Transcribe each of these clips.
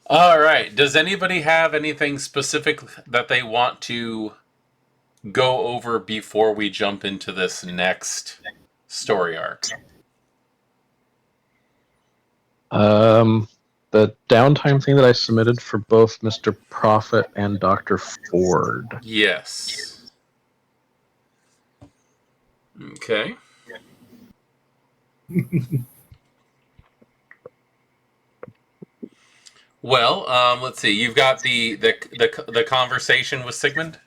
All right. Does anybody have anything specific that they want to go over before we jump into this next story arc? Um, the downtime thing that I submitted for both Mr. Prophet and Dr. Ford. Yes. Okay. Well, let's see. You've got the conversation with Sigmund.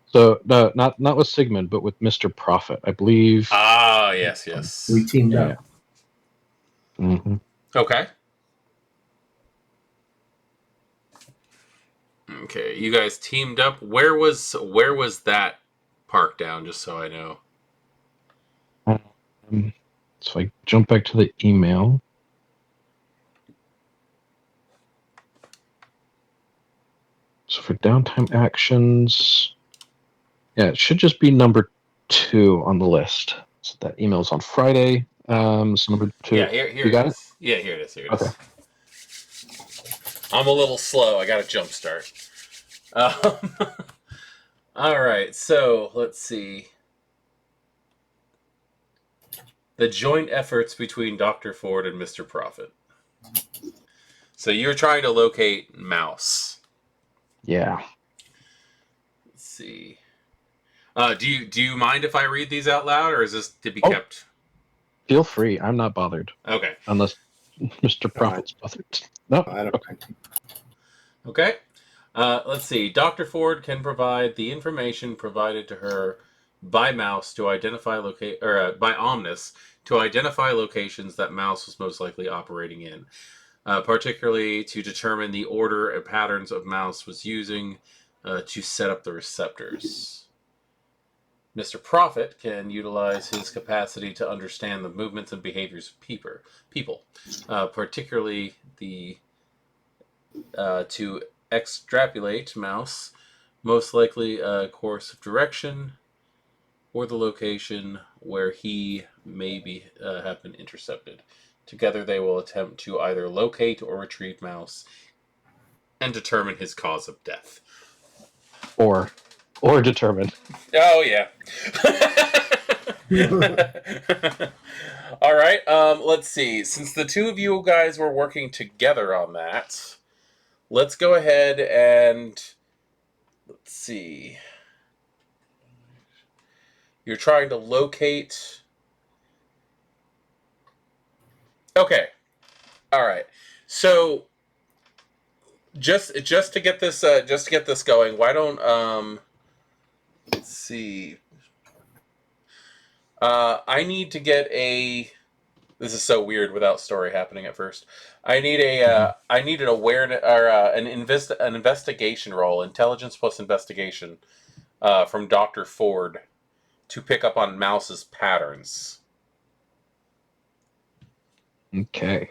So no, not with Sigmund, but with Mr. Prophet, I believe. Ah, yes, We yes. teamed Yeah. up. Mm-hmm. Okay. Okay. You guys teamed up. Where was that park down? Just so I know. So I jump back to the email. So for downtime actions, yeah, it should just be number 2 on the list. So that email's on Friday. So number 2, Yeah, here you it got it? is. Yeah, here it is. Here it Okay. is. I'm a little slow. I got a jump start. Um, all right. So let's see. The joint efforts between Dr. Ford and Mr. Prophet. So you're trying to locate Mouse. Yeah. Let's see. Do you mind if I read these out loud, or is this to be Oh, kept? feel free. I'm not bothered. Okay. Unless Mr. Prophet's bothered. No. I don't. Okay. Okay. Let's see. Dr. Ford can provide the information provided to her by Mouse to identify by Omnis to identify locations that Mouse was most likely operating in, particularly to determine the order and patterns of Mouse was using to set up the receptors. Mr. Prophet can utilize his capacity to understand the movements and behaviors of people, particularly the to extrapolate Mouse most likely a course of direction or the location where he may be have been intercepted. Together, they will attempt to either locate or retrieve Mouse and determine his cause of death. Or determined. Oh yeah. All right. Let's see. Since the two of you guys were working together on that, let's go ahead and let's see. You're trying to locate. Okay. All right. So just to get this going, why don't let's see. I need to get a. This is so weird without story happening at first. I need an awareness or an investigation roll, intelligence plus investigation, from Dr. Ford to pick up on Mouse's patterns. Okay.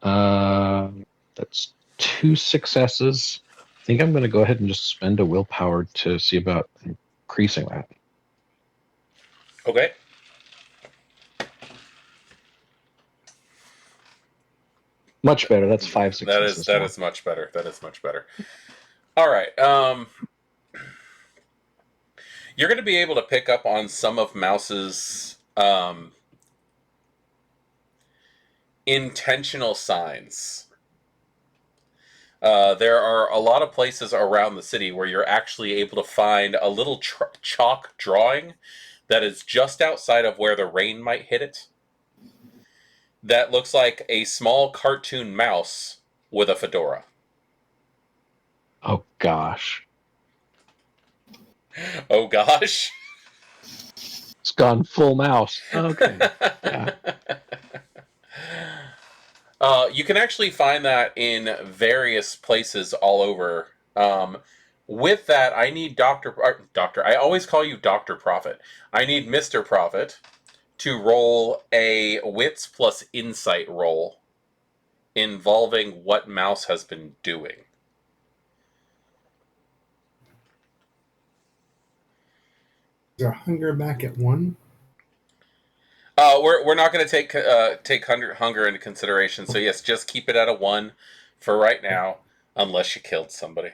That's 2 successes. I think I'm going to go ahead and just spend a willpower to see about increasing that. Okay. Much better. That's 5 That is successes that now. is much better. That is much better. All right. You're going to be able to pick up on some of Mouse's intentional signs. There are a lot of places around the city where you're actually able to find a little chalk drawing that is just outside of where the rain might hit it. That looks like a small cartoon mouse with a fedora. Oh, gosh. Oh gosh. It's gone full mouse. Okay. Yeah. You can actually find that in various places all over. With that, I need Doctor. I always call you Doctor Prophet. I need Mister Prophet to roll a wits plus insight roll involving what Mouse has been doing. Is our hunger back at 1? We're not going to take hunger into consideration. So yes, just keep it at a 1 for right now, unless you killed somebody.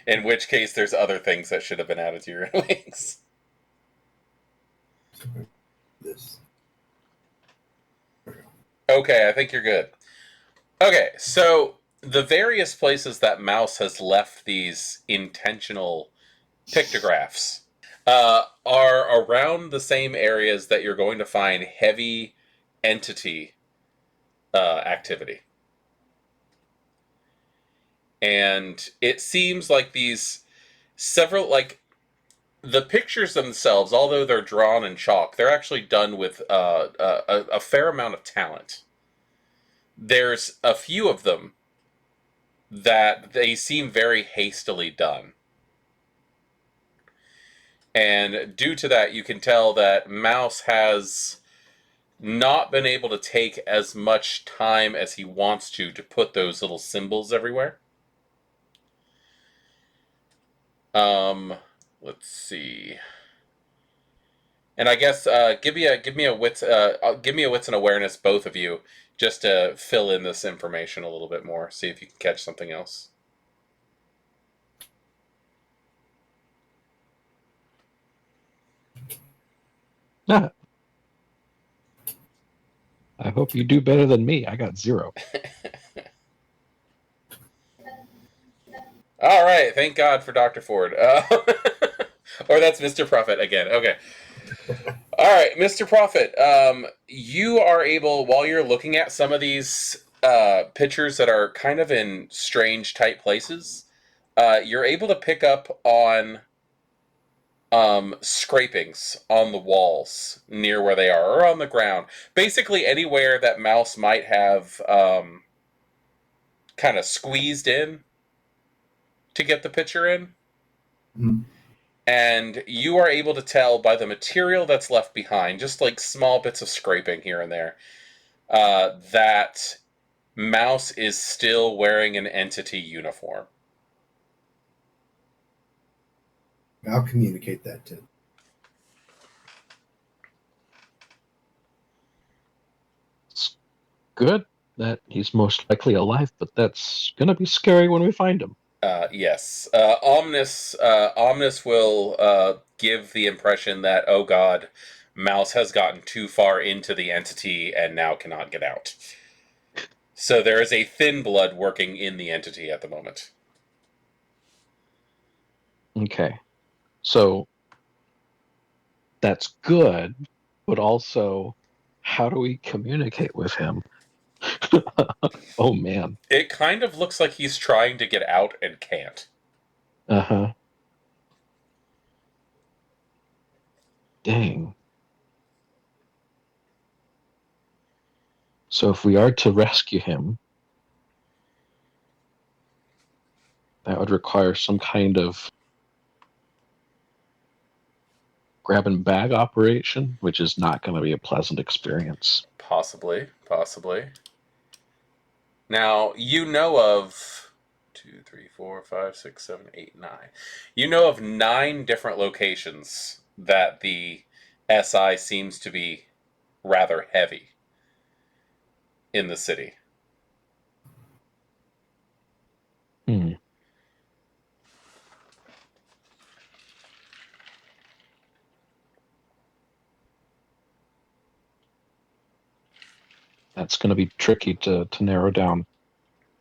In which case, there's other things that should have been added to your wings. This. Okay, I think you're good. Okay, so the various places that Mouse has left these intentional pictographs are around the same areas that you're going to find heavy entity activity. And it seems like these several, like, the pictures themselves, although they're drawn in chalk, they're actually done with a fair amount of talent. There's a few of them that they seem very hastily done. And due to that, you can tell that Mouse has not been able to take as much time as he wants to put those little symbols everywhere. Let's see. And I guess give me a wits and awareness, both of you, just to fill in this information a little bit more. See if you can catch something else. Ah, I hope you do better than me. I got 0. All right, thank God for Dr. Ford. Or that's Mr. Prophet again. Okay. All right, Mr. Prophet. You are able, while you're looking at some of these pictures that are kind of in strange, tight places, you're able to pick up on scrapings on the walls near where they are, or on the ground. Basically, anywhere that Mouse might have kind of squeezed in to get the picture in. Mm. And you are able to tell by the material that's left behind, just like small bits of scraping here and there, that Mouse is still wearing an entity uniform. I'll communicate that to him. It's good that he's most likely alive, but that's going to be scary when we find him. Yes. Omnis will give the impression that, oh god, Mouse has gotten too far into the entity and now cannot get out. So there is a thin blood working in the entity at the moment. Okay. So that's good, but also, how do we communicate with him? Oh, man. It kind of looks like he's trying to get out and can't. Uh-huh. Dang. So if we are to rescue him, that would require some kind of grab and bag operation, which is not going to be a pleasant experience. Possibly. Now, you know of 2, 3, 4, 5, 6, 7, 8, 9. You know of 9 different locations that the SI seems to be rather heavy in the city. Hmm. That's going to be tricky to narrow down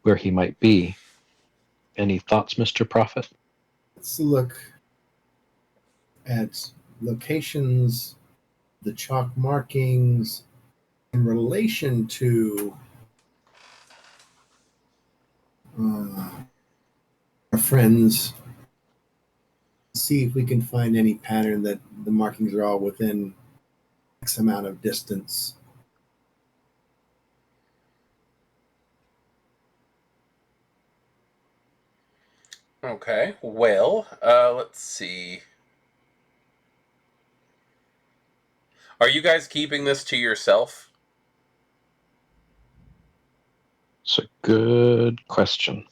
where he might be. Any thoughts, Mr. Prophet? Let's look at locations, the chalk markings in relation to our friends. See if we can find any pattern that the markings are all within X amount of distance. Okay, well, let's see. Are you guys keeping this to yourself? It's a good question.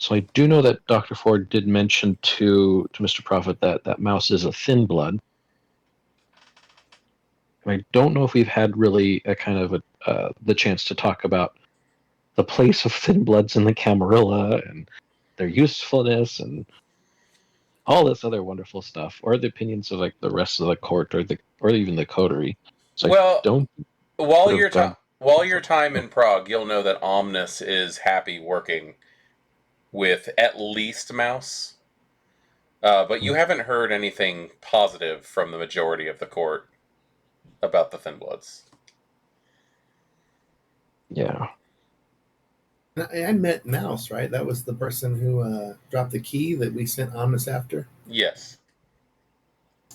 So I do know that Dr. Ford did mention to Mr. Prophet that mouse is a thin blood. And I don't know if we've had really a kind of the chance to talk about the place of thin bloods in the Camarilla and their usefulness and all this other wonderful stuff, or the opinions of like the rest of the court or even the coterie. So I Well, don't while would have gone. your time in Prague, you'll know that Omnis is happy working with at least Mouse. But you haven't heard anything positive from the majority of the court about the Thin Bloods. Yeah. I met Mouse, right? That was the person who dropped the key that we sent Omnis after. Yes.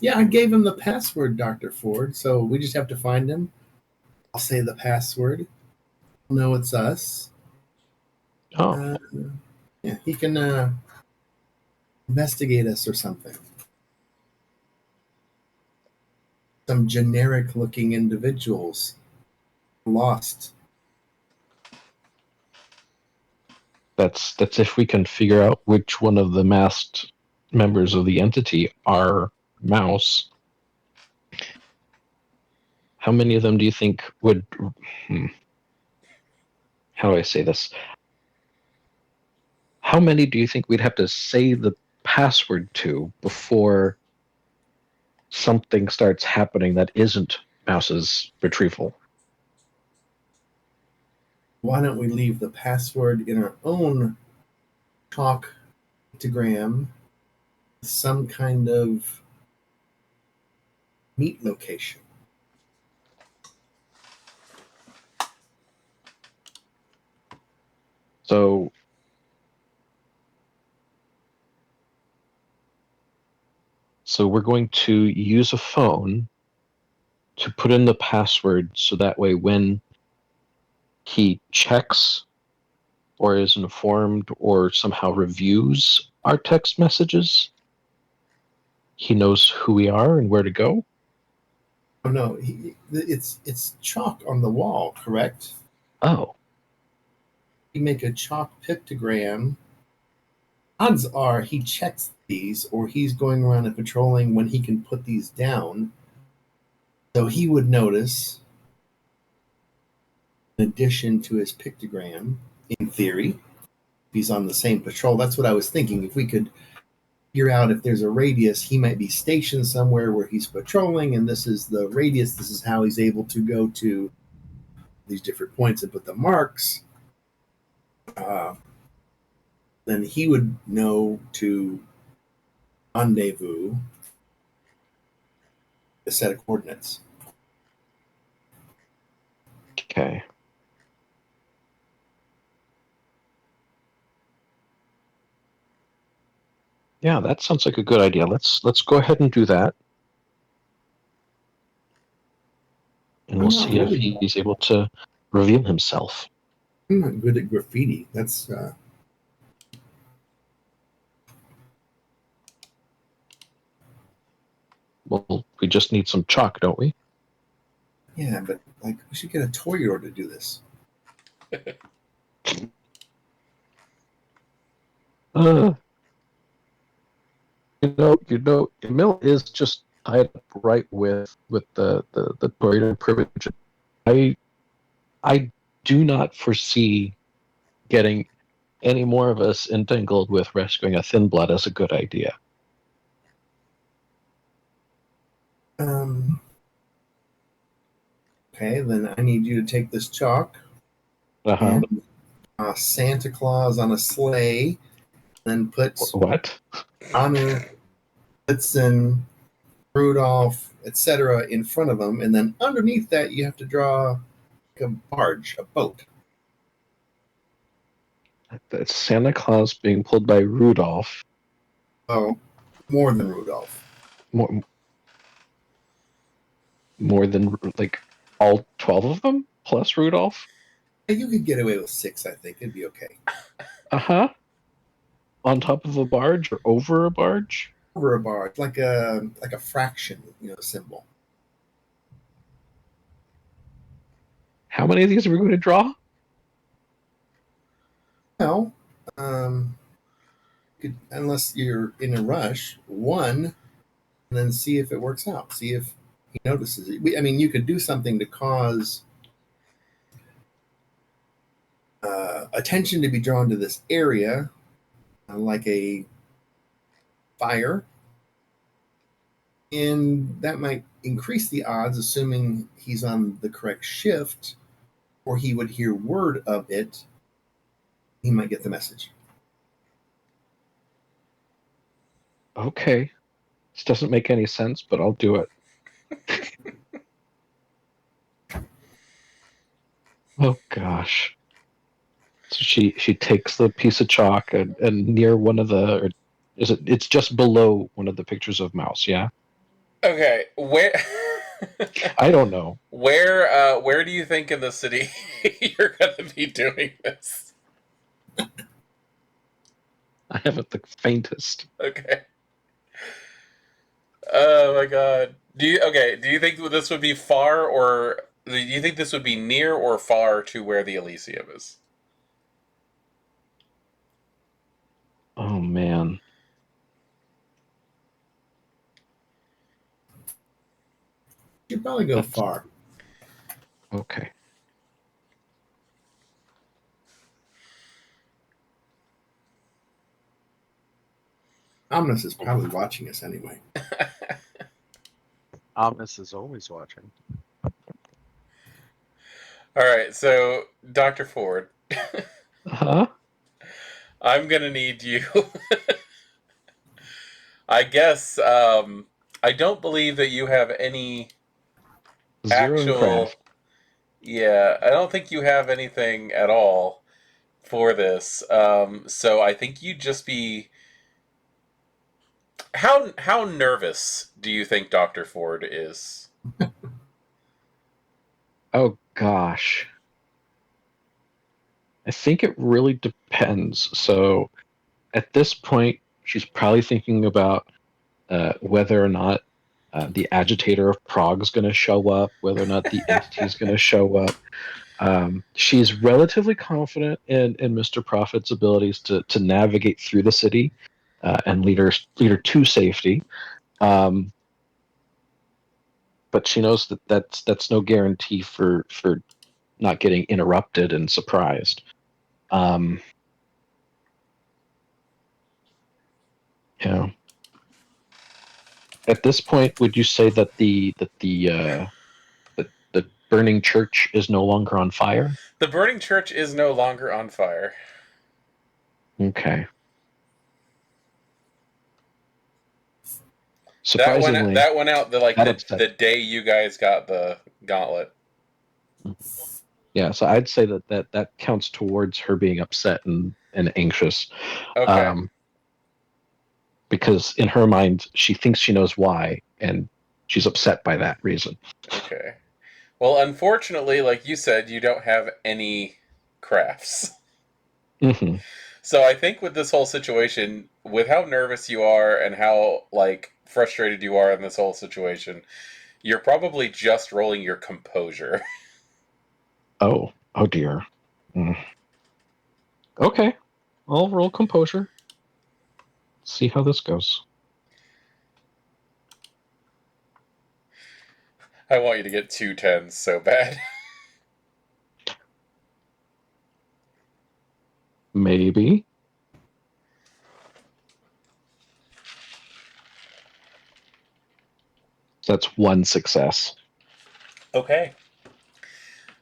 Yeah, I gave him the password, Dr. Ford, so we just have to find him. I'll say the password. He'll know it's us. Oh, Yeah, he can investigate us or something. Some generic looking individuals lost. that's if we can figure out which one of the masked members of the entity are Mouse. How many of them do you think would? How do I say this? How many do you think we'd have to say the password to before something starts happening that isn't Mouse's retrieval? Why don't we leave the password in our own chalk pictogram, some kind of meet location? So we're going to use a phone to put in the password so that way when he checks or is informed or somehow reviews our text messages, he knows who we are and where to go. Oh no, it's chalk on the wall, correct? Oh, You make a chalk pictogram. Odds are he checks these, or he's going around and patrolling when he can put these down. So he would notice, in addition to his pictogram, in theory, if he's on the same patrol. That's what I was thinking. If we could figure out if there's a radius, he might be stationed somewhere where he's patrolling, and this is the radius. This is how he's able to go to these different points and put the marks. Then he would know to rendezvous a set of coordinates. okay. Yeah, that sounds like a good idea. Let's go ahead and do that. And we'll see if he's able to reveal himself. I'm not good at graffiti. That's Well, we just need some chalk, don't we? yeah, but like we should get a Toyor to do this. Emil is just tied up right with the Toyota privilege. I do not foresee getting any more of us entangled with rescuing a thin blood as a good idea. Okay, then I need you to take this chalk Uh-huh. and Santa Claus on a sleigh, then put What? Anna, Blitzen, Rudolph, etc. in front of them, and then underneath that you have to draw like a barge, a boat. That's Santa Claus being pulled by Rudolph. Oh, more than Rudolph. More than like all 12 of them plus Rudolph. You could get away with 6, I think. It'd be okay. Uh-huh. On top of a barge or over a barge? Over a barge, like a fraction, symbol. How many of these are we going to draw? Well, unless you're in a rush, one, and then see if it works out. See if he notices it. I mean, you could do something to cause attention to be drawn to this area, like a fire, and that might increase the odds, assuming he's on the correct shift, or he would hear word of it. He might get the message. Okay. This doesn't make any sense, but I'll do it. Oh gosh. So she takes the piece of chalk and near one of the, or is it? It's just below one of the pictures of mouse. Yeah. Okay, where? I don't know. Where do you think in the city you're gonna be doing this? I haven't the faintest. Okay. Oh my god. Do you think this would be far, or do you think this would be near or far to where the Elysium is? Oh man. You'd probably go That's far. okay. Omnis is probably watching us anyway. Omnis is always watching. All right, so Dr. Ford, Huh? I'm gonna need you. I guess I don't believe that you have any Zero in actual. craft. Yeah, I don't think you have anything at all for this. So I think you'd just be. How nervous do you think Dr. Ford is? Oh gosh. I think it really depends. So at this point, she's probably thinking about whether or not the agitator of Prague is going to show up, whether or not the entity is going to show up. She's relatively confident in Mr. Prophet's abilities to navigate through the city and lead her to safety. But she knows that that's no guarantee for not getting interrupted and surprised. You know, at this point, would you say that the burning church is no longer on fire? The burning church is no longer on fire. Okay. Surprisingly, that went out the that day you guys got the gauntlet. yeah, so I'd say that counts towards her being upset and anxious. Okay. Because in her mind, she thinks she knows why, and she's upset by that reason. Okay. Well, unfortunately, like you said, you don't have any crafts. Mm-hmm. So I think with this whole situation, with how nervous you are and how like frustrated you are in this whole situation, you're probably just rolling your composure. Oh dear. Mm. Okay, I'll roll composure. See how this goes. I want you to get 2 10s so bad. Maybe. That's one success. Okay.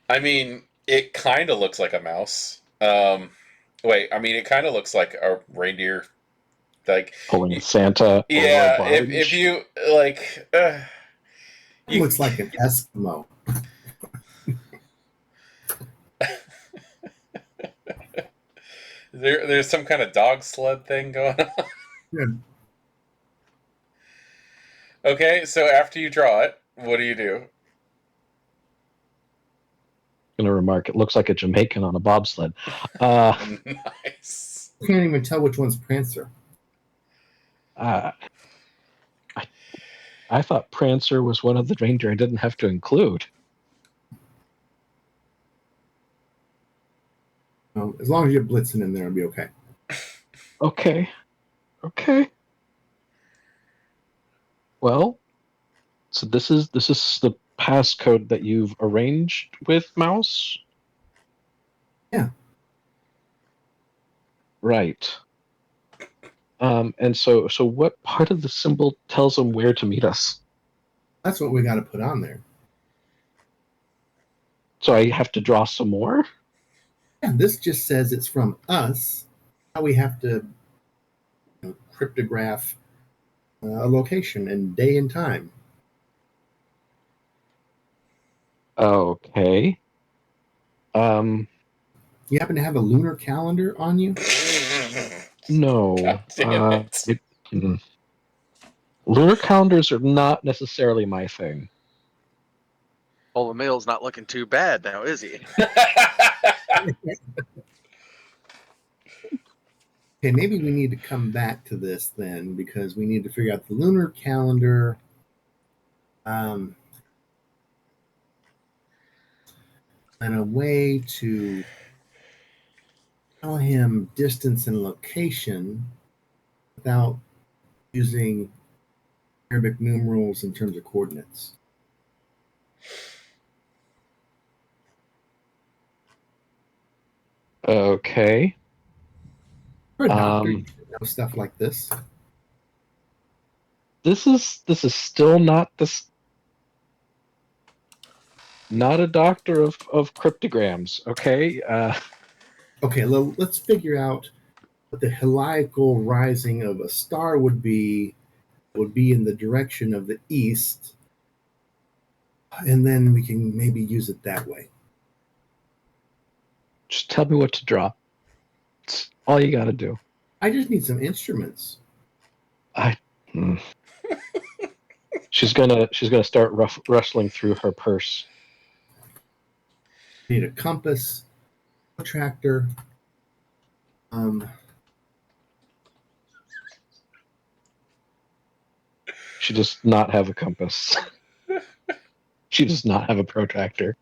I mean, it kind of looks like a mouse. It kind of looks like a reindeer. Like, Pulling Santa over a yeah, barge. if you like, It looks like an Eskimo. there's some kind of dog sled thing going on. Yeah. Okay, so after you draw it, what do you do? Gonna remark, it looks like a Jamaican on a bobsled. Nice. I can't even tell which one's Prancer. I thought Prancer was one of the reindeer I didn't have to include. As long as you have Blitzen in there, it'll be okay. Okay. Okay. Well, so this is the passcode that you've arranged with Mouse? Yeah. Right. And so what part of the symbol tells them where to meet us? That's what we got to put on there. So I have to draw some more? And this just says it's from us. Now we have to cryptograph a location and day and time. Okay. You happen to have a lunar calendar on you? No. God damn it. Lunar calendars are not necessarily my thing. Well, the mail's not looking too bad now, is he? Okay, maybe we need to come back to this then, because we need to figure out the lunar calendar. And a way to tell him distance and location without using Arabic numerals in terms of coordinates. Okay. For a doctor, you should know stuff like this. This is still not not a doctor of cryptograms, okay? Okay, let's figure out what the heliacal rising of a star would be in the direction of the east, and then we can maybe use it that way. Just tell me what to draw. It's all you gotta do. I just need some instruments. She's gonna start rustling through her purse. I need a compass, protractor. She does not have a compass. She does not have a protractor.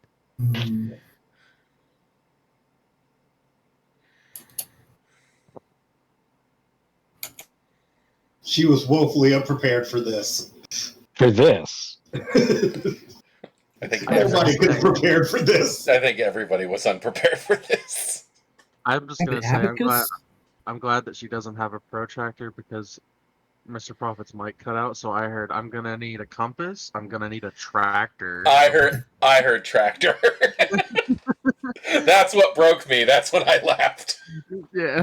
She was woefully unprepared for this. For this. I think Nobody could have prepared for this. I think everybody was unprepared for this. I'm just An gonna say abacus? I'm glad that she doesn't have a protractor because Mr. Prophet's mic cut out. So I heard I'm gonna need a compass. I'm gonna need a tractor. I heard tractor. That's what broke me. That's when I laughed. Yeah.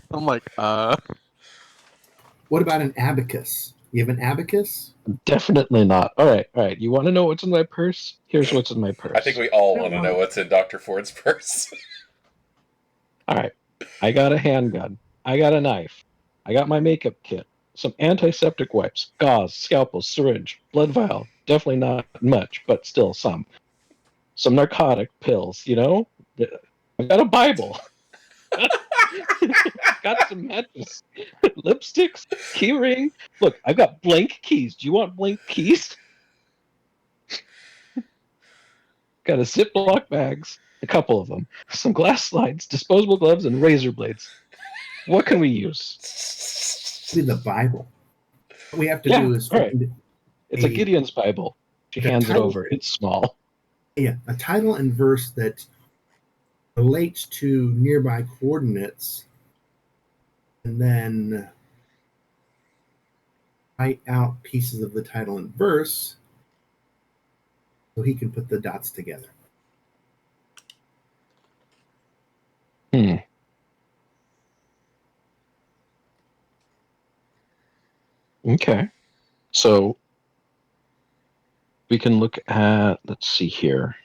I'm like, What about an abacus? You have an abacus? Definitely not. All right. You want to know what's in my purse? Here's what's in my purse. I think we all want to know what's in Dr. Ford's purse. All right. I got a handgun. I got a knife. I got my makeup kit. Some antiseptic wipes, gauze, scalpel, syringe, blood vial. Definitely not much, but still some. Some narcotic pills, you know? I got a Bible. Got some matches, lipsticks, key ring. Look, I've got blank keys. Do you want blank keys? Got a Ziploc bags, a couple of them, some glass slides, disposable gloves, and razor blades. What can we use? With the Bible. What we have to Yeah, do is all right. find It's a Gideon's Bible. She the hands it title- over. It's small. a title and verse that relates to nearby coordinates, and then write out pieces of the title and verse so he can put the dots together. Okay. So we can look at, let's see here.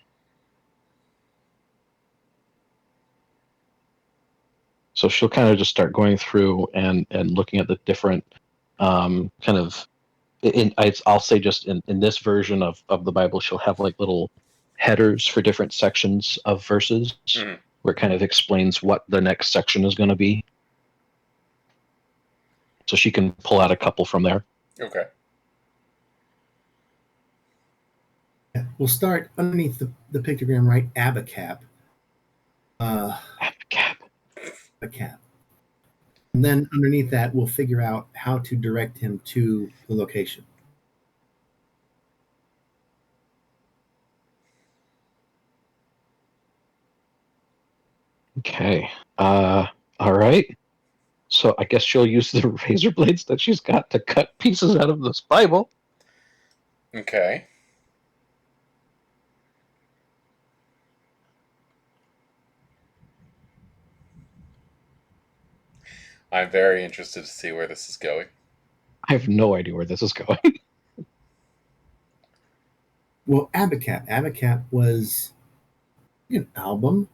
So she'll kind of just start going through and looking at the different kind of, I'll say just in this version of the Bible, she'll have like little headers for different sections of verses where it kind of explains what the next section is going to be. So she can pull out a couple from there. Okay. We'll start underneath the pictogram, right? Abacap. Abacap. Abacap. And then underneath that, we'll figure out how to direct him to the location. Okay. All right. So I guess she'll use the razor blades that she's got to cut pieces out of this Bible. Okay. I'm very interested to see where this is going. I have no idea where this is going. Well, Abacat was an album.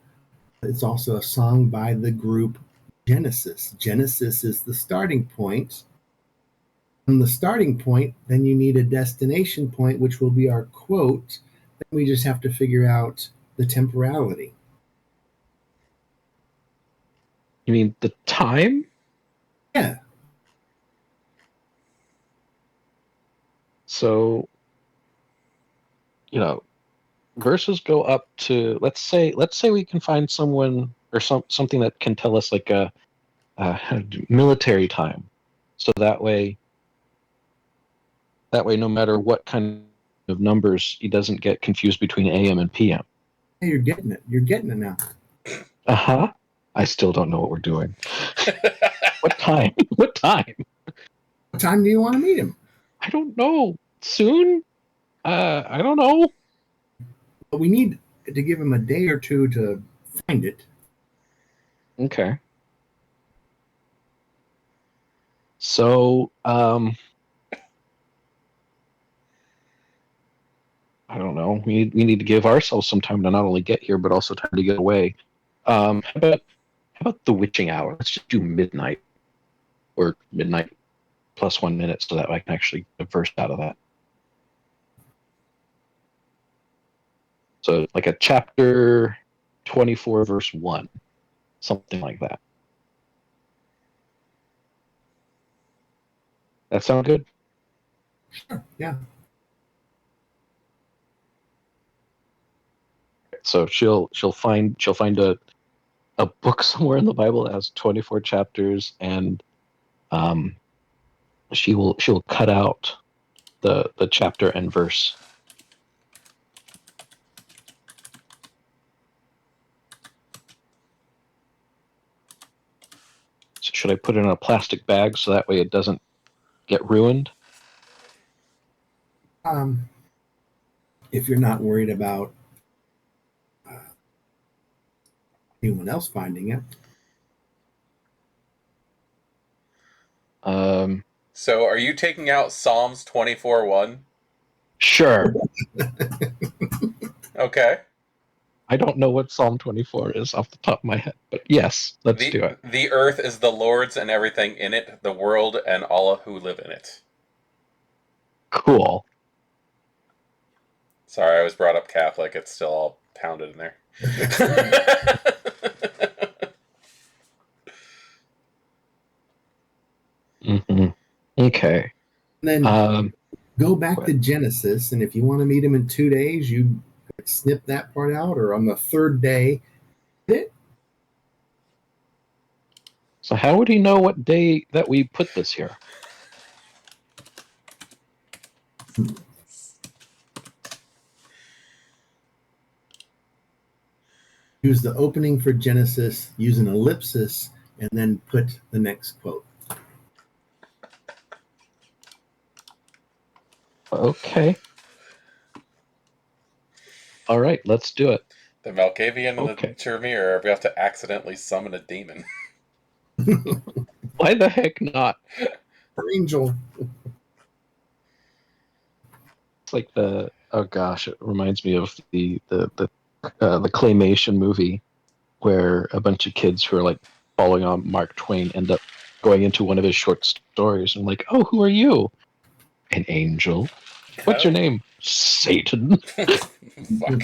It's also a song by the group Genesis. Genesis is the starting point. From the starting point, then you need a destination point, which will be our quote. Then we just have to figure out the temporality. You mean the time? Yeah. So, verses go up to let's say we can find someone or something that can tell us like a military time. So that way no matter what kind of numbers, he doesn't get confused between AM and PM. Hey, you're getting it. You're getting it now. Uh-huh. I still don't know what we're doing. What time? What time? What time do you want to meet him? I don't know. Soon? I don't know. But we need to give him a day or two to find it. Okay. So, I don't know. We need to give ourselves some time to not only get here, but also time to get away. How about the witching hour? Let's just do midnight or midnight plus 1 minute, so that I can actually get a verse out of that. So like a chapter 24, verse 1, something like that. That sound good? Sure. Yeah. So she'll find a book somewhere in the Bible that has 24 chapters, and she'll cut out the chapter and verse. So should I put it in a plastic bag so that way it doesn't get ruined? If you're not worried about anyone else finding it. So, are you taking out Psalms 24:1? Sure. Okay. I don't know what Psalm 24 is off the top of my head, but yes, let's do it. The earth is the Lord's and everything in it, the world and all who live in it. Cool. Sorry, I was brought up Catholic. It's still all pounded in there. Mm-hmm. Okay. And then go back to Genesis, and if you want to meet him in 2 days, you snip that part out, or on the third day, So how would he know what day that we put this here? Use the opening for Genesis, use an ellipsis, and then put the next quote. Okay. All right, let's do it. The Malkavian and Okay. the Tremere are about to accidentally summon a demon. Why the heck not? Angel. It's like oh gosh, it reminds me of the claymation movie where a bunch of kids who are like following on Mark Twain end up going into one of his short stories and like, oh, who are you? An angel. What's your name? Satan. Fuck.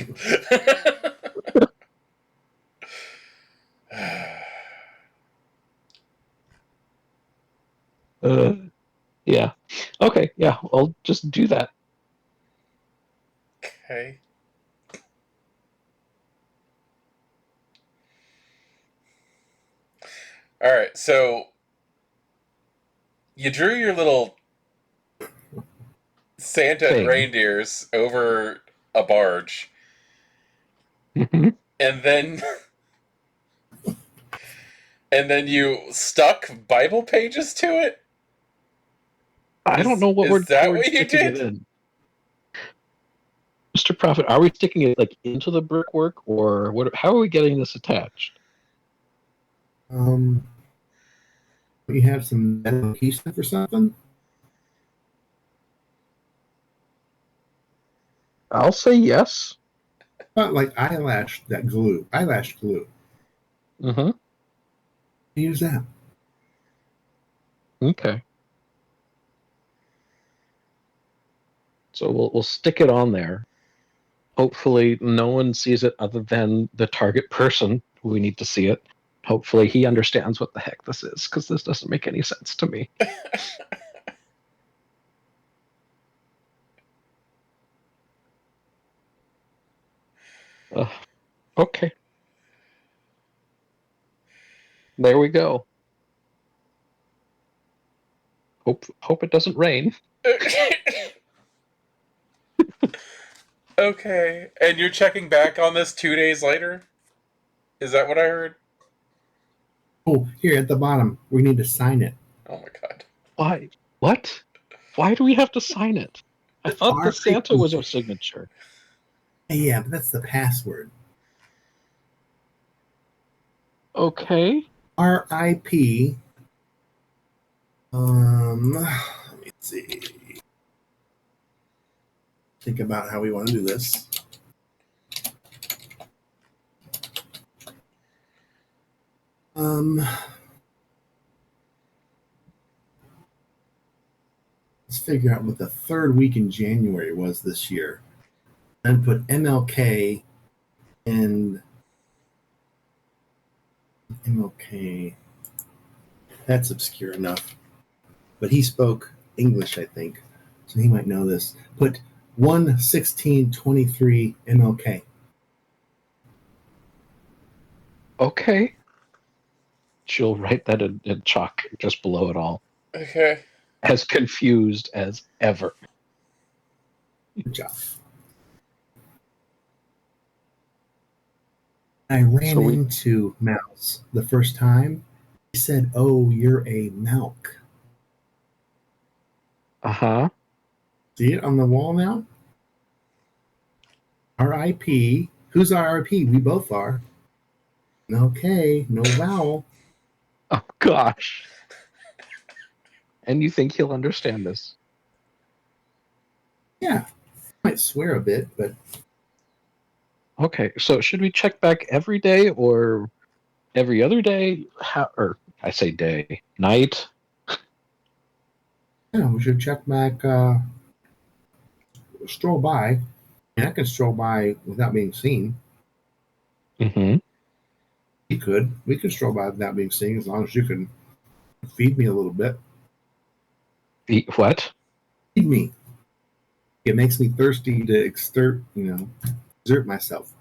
Yeah. Okay. Yeah. I'll just do that. Okay. All right. So you drew your little Santa and Thing. reindeers over a barge, Mhm. and then you stuck Bible pages to it. I don't know what Is we're that what you sticking it did? in. Mr. Prophet, are we sticking it like into the brickwork, or what? How are we getting this attached? You have some adhesive or something? I'll say yes. Not like eyelash glue. Mm-hmm. Use that. Okay. So we'll stick it on there. Hopefully, no one sees it other than the target person who we need to see it. Hopefully, he understands what the heck this is, because this doesn't make any sense to me. Okay. There we go. Hope it doesn't rain. Okay, and you're checking back on this 2 days later? Is that what I heard? Oh, here at the bottom, we need to sign it. Oh my god. Why? What? Why do we have to sign it? I thought the R.I.P. Santa was our signature. Yeah, but that's the password. Okay. R.I.P. Let me see. Think about how we want to do this. Let's figure out what the third week in January was this year. And put MLK and MLK. That's obscure enough. But he spoke English, I think. So he might know this. Put 1/16/23 MLK. Okay. She'll write that in chalk just below it all. Okay. As confused as ever. Good job. I ran into Mouse the first time. He said, "Oh, you're a Malk." Uh-huh. See it on the wall now? R.I.P. Who's R.I.P.? We both are. Okay, no vowel. Oh, gosh. And you think he'll understand this? Yeah, might swear a bit, but Okay, so should we check back every day or every other day? Or I say day, night? yeah, we should check back. Stroll by. I can stroll by without being seen. Mm-hmm. We could stroll by without being seen as long as you can feed me a little bit. What? Feed me. It makes me thirsty to exert myself.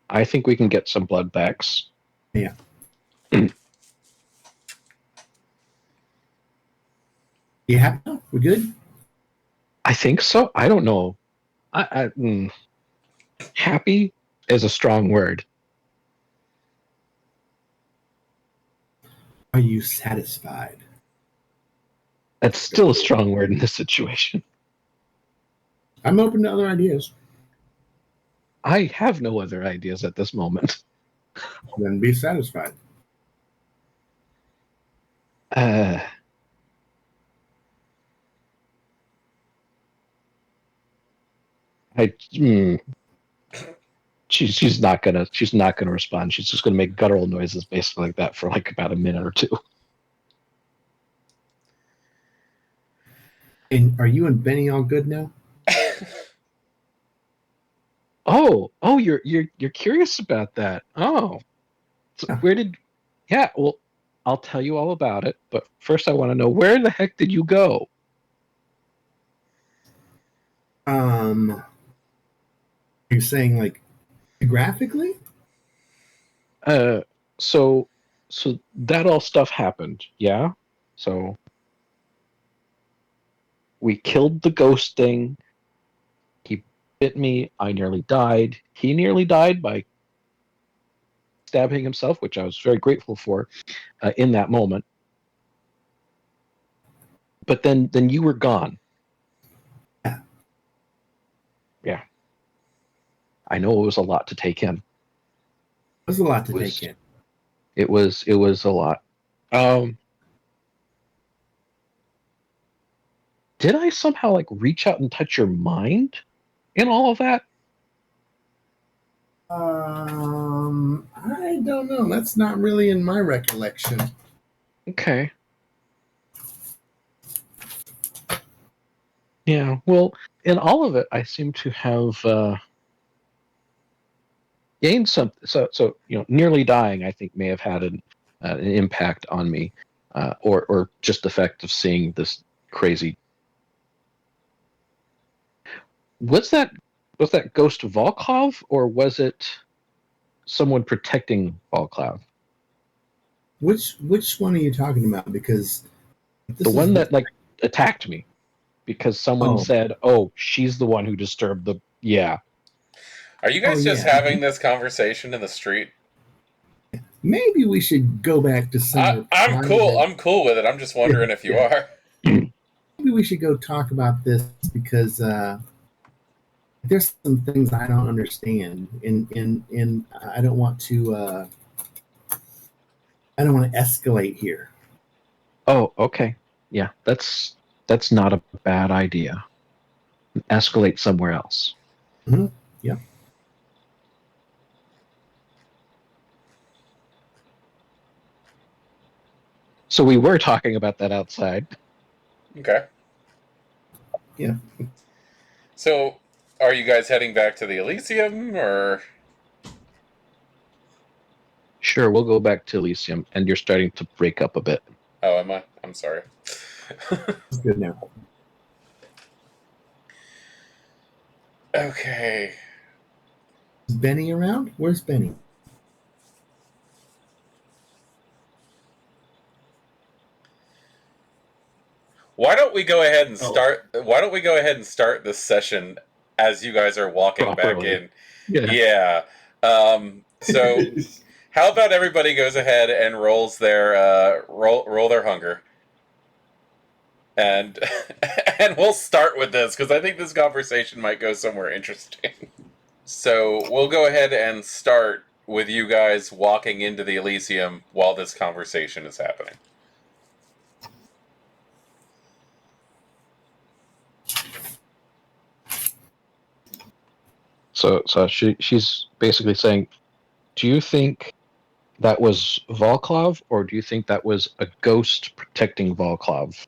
I think we can get some blood bags. Yeah. Yeah, we good? I think so. I don't know. Happy is a strong word. Are you satisfied? That's still a strong word in this situation. I'm open to other ideas. I have no other ideas at this moment. Then be satisfied. She's not gonna respond. She's just gonna make guttural noises basically like that for like about a minute or two. And are you and Benny all good now? Oh, you're curious about that. Oh, so yeah, well, I'll tell you all about it, but first I want to know, where the heck did you go? Are you saying like graphically? So that all stuff happened, yeah? So we killed the ghost thing. He bit me. I nearly died. He nearly died by stabbing himself, which I was very grateful for in that moment. But then you were gone. Yeah. Yeah. I know it was a lot to take in. It was a lot to It was- take in. It was a lot. Did I somehow like reach out and touch your mind in all of that? I don't know. That's not really in my recollection. Okay. Yeah. Well, in all of it, I seem to have gained some. So nearly dying, I think, may have had an impact on me, or just the fact of seeing this crazy. Was that ghost Volkov, or was it someone protecting Volkov? Which one are you talking about? Because The one that like attacked me because someone said, "Oh, she's the one who disturbed the." Yeah. Are you guys just yeah. having this conversation in the street? Maybe we should go back to some. I'm cool. I'm cool with it. I'm just wondering if you are. Maybe we should go talk about this because there's some things I don't understand, and I don't want to. I don't want to escalate here. Oh, okay. Yeah, that's not a bad idea. Escalate somewhere else. Mm-hmm. Yeah. So we were talking about that outside. Okay. Yeah. So, are you guys heading back to the Elysium, or? Sure, we'll go back to Elysium, and you're starting to break up a bit. Oh, am I? I'm sorry. It's good now. Okay. Is Benny around? Where's Benny? Why don't we go ahead and start? Why don't we go ahead and start this session as you guys are walking back in? Yeah. So, how about everybody goes ahead and rolls their roll their hunger, and and we'll start with this because I think this conversation might go somewhere interesting. So we'll go ahead and start with you guys walking into the Elysium while this conversation is happening. So she's basically saying, do you think that was Volkov, or do you think that was a ghost protecting Volkov?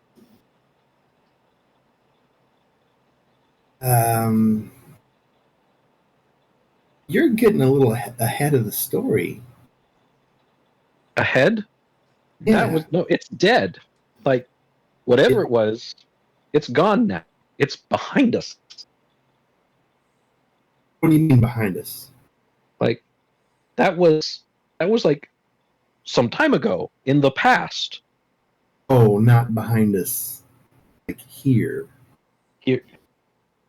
You're getting a little ahead of the story. Ahead? Yeah. That was it's dead. Like whatever it was, it's gone now. It's behind us. What do you mean behind us? Like that was like some time ago in the past. Oh, not behind us. Like here. Here.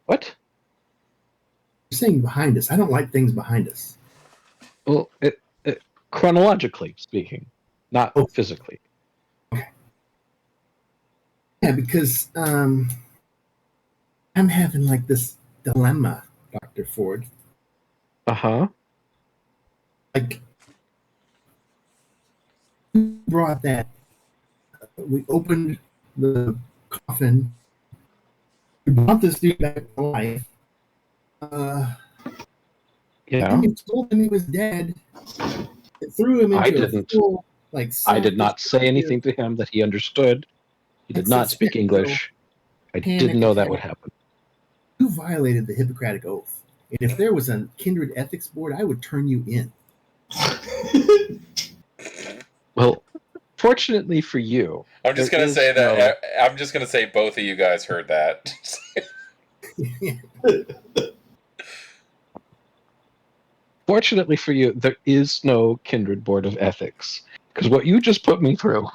What? You're saying behind us. I don't like things behind us. Well, chronologically speaking, not physically. Okay. Yeah, because I'm having like this dilemma, Dr. Ford. Uh-huh. Like, we brought that. We opened the coffin. We brought this dude back to life. Yeah. And you told him he was dead. It threw him into a full, like. I did not say anything to him that he understood. He did not speak English. I didn't know that would happen. You violated the Hippocratic Oath. And if there was a kindred ethics board, I would turn you in. Well, fortunately for you, I'm just going to say that. I'm just going to say both of you guys heard that. Fortunately for you, there is no kindred board of ethics. Because what you just put me through.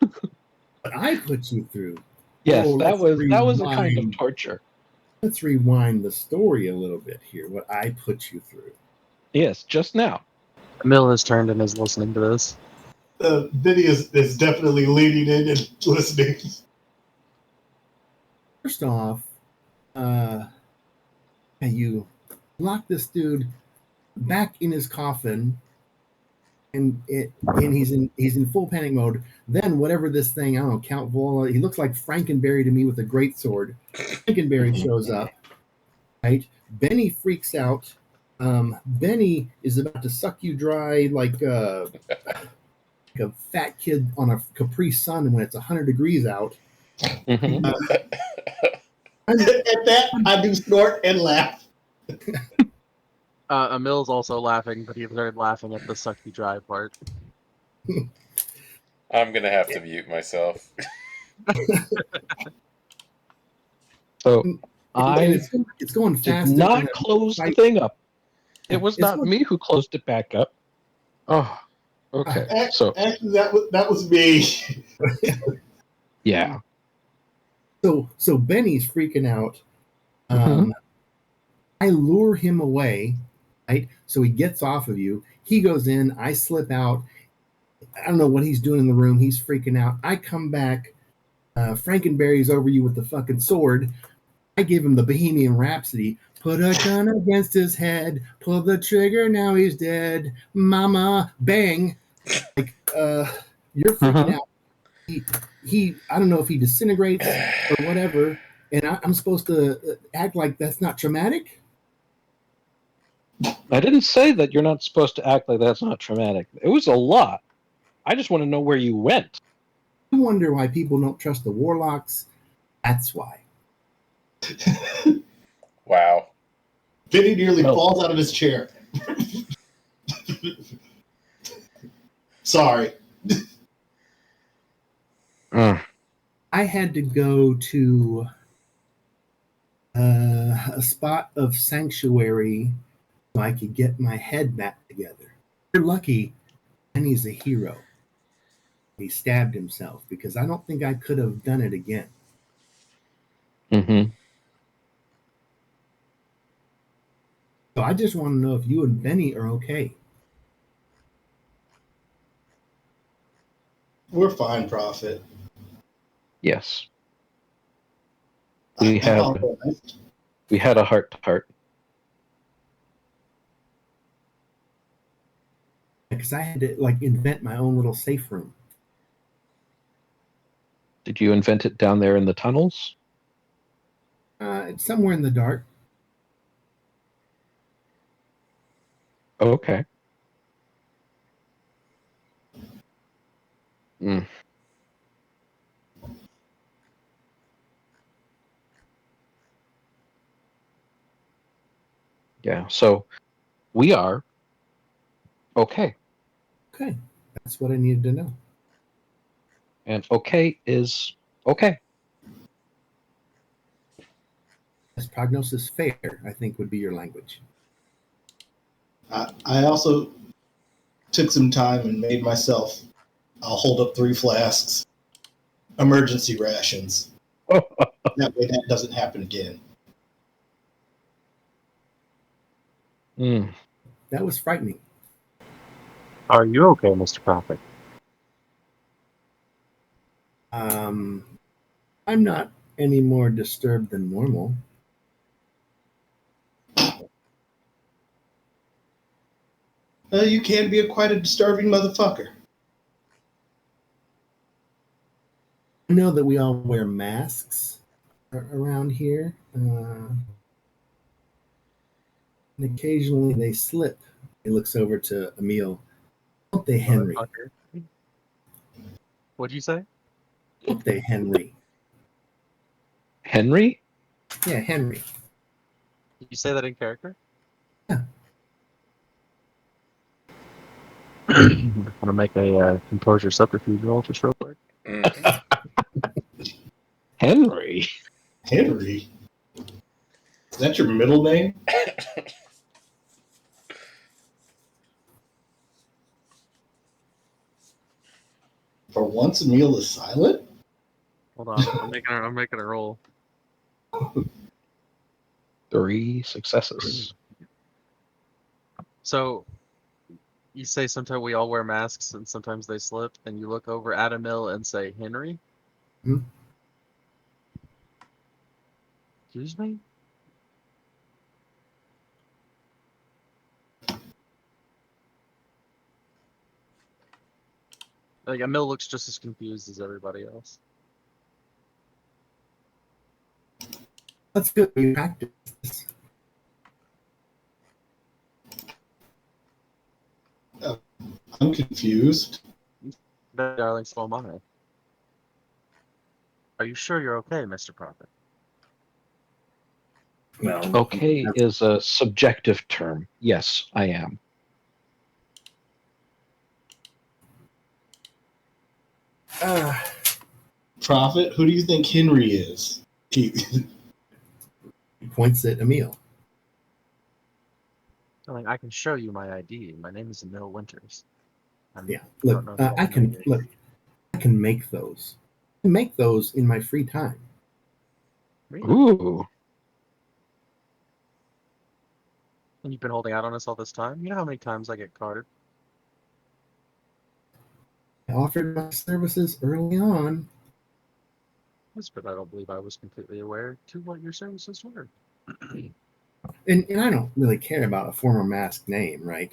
But I put you through. Yes, Oh, that let's was a kind of rewind. torture. Let's rewind the story a little bit here. What I put you through. Yes, just now. Emil has turned and is listening to this. Vinny is definitely leaning in and listening. First off, you lock this dude back in his coffin, and he's in full panic mode. Then whatever this thing, I don't know, Count Vola, he looks like Frankenberry to me with a great sword. Frankenberry shows up, right? Benny freaks out. Benny is about to suck you dry like a fat kid on a Capri Sun when it's 100 degrees out. Mhm. At that, I do snort and laugh. Emil's also laughing, but he started laughing at the suck you dry part. I'm gonna have to mute myself. So And I it's going did faster. not close the thing up. It was It's not going- me who closed it back up. Oh, okay. So Actually, that was me. yeah. So Benny's freaking out. Mhm. I lure him away, right? So he gets off of you. He goes in. I slip out. I don't know what he's doing in the room. He's freaking out. I come back. Frankenberry's over you with the fucking sword. I give him the Bohemian Rhapsody. Put a gun against his head. Pull the trigger. Now he's dead. Mama, bang! Like, you're freaking out. He I don't know if he disintegrates or whatever, and I'm supposed to act like that's not traumatic. I didn't say that you're not supposed to act like that's not traumatic. It was a lot. I just want to know where you went. You wonder why people don't trust the warlocks. That's why. Wow. Vinny nearly Oh. falls out of his chair. Sorry. I had to go to a spot of sanctuary so I could get my head back together. You're lucky, and he's a hero. He stabbed himself because I don't think I could have done it again. Mm-hmm. So I just want to know if you and Benny are okay. We're fine, Prophet. Yes. We had a heart to heart. Because I had to like invent my own little safe room. Did you invent it down there in the tunnels? It's somewhere in the dark. Okay. Mm. Yeah. So we are okay. Okay, that's what I needed to know. And okay is okay. As prognosis fair, I think would be your language. I also took some time and made myself. I'll hold up 3 flasks, emergency rations. That way, that doesn't happen again. Mm. That was frightening. Are you okay, Mr. Prophet? I'm not any more disturbed than normal. You can be quite a disturbing motherfucker. I know that we all wear masks around here, and occasionally they slip. He looks over to Emil. Don't they, Henry? What'd you say? Don't they, Henry? Henry? Yeah, Henry. Did you say that in character? Yeah. I'm gonna make a composure subterfuge roll just real quick. Mm. Henry? Henry? Is that your middle name? For once, Emil is silent? Hold on, I'm making a roll. 3 successes. So you say sometimes we all wear masks and sometimes they slip, and you look over at Emil and say, Henry? Hmm? Excuse me? Like, Emil looks just as confused as everybody else. That's good. We practice this. I'm confused. Darling, so am I. Are you sure you're okay, Mr. Prophet? Well, Okay is a subjective term. Yes, I am. uh, Prophet, who do you think Henry is? He, he points at Emil. Darling, I can show you my ID. My name is Emil Winters. Yeah. I Look, don't know if you I all know can me. look. I can make those. I can make those in my free time. Really? Ooh. And you've been holding out on us all this time? You know how many times I get carded? I offered my services early on. Yes, but I don't believe I was completely aware to what your services were. And I don't really care about a former masked name, right?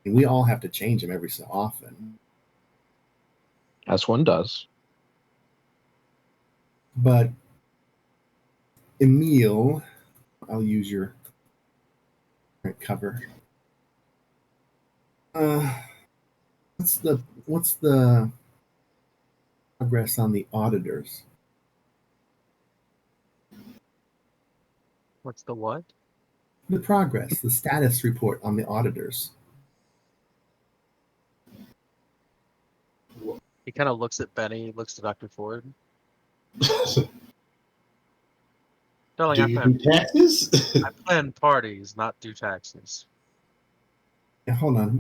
And we all have to change them every so often. As one does. But Emil, I'll use your current cover. What's the progress on the auditors? What's the what? The progress, the status report on the auditors. He kind of looks at Benny, looks to Dr. Ford. Darling, do you do taxes? I plan parties, not do taxes. Yeah, hold on.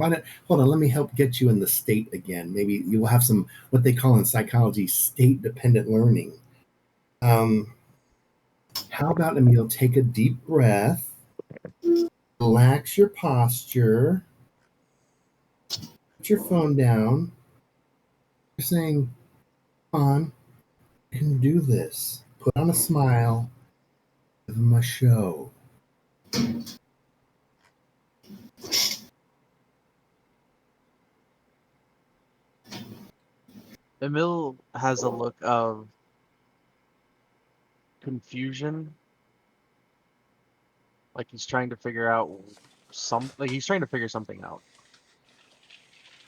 Hold on? Let me help get you in the state again. Maybe you will have some what they call in psychology state-dependent learning. How about Emil? Take a deep breath, relax your posture, put your phone down. You're saying, "Come on, you can do this." Put on a smile, give him a show. Emil has a look of confusion, like he's trying to figure out he's trying to figure something out.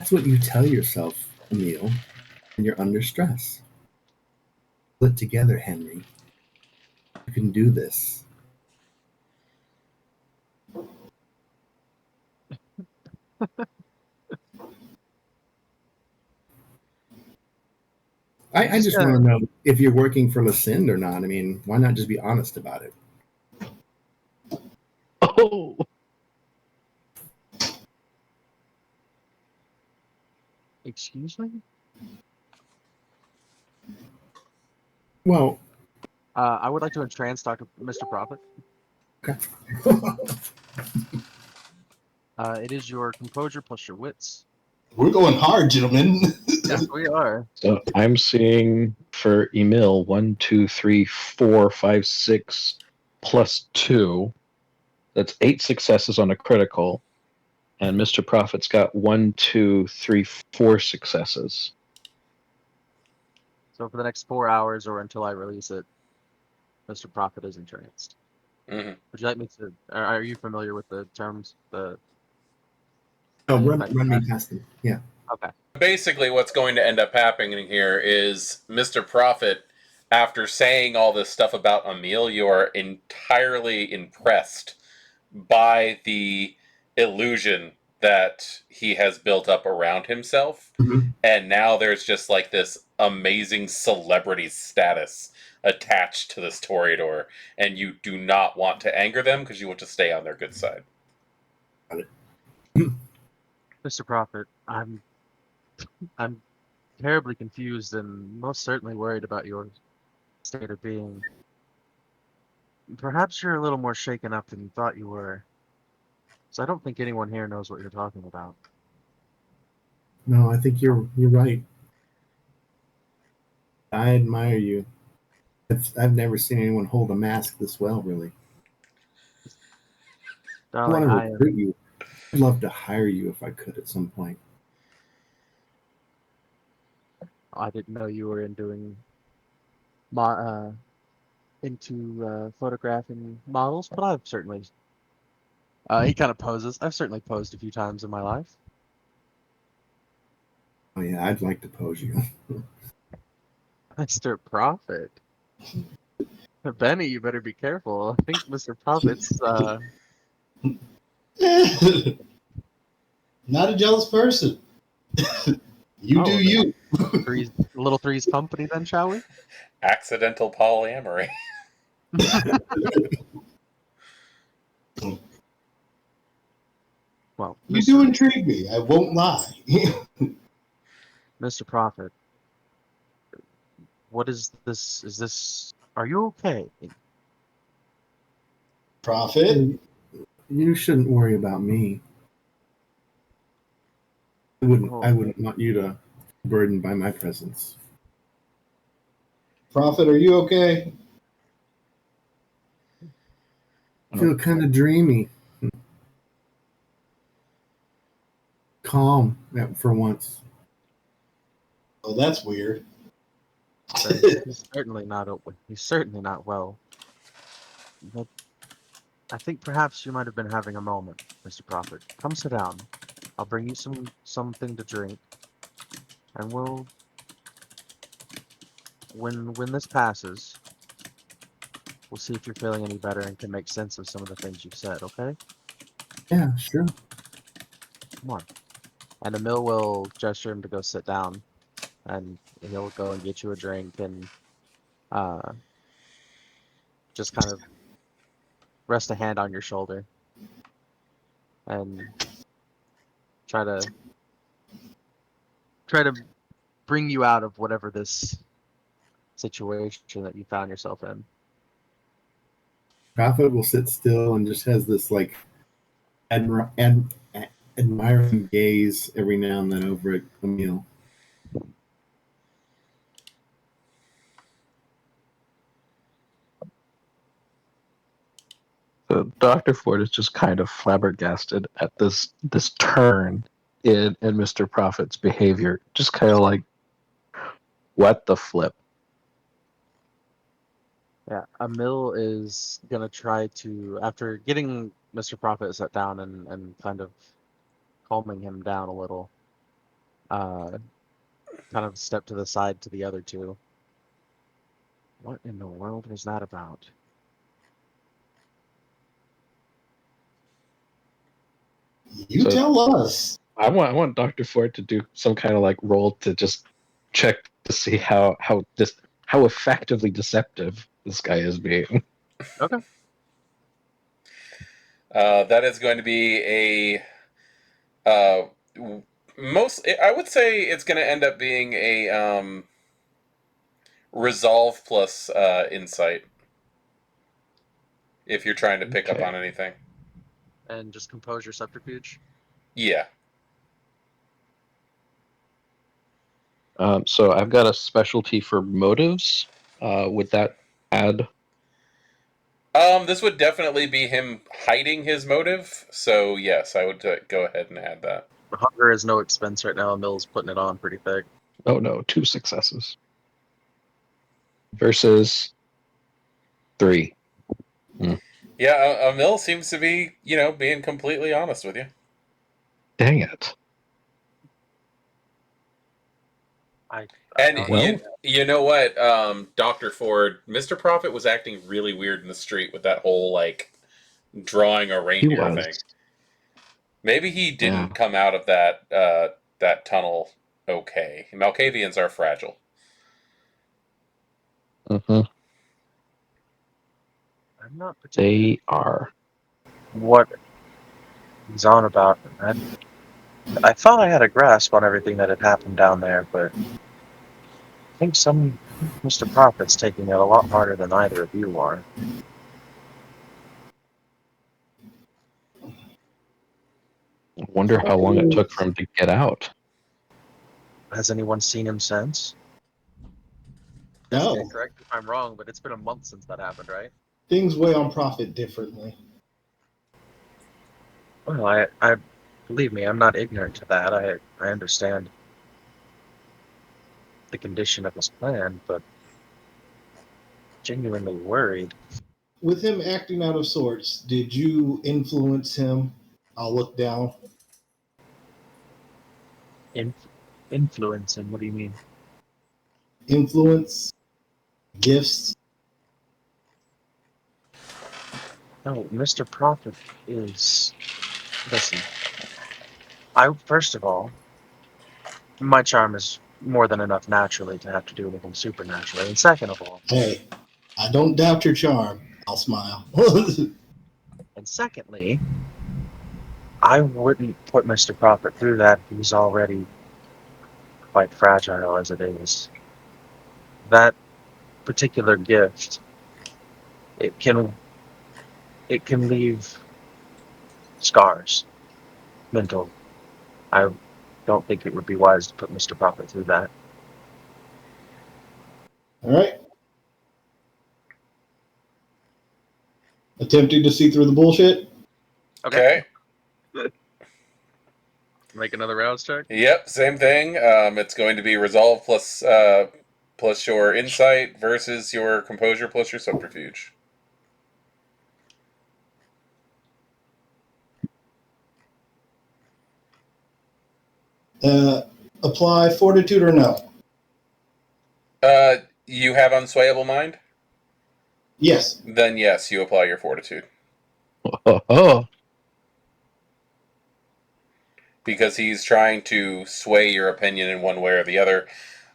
That's what you tell yourself, Emil, when you're under stress. Pull it together, Henry. You can do this. I just want to know if you're working for Lucinda or not. I mean, why not just be honest about it? Oh. Excuse me? Well, I would like to entrance Mr. Prophet. okay. It is your composure plus your wits. We're going hard, gentlemen. Yes, we are. So I'm seeing for Emil 1, 2, 3, 4, 5, 6 plus 2. That's 8 successes on a critical. And Mr. Prophet's got 1, 2, 3, 4 successes. So for the next 4 hours or until I release it, Mr. Prophet is entranced. Mhm. Would you like me to? Are you familiar with the terms? Run me past them. Yeah. Okay. Basically, what's going to end up happening here is Mr. Prophet, after saying all this stuff about Emil, you are entirely impressed by the illusion that he has built up around himself. Mhm. And now there's just like this amazing celebrity status attached to this Toreador, and you do not want to anger them because you want to stay on their good side. Mr. Prophet, I'm terribly confused and most certainly worried about your state of being. Perhaps you're a little more shaken up than you thought you were. So I don't think anyone here knows what you're talking about. No, I think you're right. I admire you. I've never seen anyone hold a mask this well, really. I want Darling, to I recruit am. you. I'd love to hire you if I could at some point. I didn't know you were into photographing models, but I've certainly. He kind of poses. I've certainly posed a few times in my life. Oh yeah, I'd like to pose you. Mr. Prophet. Benny, you better be careful. I think Mr. Prophet's Not a jealous person. You do oh, you. little three's company then, shall we? Accidental polyamory. Well, You do intrigue me. I won't lie. Mr. Prophet, what is this? Is this? Are you okay? Prophet. You shouldn't worry about me. I Oh, wouldn't want you to be burdened by my presence. Prophet, are you okay? I feel kind of dreamy. Calm for once. Oh, that's weird. he's certainly not. He's certainly not well. But I think perhaps you might have been having a moment, Mr. Prophet. Come sit down. I'll bring you something to drink, and when this passes, we'll see if you're feeling any better and can make sense of some of the things you've said. Okay? Yeah, sure. Come on. And Emil will gesture him to go sit down, and he'll go and get you a drink and just kind of rest a hand on your shoulder and try to bring you out of whatever this situation that you found yourself in. Prophet will sit still and just has this like admiring gaze every now and then over at Emil. So Dr. Ford is just kind of flabbergasted at this turn in Mr. Prophet's behavior. Just kind of like, what the flip? Yeah, Emil is gonna try to, after getting Mr. Prophet set down and kind of calming him down a little, kind of step to the side to the other two. What in the world was that about? You So tell us. I want Dr. Ford to do some kind of like roll to just check to see how effectively deceptive this guy is being. Okay. That is going to be a I would say it's going to end up being a resolve plus insight if you're trying to pick up Okay. on anything. And just compose your subterfuge. Yeah. So I've got a specialty for motives. Would that add? This would definitely be him hiding his motive. So yes, I would go ahead and add that. Hunger is no expense right now. Emil's putting it on pretty thick. Oh no, 2 successes versus 3. Yeah, Emil seems to be, being completely honest with you. Dang it. And Well, you know what, Dr. Ford, Mr. Prophet was acting really weird in the street with that whole, like, drawing a he reindeer was. thing. Maybe he didn't Yeah. come out of that tunnel okay. Malkavians are fragile. Mm-hmm. I'm not particularly They are. what he's on about. I thought I had a grasp on everything that had happened down there, but I think some Mr. Prophet's taking it a lot harder than either of you are. I wonder how long it took for him to get out. Has anyone seen him since? No. Jessica, correct me if I'm wrong, but it's been a month since that happened, right? Things weigh on Prophet differently. Well, I believe me, I'm not ignorant to that. I understand the condition of his plan, but genuinely worried. With him acting out of sorts, did you influence him? I'll look down. Influence him? What do you mean? Influence? Gifts? No, Mr. Prophet is. Listen, first of all, my charm is more than enough naturally to have to do anything supernaturally. And second of all, Hey, I don't doubt your charm. I'll smile. and secondly, I wouldn't put Mr. Prophet through that. He's already quite fragile as it is. That particular gift, it can leave scars, mental. I don't think it would be wise to put Mr. Prophet through that. All right. Attempting to see through the bullshit? Okay. Make another rouse check. Yep, same thing. It's going to be resolve plus your insight versus your composure plus your subterfuge. Apply fortitude or no? You have unswayable mind? Yes. Then yes, you apply your fortitude. Oh, Because he's trying to sway your opinion in one way or the other.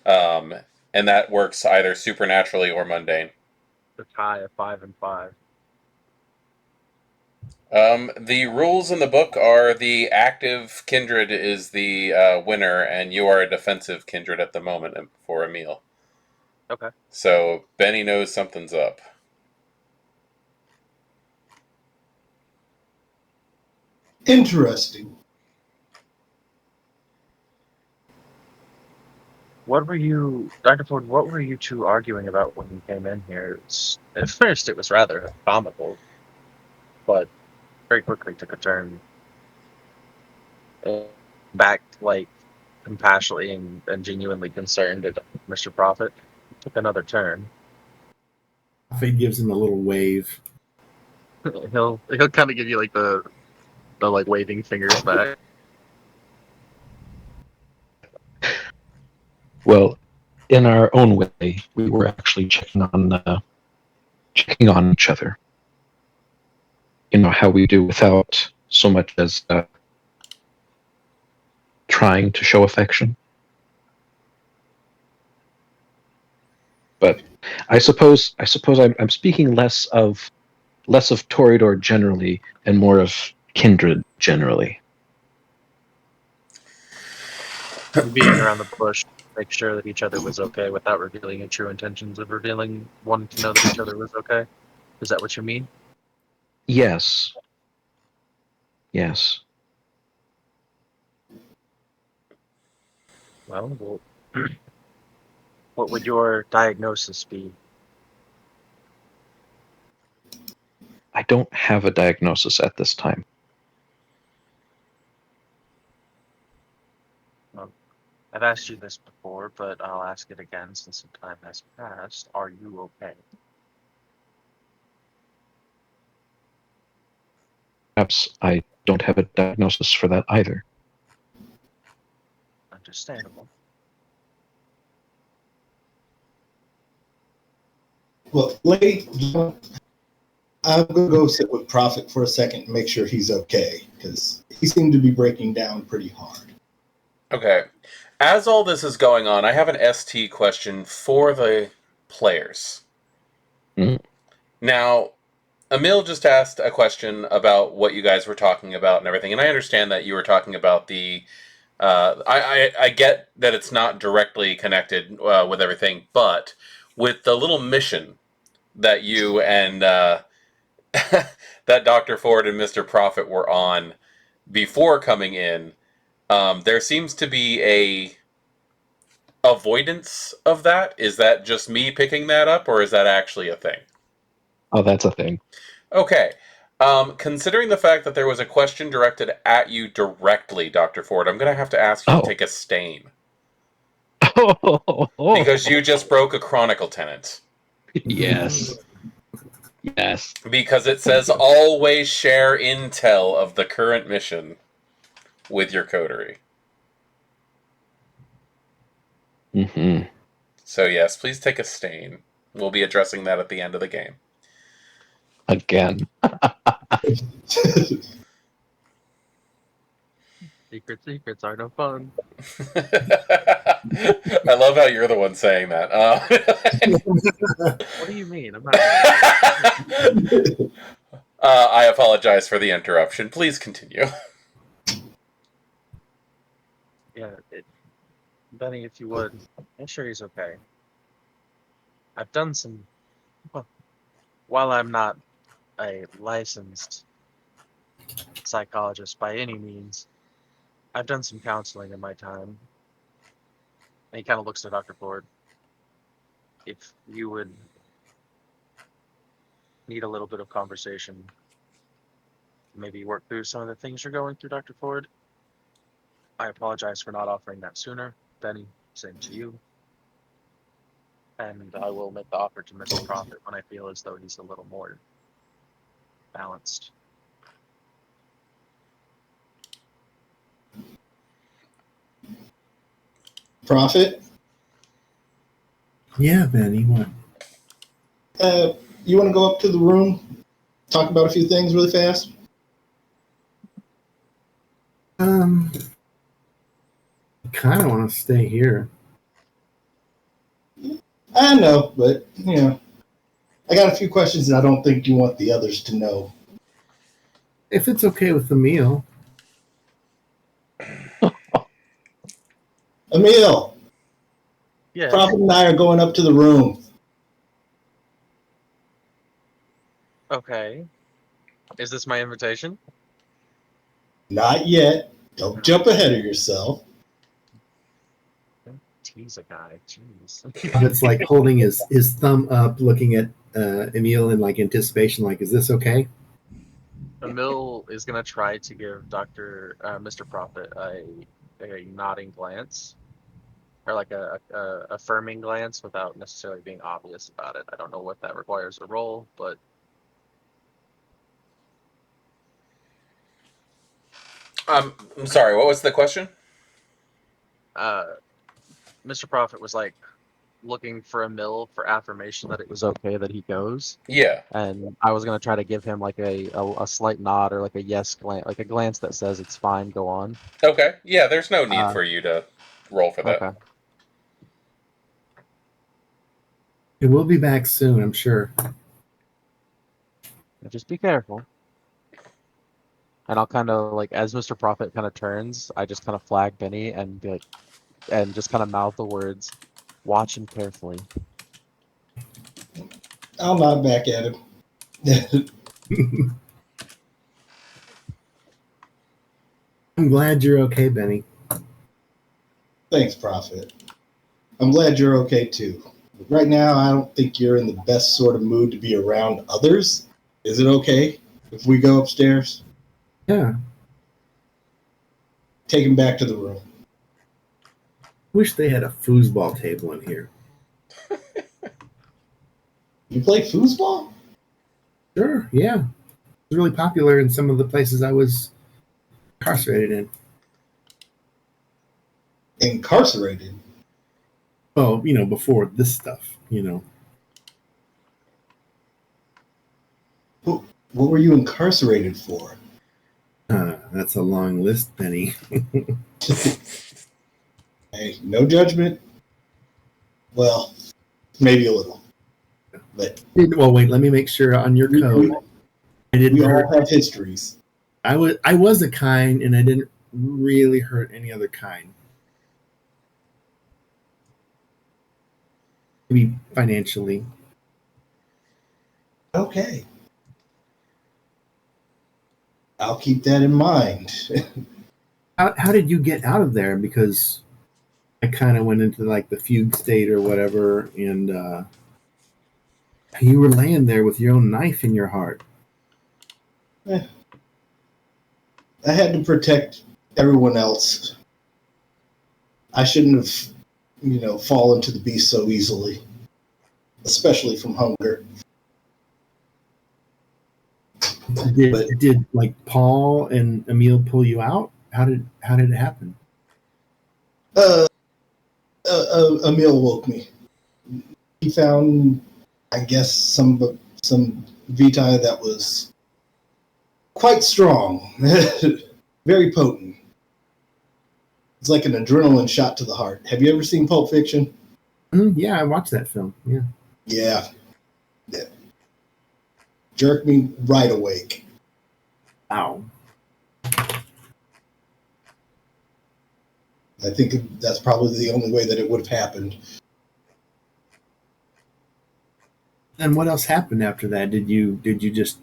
And that works either supernaturally or mundane. The tie of 5 and 5. The rules in the book are the active kindred is the winner, and you are a defensive kindred at the moment for a meal. Okay. So Benny knows something's up. Interesting. What were you, Dr. Ford, what were you two arguing about when you came in here? At first, it was rather comical, but very quickly took a turn back, like, compassionately and genuinely concerned at Mr. Prophet. Took another turn. Fade gives him a little wave. He'll kind of give you, like, the like, waving fingers back. well, in our own way, we were actually checking on each other. You know how we do without so much as trying to show affection. But I suppose I'm speaking less of Toreador generally and more of kindred generally. Beating around the bush, make sure that each other was okay without revealing your true intentions of wanting to know that each other was okay. Is that what you mean? Yes. Yes. Well, what would your diagnosis be? I don't have a diagnosis at this time. I've asked you this before, but I'll ask it again since some time has passed. Are you okay? Perhaps I don't have a diagnosis for that either. Understandable. Well, I'm going to go sit with Prophet for a second and make sure he's okay, because he seemed to be breaking down pretty hard. Okay. As all this is going on, I have an ST question for the players. Mm-hmm. Now, Emil just asked a question about what you guys were talking about and everything, and I understand that you were talking about the I get that it's not directly connected with everything, but with the little mission that you and that Dr. Ford and Mr. Prophet were on before coming in, there seems to be a avoidance of that. Is that just me picking that up, or is that actually a thing? Oh, that's a thing. Okay. Considering the fact that there was a question directed at you directly, Dr. Ford, I'm going to have to ask you to take a stain. Because you just broke a Chronicle tenant. Yes. Yes. Because it says always share intel of the current mission with your coterie. Mm-hmm. So yes, please take a stain. We'll be addressing that at the end of the game. Again. Secrets are no fun. I love how you're the one saying that. What do you mean? I'm not. I apologize for the interruption. Please continue. Yeah, Benny, if you would, make sure he's okay. I've done some. Well, while I'm not a licensed psychologist by any means, I've done some counseling in my time. And he kind of looks to Dr. Ford. If you would need a little bit of conversation, maybe work through some of the things you're going through, Dr. Ford. I apologize for not offering that sooner. Benny, same to you. And I will make the offer to Mr. Prophet when I feel as though he's a little more balanced. Prophet, Yeah, Benny, what? you want to go up to the room, talk about a few things really fast? I kind of want to stay here. I know, but, I got a few questions that I don't think you want the others to know. If it's okay with the meal. Emil, Yeah. Prophet and I are going up to the room. Okay. Is this my invitation? Not yet. Don't jump ahead of yourself. Don't tease a guy. Jeez. It's like holding his thumb up, looking at Emil in like anticipation, like, is this okay? Emil is gonna try to give Mr. Prophet a nodding glance, or like a affirming glance without necessarily being obvious about it. I don't know what that requires a roll, but I'm sorry, what was the question? Mr. Prophet was like looking for Emil for affirmation that it was okay that he goes. Yeah. And I was gonna try to give him like a slight nod or like a yes glance, like a glance that says it's fine, go on. Okay. Yeah, there's no need for you to roll for that. Okay. And we'll be back soon, I'm sure. Just be careful. And I'll kind of like, as Mr. Prophet kind of turns, I just kind of flag Benny and be like, and just kind of mouth the words, "Watch him carefully." I'll nod back at him. I'm glad you're okay, Benny. Thanks, Prophet. I'm glad you're okay too. Right now, I don't think you're in the best sort of mood to be around others. Is it okay if we go upstairs? Yeah. Take him back to the room. Wish they had a foosball table in here. You play foosball? Sure, yeah. It's really popular in some of the places I was incarcerated in. Incarcerated? Well, before this stuff, What were you incarcerated for? That's a long list, Benny. Hey, no judgment. Well, maybe a little. But Well, wait, let me make sure on your code. I didn't we all have histories. I was a kind, and I didn't really hurt any other kind. Maybe financially. Okay. I'll keep that in mind. How did you get out of there? Because I kind of went into like the fugue state or whatever, and you were laying there with your own knife in your heart. I had to protect everyone else. I shouldn't have, fallen to the beast so easily, especially from hunger. Did like Paul and Emil pull you out? How did it happen? Emil woke me. He found, I guess, some vitae that was quite strong, very potent. It's like an adrenaline shot to the heart. Have you ever seen Pulp Fiction? Yeah, I watched that film. Yeah. Yeah. Jerked me right awake. Wow. I think that's probably the only way that it would have happened. And what else happened after that? Did you just?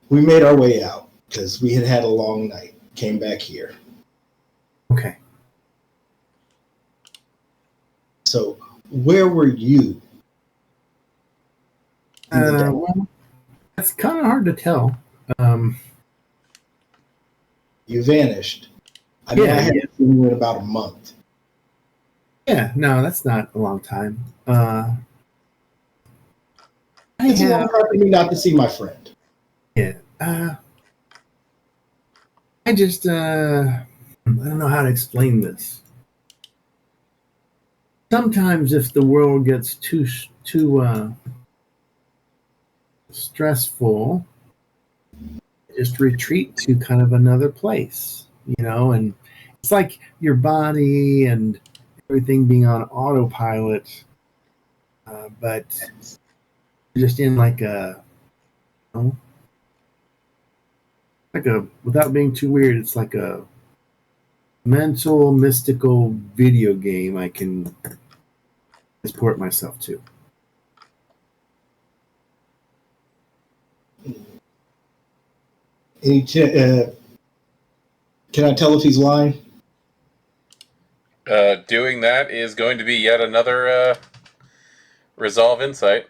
We made our way out because we had a long night. Came back here. Okay. So where were you? Well, that's kind of hard to tell. You vanished. I mean, I hadn't seen you in about a month. Yeah, no, that's not a long time. It's a long time for me not to see my friend. Yeah. I just I don't know how to explain this. Sometimes if the world gets too stressful, just retreat to kind of another place, and it's like your body and everything being on autopilot, but just in like a, without being too weird, it's like a mental mystical video game I can transport myself to. Can I tell if he's lying? Doing that is going to be yet another resolve insight.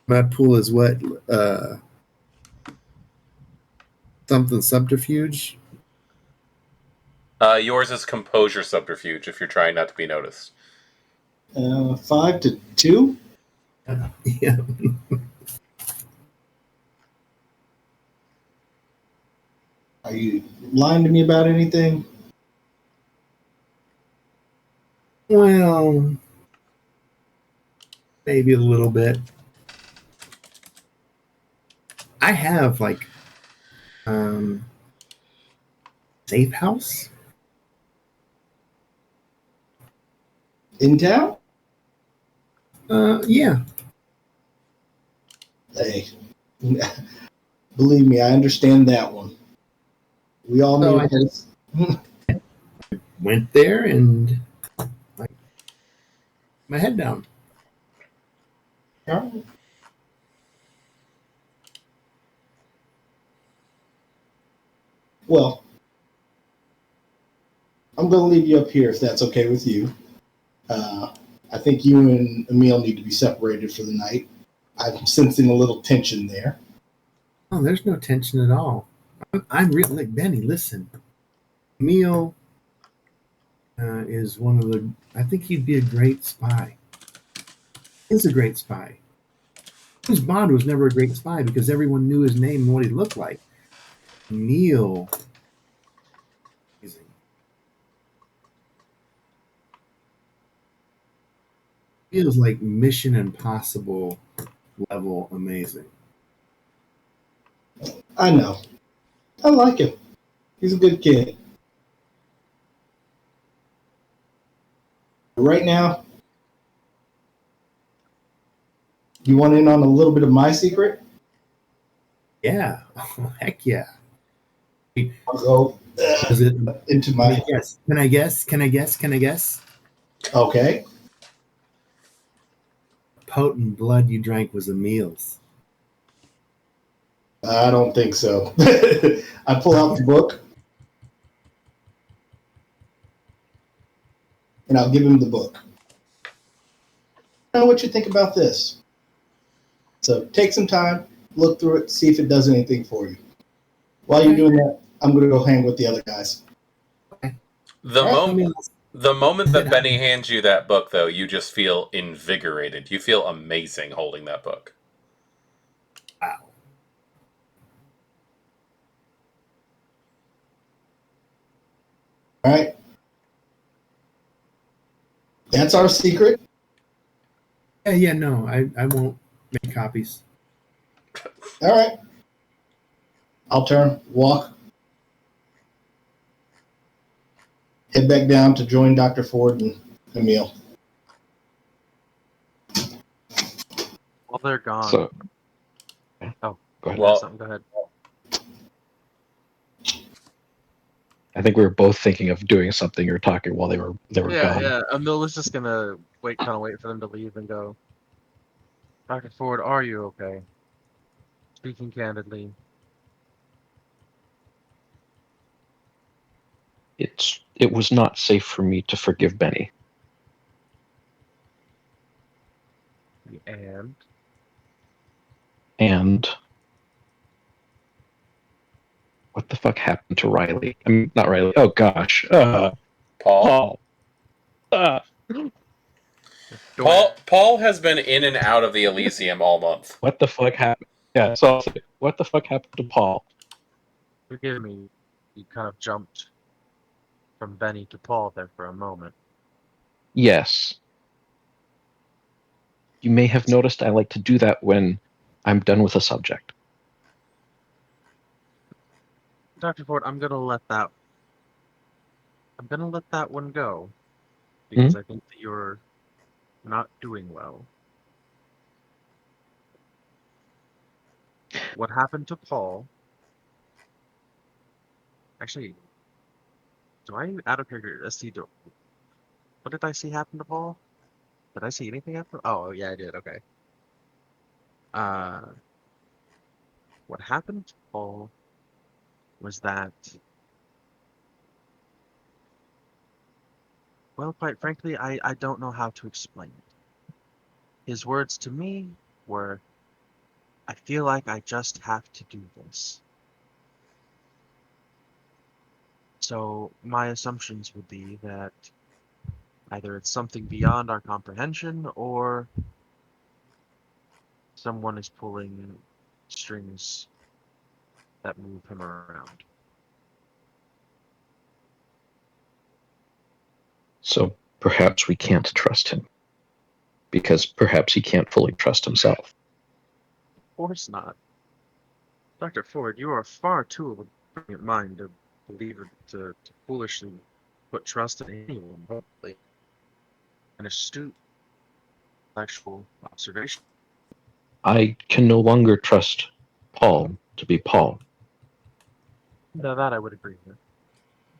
My pool is what? Something subterfuge? Yours is composure subterfuge if you're trying not to be noticed. 5 to 2? Yeah. Are you lying to me about anything? Well, maybe a little bit. I have like safe house In town? Yeah. Hey, believe me, I understand that one. We all So need I this. went there and like my head down. Well, I'm going to leave you up here if that's okay with you. I think you and Emil need to be separated for the night. I'm sensing a little tension there. Oh, there's no tension at all. I'm really like Benny. Listen, Emil is one of the. I think he'd be a great spy. He's a great spy. James Bond was never a great spy because everyone knew his name and what he looked like. Emil, amazing. Feels like Mission Impossible level amazing. I know. I like him. He's a good kid. Right now, you want in on a little bit of my secret? Yeah. Oh, heck yeah. I'll go Was it? into Can I my. guess? Can I guess? Can I guess? Can I guess? Okay. Potent blood you drank was Emil's. I don't think so. I pull out the book and I'll give him the book. I know what you think about this. So take some time, look through it, see if it does anything for you. While you're doing that, I'm going to go hang with the other guys. The All right, moment Emil, the moment that Benny hands you that book, though, you just feel invigorated. You feel amazing holding that book. wow. All right. That's our secret. Yeah, no, I won't make copies. All right. I'll turn, walk, head back down to join Dr. Ford and Emil. While they're gone. So, Oh, go ahead. Well, go ahead. I think we were both thinking of doing something or talking while they were gone. Yeah. Emil was just gonna wait for them to leave and go. Dr. Ford, are you okay? Speaking candidly. It was not safe for me to forgive Benny. And what the fuck happened to Riley? I mean, not Riley. Oh gosh, Paul. Paul. Uh, Paul has been in and out of the Elysium all month. what the fuck happened? Yeah, so I'll say, what the fuck happened to Paul? Forgive me. You kind of jumped from Benny to Paul there for a moment. Yes. You may have noticed I like to do that when I'm done with a subject. Dr. Ford, I'm gonna let that one go because I think that you're not doing well. What happened to Paul? Actually, do I out of character see what did I see happen to Paul? Did I see anything happen? Oh yeah, I did. Okay. Uh, what happened to Paul was that, well, quite frankly, I don't know how to explain it. His words to me were, I feel like I just have to do this. So my assumptions would be that either it's something beyond our comprehension or someone is pulling strings that move him around. So perhaps we can't trust him. Because perhaps he can't fully trust himself. Of course not. Dr. Ford, you are far too of a brilliant mind to believe to foolishly put trust in anyone, hopefully. An astute intellectual observation. I can no longer trust Paul to be Paul. No, that I would agree with.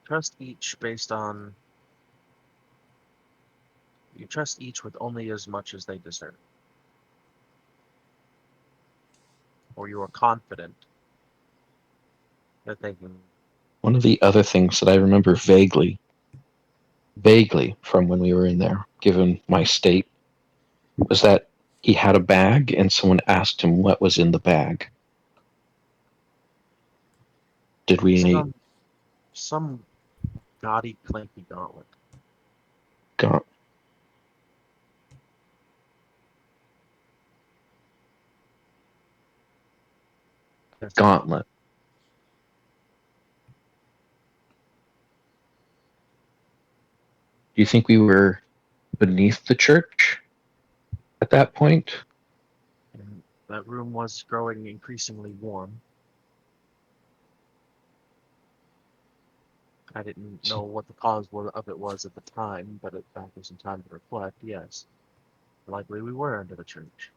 Trust each based on you trust each with only as much as they deserve. Or you are confident that they can. One of the other things that I remember vaguely from when we were in there, given my state, was that he had a bag and someone asked him what was in the bag. Did we Some gaudy, clanky gauntlet. Gauntlet? Do you think we were beneath the church at that point? And that room was growing increasingly warm. I didn't know what the cause of it was at the time, but after some time to reflect, yes. Likely we were under the church.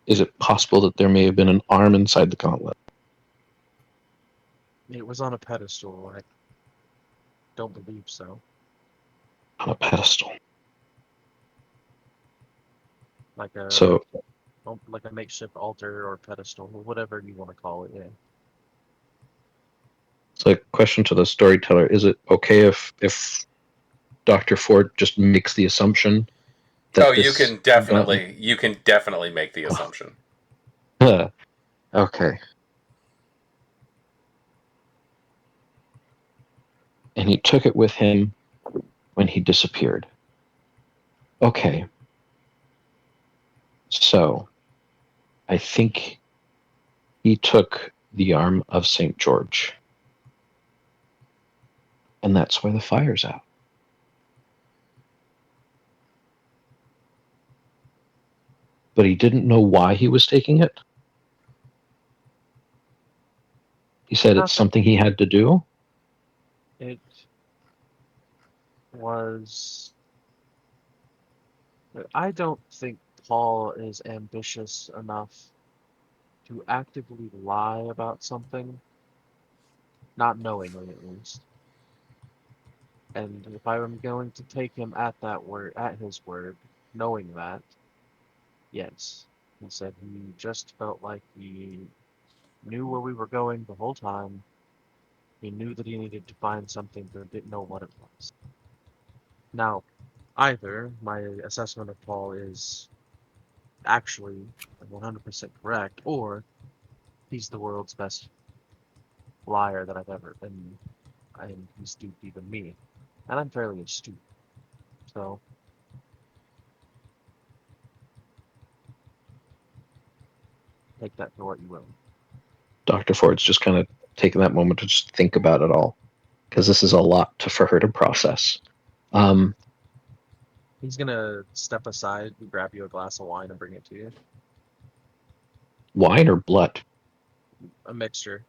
is it possible that there may have been an arm inside the gauntlet? It was on a pedestal. I don't believe so. On a pedestal. Like a So, makeshift altar or pedestal, whatever you want to call it. Yeah. it's like a question to the storyteller: is it okay if Dr. Ford just makes the assumption that Oh, this you can definitely make the assumption. Okay. And he took it with him when he disappeared. Okay. So, I think he took the arm of St. George. And that's why the fire's out. But he didn't know why he was taking it. He said it's something he had to do. It was. I don't think Paul is ambitious enough to actively lie about something, not knowingly at least. And if I am going to take him at his word, knowing that, yes, he said he just felt like he knew where we were going the whole time. He knew that he needed to find something, but didn't know what it was. Now, either my assessment of Paul is actually 100% correct, or he's the world's best liar that I've ever been, and he's duped even me. And I'm fairly astute. So, take that for what you will. Dr. Ford's just kind of taking that moment to just think about it all, because this is a lot for her to process. He's gonna step aside and grab you a glass of wine and bring it to you. Wine or blood? A mixture.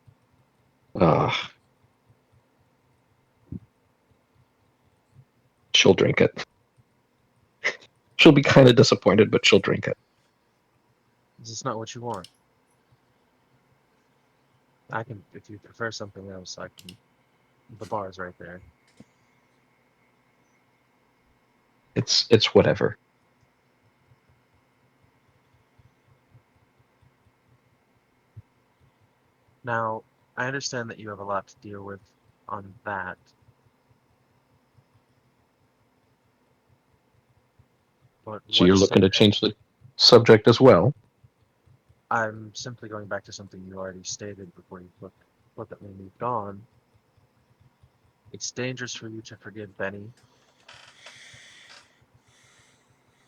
She'll drink it. She'll be kind of disappointed, but she'll drink it. Is this not what you want? I can, if you prefer something else, I can. The bar's right there. It's whatever. Now, I understand that you have a lot to deal with on that. But So you're looking to change the subject as well? I'm simply going back to something you already stated before you flippantly moved on. It's dangerous for you to forgive Benny.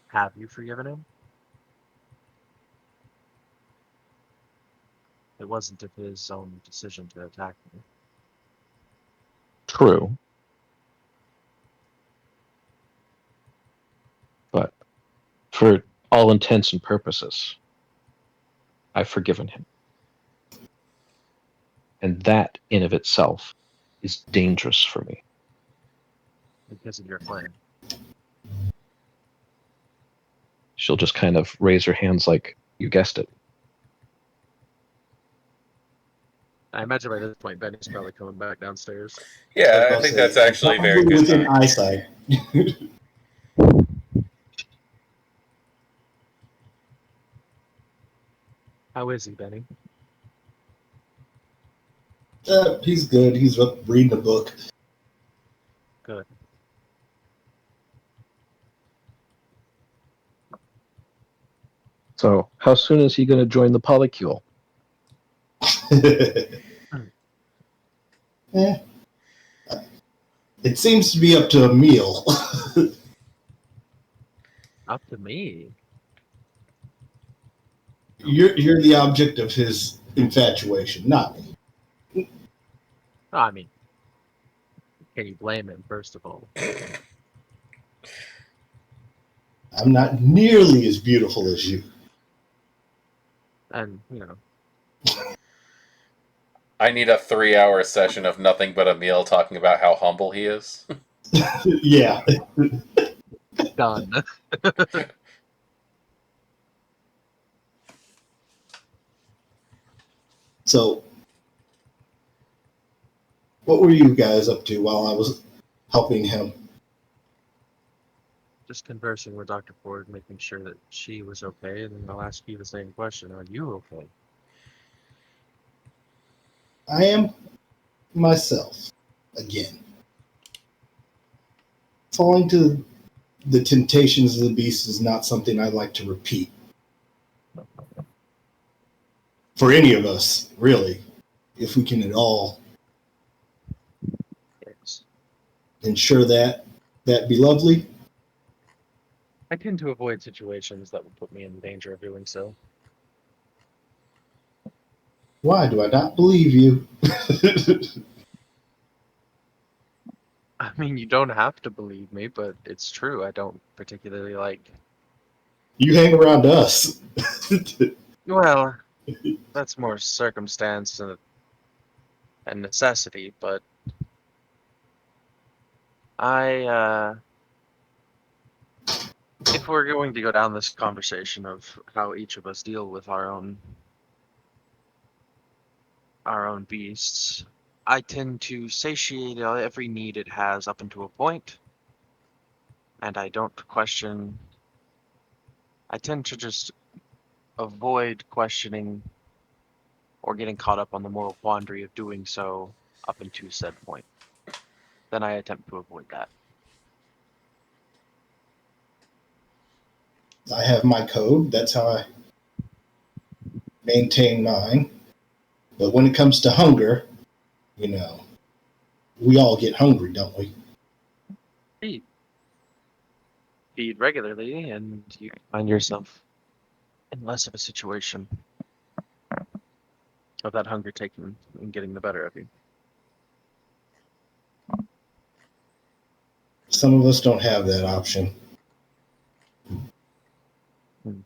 Have you forgiven him? It wasn't of his own decision to attack me. True. But for all intents and purposes, I've forgiven him. And that in of itself is dangerous for me. Because of your plan. She'll just kind of raise her hands like, you guessed it. I imagine by this point, Benny's probably coming back downstairs. Yeah, I think that's actually very good within time. eyesight. How is he, Benny? He's good. He's up reading a book. Good. So how soon is he going to join the polycule? It seems to be up to a meal. Up to me. You're the object of his infatuation, not me. No, I mean, can you blame him, first of all? I'm not nearly as beautiful as you. And, you know. I need a 3-hour session of nothing but Emil talking about how humble he is. Yeah. Done. So, what were you guys up to while I was helping him? Just conversing with Dr. Ford, making sure that she was okay, and then I'll ask you the same question. Are you okay? I am myself again. Falling to the temptations of the beast is not something I'd like to repeat. For any of us, really, if we can at all Yes. ensure that, that'd be lovely. I tend to avoid situations that would put me in danger of doing so. Why do I not believe you? I mean, you don't have to believe me, but it's true. I don't particularly like. You hang around us. Well, that's more circumstance and necessity, but I, if we're going to go down this conversation of how each of us deal with our own beasts, I tend to satiate every need it has up until a point, and I don't question. I tend to just avoid questioning or getting caught up on the moral quandary of doing so up until said point. Then I attempt to avoid that. I have my code. That's how I maintain mine. But when it comes to hunger, you know, we all get hungry, don't we? Feed regularly, and you find yourself in less of a situation of that hunger taking and getting the better of you. Some of us don't have that option. And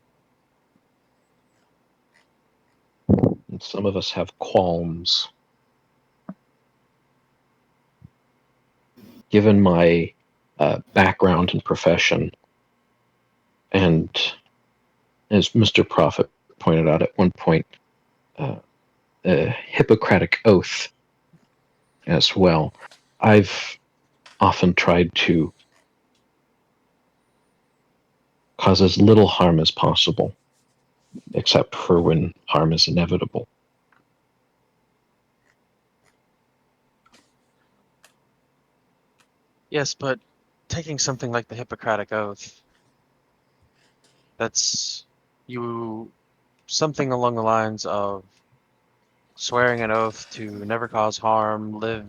some of us have qualms. Given my background and profession, and as Mr. Prophet pointed out at one point, a Hippocratic oath as well, I've often tried to cause as little harm as possible, except for when harm is inevitable. Yes, but taking something like the Hippocratic Oath, that's you something along the lines of swearing an oath to never cause harm, live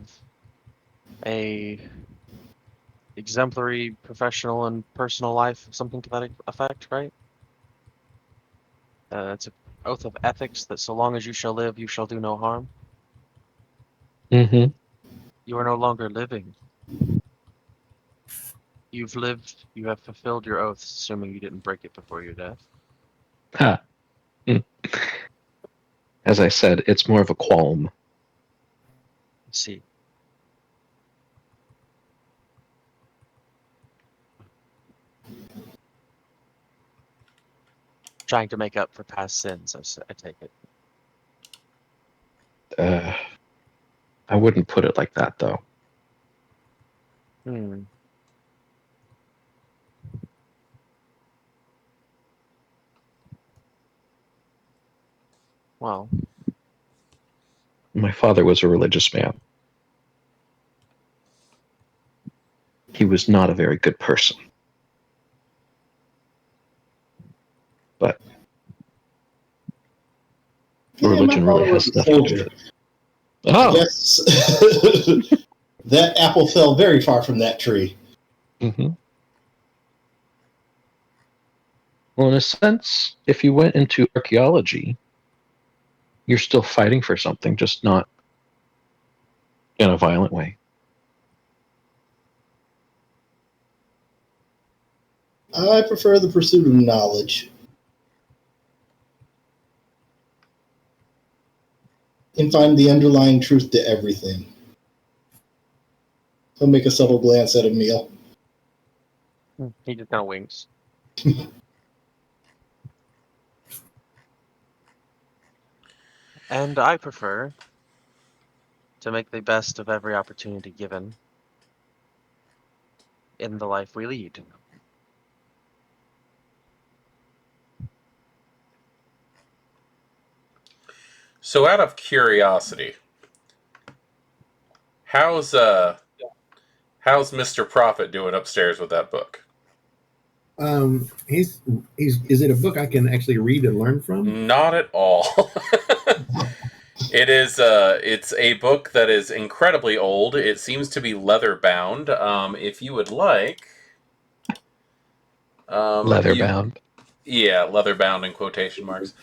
a exemplary professional and personal life, something to that effect, right? It's an oath of ethics that so long as you shall live, you shall do no harm. Mm-hmm. You are no longer living. You've lived, you have fulfilled your oath, assuming you didn't break it before your death. Ha. As I said, it's more of a qualm. Let's see. Trying to make up for past sins, I take it. I wouldn't put it like that, though. Well, My father was a religious man. He was not a very good person. But religion my really father was has a nothing to do soldier. with it. Oh! Yes. That apple fell very far from that tree. Mm-hmm. Well, in a sense, if you went into archaeology, you're still fighting for something, just not in a violent way. I prefer the pursuit of knowledge and find the underlying truth to everything. He'll make a subtle glance at Emil. he just kind of winks. And I prefer to make the best of every opportunity given in the life we lead. So, out of curiosity, how's Mr. Prophet doing upstairs with that book? He's is it a book I can actually read and learn from? Not at all. It's a book that is incredibly old. It seems to be leather bound. If you would like, Leather bound. yeah, leather bound in quotation marks.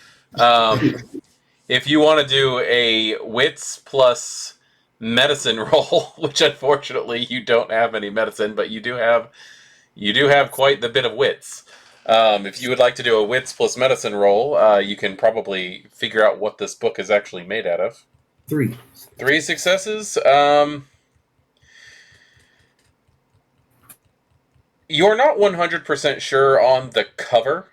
If you want to do a wits plus medicine roll, which unfortunately you don't have any medicine, but you do have quite the bit of wits. If you would like to do a wits plus medicine roll, you can probably figure out what this book is actually made out of. 3. 3 successes. You're not 100% sure on the cover,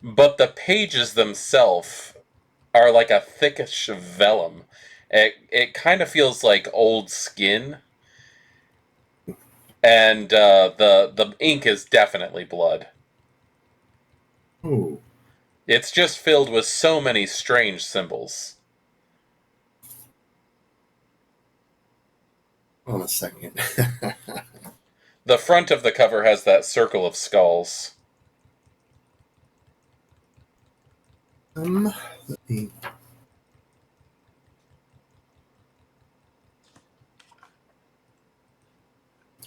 but the pages themselves are like a thickish vellum. It kind of feels like old skin, and the ink is definitely blood. Oh, It's just filled with so many strange symbols. hold on a second. The front of the cover has that circle of skulls. Let me.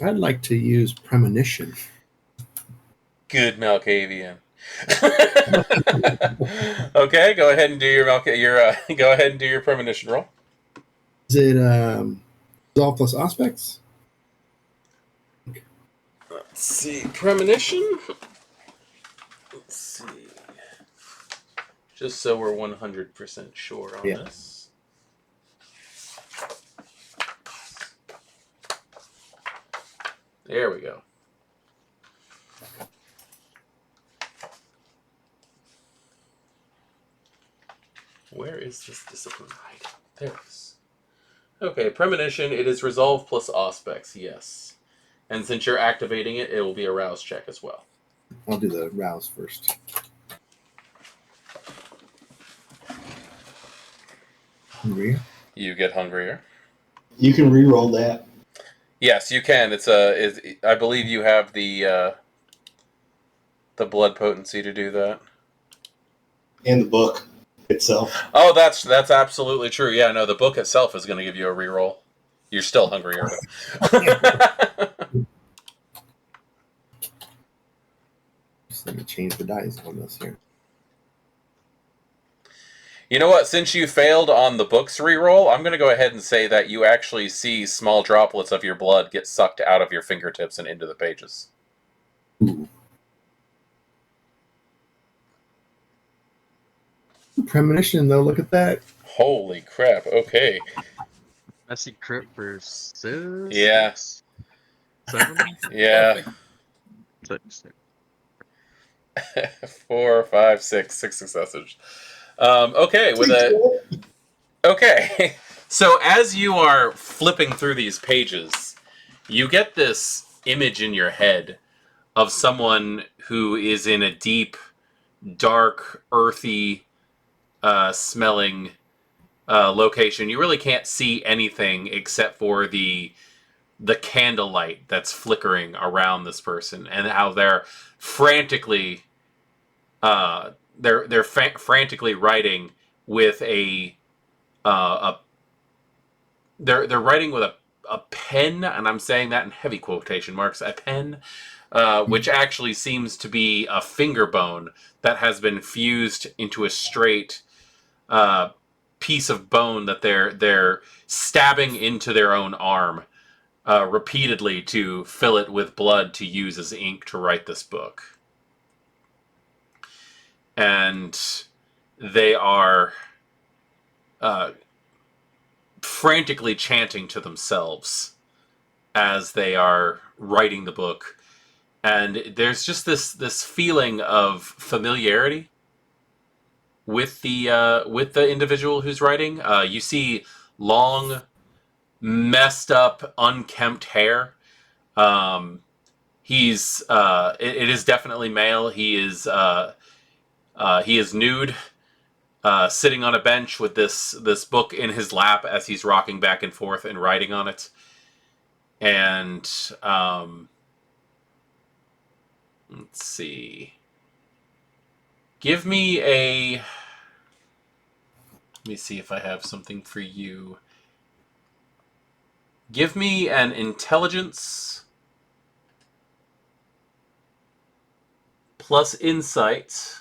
I'd like to use premonition. Good Malkavian. Okay, go ahead and do your go ahead and do your premonition roll. Is it resolve plus aspects? Let's see, premonition. Let's see. Just so we're 100% sure on this. There we go. Where is this discipline hiding? There it is. Okay, premonition, it is resolve plus aspects, yes. And since you're activating it, it will be a rouse check as well. I'll do the rouse first. Hungrier? You get hungrier. You can re-roll that. Yes, you can. I believe you have the blood potency to do that. And the book itself. Oh, that's absolutely true. Yeah, no, the book itself is going to give you a reroll. You're still hungrier. Just let me change the dice on this here. You know what? Since you failed on the book's reroll, I'm going to go ahead and say that you actually see small droplets of your blood get sucked out of your fingertips and into the pages. Ooh. Premonition, though, look at that. Holy crap, okay. Messy crit for 6? Yeah. 7? Yeah. 6. 4, 5, 6 successes. Okay, okay. So as you are flipping through these pages, you get this image in your head of someone who is in a deep, dark, earthy smelling location. You really can't see anything except for the candlelight that's flickering around this person, and how they're frantically frantically writing with they're writing with a pen, and I'm saying that in heavy quotation marks, a pen, which actually seems to be a finger bone that has been fused into a straight piece of bone that they're stabbing into their own arm repeatedly to fill it with blood to use as ink to write this book. And they are frantically chanting to themselves as they are writing the book. And there's just this feeling of familiarity with the individual who's writing. You see long, messed up, unkempt hair. It is definitely male. He is nude, sitting on a bench with this book in his lap as he's rocking back and forth and writing on it. And let's see. Give me a. Let me see if I have something for you. Give me an intelligence plus insight,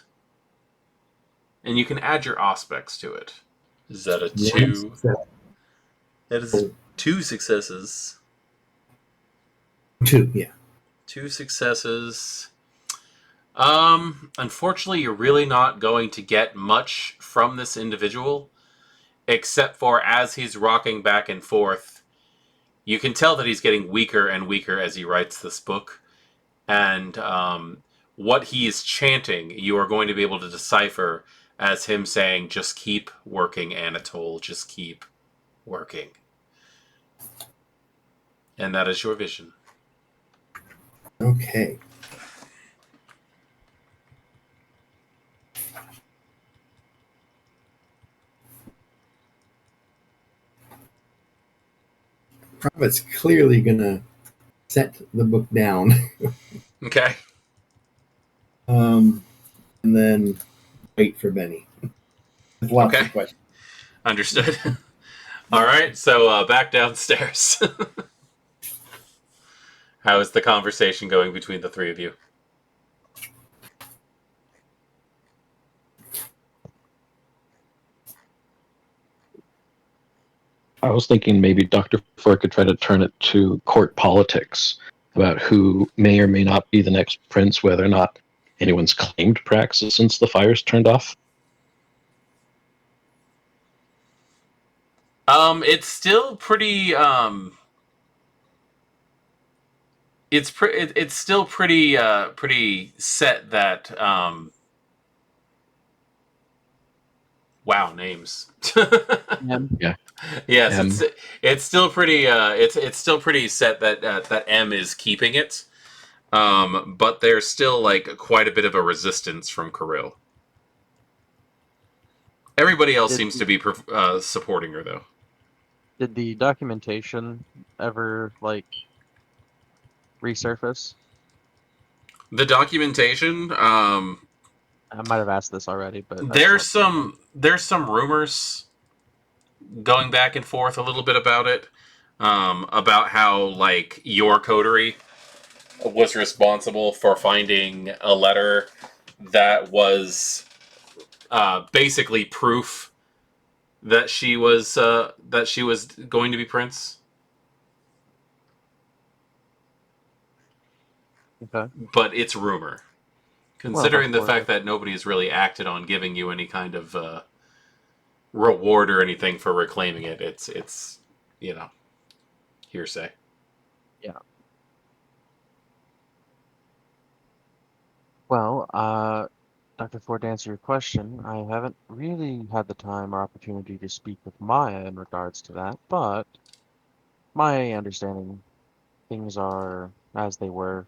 and you can add your aspects to it. Is that a 2? That is 2 successes. 2, yeah. 2 successes. Unfortunately, you're really not going to get much from this individual, except for as he's rocking back and forth, you can tell that he's getting weaker and weaker as he writes this book. And what he is chanting, you are going to be able to decipher as him saying, "Just keep working, Anatole. Just keep working." And that is your vision. Okay. Prophet's clearly going to set the book down. Okay. And then wait for Benny. With lots Okay. of questions. Understood. All right, so back downstairs. How is the conversation going between the three of you? I was thinking maybe Dr. Ford could try to turn it to court politics about who may or may not be the next prince, whether or not anyone's claimed Praxis since the fire's turned off. It's still pretty. It's still pretty set that. Wow, names. Yeah. Yes, M. it's still pretty. It's still pretty set that that M is keeping it. But there's still like quite a bit of a resistance from Kirill. Everybody else seems to be supporting her, though. Did the documentation ever like resurface? The documentation, I might have asked this already, but I just there's want to know. some rumors going back and forth a little bit about it, about how like your coterie was responsible for finding a letter that was basically proof that she was going to be prince. Okay. But it's rumor. Well, Considering the of fact that nobody has really acted on giving you any kind of reward or anything for reclaiming it, it's hearsay. Yeah. Well, Dr. Ford, to answer your question, I haven't really had the time or opportunity to speak with Maya in regards to that, but my understanding, things are as they were,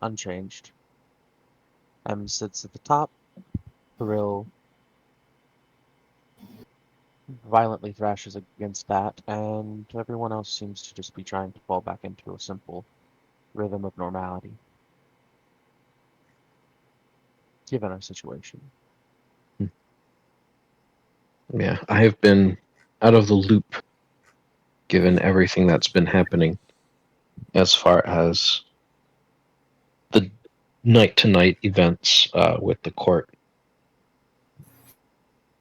unchanged. M sits at the top, Thrill violently thrashes against that, and everyone else seems to just be trying to fall back into a simple rhythm of normality, given our situation. Yeah, I have been out of the loop given everything that's been happening as far as the night-to-night events with the court.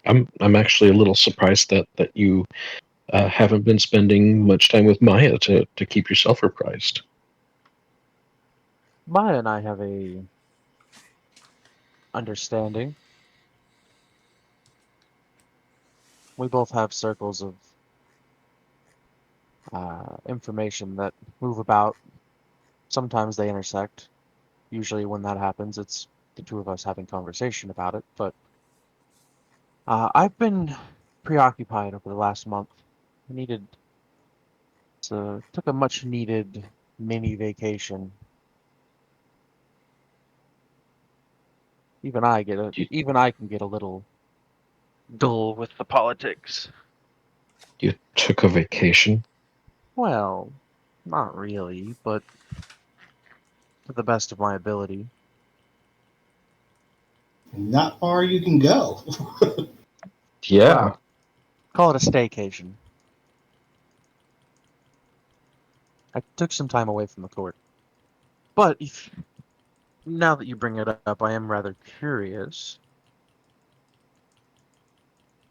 I'm actually a little surprised that you haven't been spending much time with Maya to keep yourself apprised. Maya and I have a understanding. We both have circles of information that move about. Sometimes they intersect. Usually when that happens, it's the two of us having conversation about it, but I've been preoccupied over the last month. Took a much needed mini vacation. Even I can get a little dull with the politics. You took a vacation? Well, not really, but to the best of my ability. Not far you can go. Yeah. Call it a staycation. I took some time away from the court. But now that you bring it up, I am rather curious.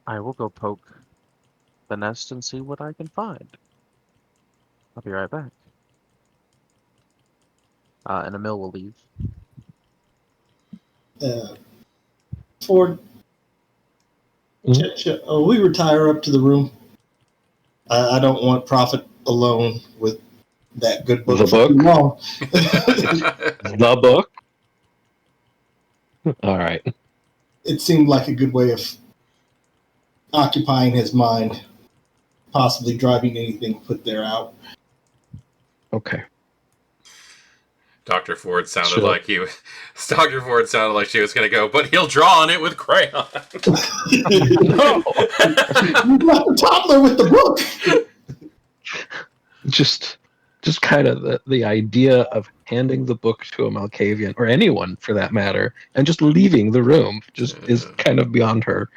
I will go poke the nest and see what I can find. I'll be right back. And Emil will leave. Ford, we retire up to the room. I don't want Prophet alone with that good book. The book? Too long. The book? All right. It seemed like a good way of occupying his mind, possibly driving anything put there out. Okay. Dr. Ford sounded Sure. like she was going to go, but he'll draw on it with crayon. No! You left the toddler with the book. Just kind of the idea of handing the book to a Malkavian, or anyone for that matter, and just leaving the room is kind of beyond her.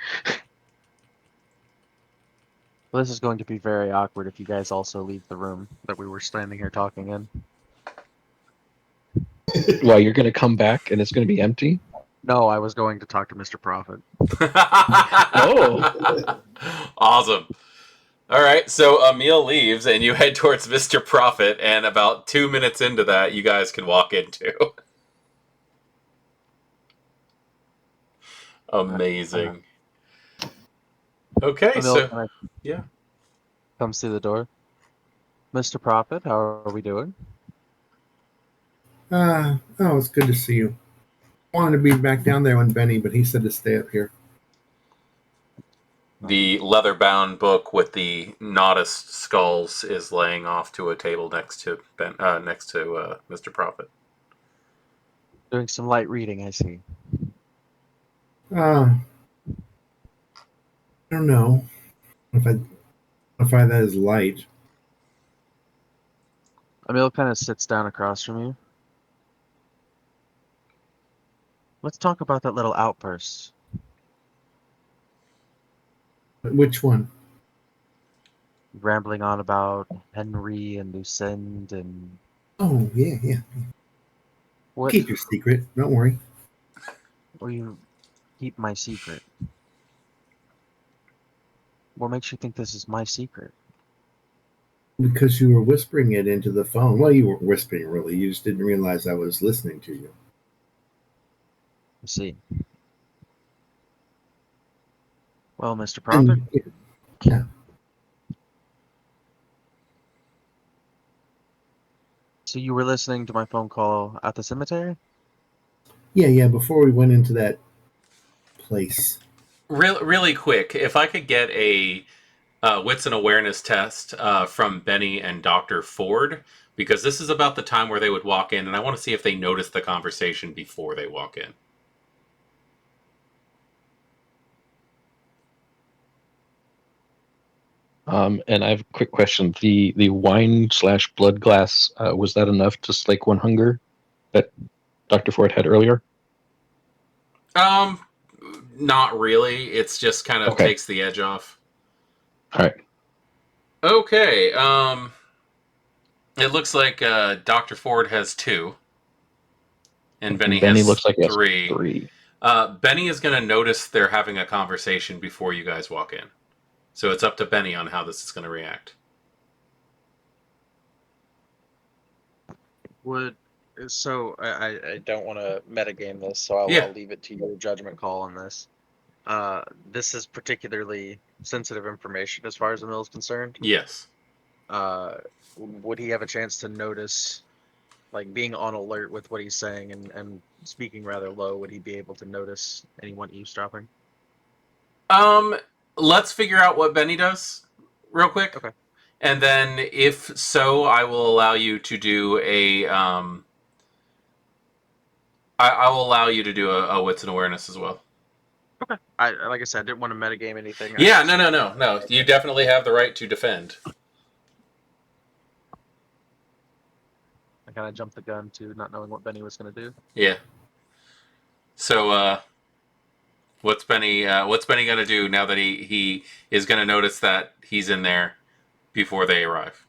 Well, this is going to be very awkward if you guys also leave the room that we were standing here talking in. Why, you're going to come back and it's going to be empty? No, I was going to talk to Mr. Prophet. Oh! Awesome. All right, so Emil leaves, and you head towards Mr. Prophet, and about 2 minutes into that, you guys can walk into. Amazing. Okay, Emil so yeah. comes through the door. Mr. Prophet, how are we doing? It's good to see you. Wanted to be back down there with Benny, but he said to stay up here. The leather-bound book with the Nodus skulls is laying off to a table next to Mr. Prophet. Doing some light reading, I see. I don't know if I find that as light. Emil kind of sits down across from you. Let's talk about that little outburst. Which one? Rambling on about Henry and Lucinde and... Oh, yeah. What? Keep your secret. Don't worry. Will you keep my secret? What makes you think this is my secret? Because you were whispering it into the phone. Well, you weren't whispering, really. You just didn't realize I was listening to you. I see. Well, Mr. Prophet? Yeah. So you were listening to my phone call at the cemetery? Yeah, before we went into that place. Really quick, if I could get a wits and awareness test from Benny and Dr. Ford, because this is about the time where they would walk in, and I want to see if they notice the conversation before they walk in. And I have a quick question. The wine/blood glass, was that enough to slake one hunger that Dr. Ford had earlier? Not really. It's just kind of takes the edge off. All right. Okay. It looks like Dr. Ford has 2. And Benny has looks like he has 3. 3. Benny is going to notice they're having a conversation before you guys walk in. So it's up to Benny on how this is going to react. I don't want to metagame this, so I'll leave it to your judgment call on this. This is particularly sensitive information as far as Emil is concerned. Yes. Would he have a chance to notice Like being on alert with what he's saying and speaking rather low, would he be able to notice anyone eavesdropping? Let's figure out what Benny does real quick. Okay. And then if so, I will allow you to do I will allow you to do a wits and awareness as well. Okay. I like I said, I didn't want to metagame anything. Yeah, no. You definitely have the right to defend. I kind of jumped the gun to not knowing what Benny was going to do. Yeah. So, what's Benny gonna do now that he is gonna notice that he's in there before they arrive?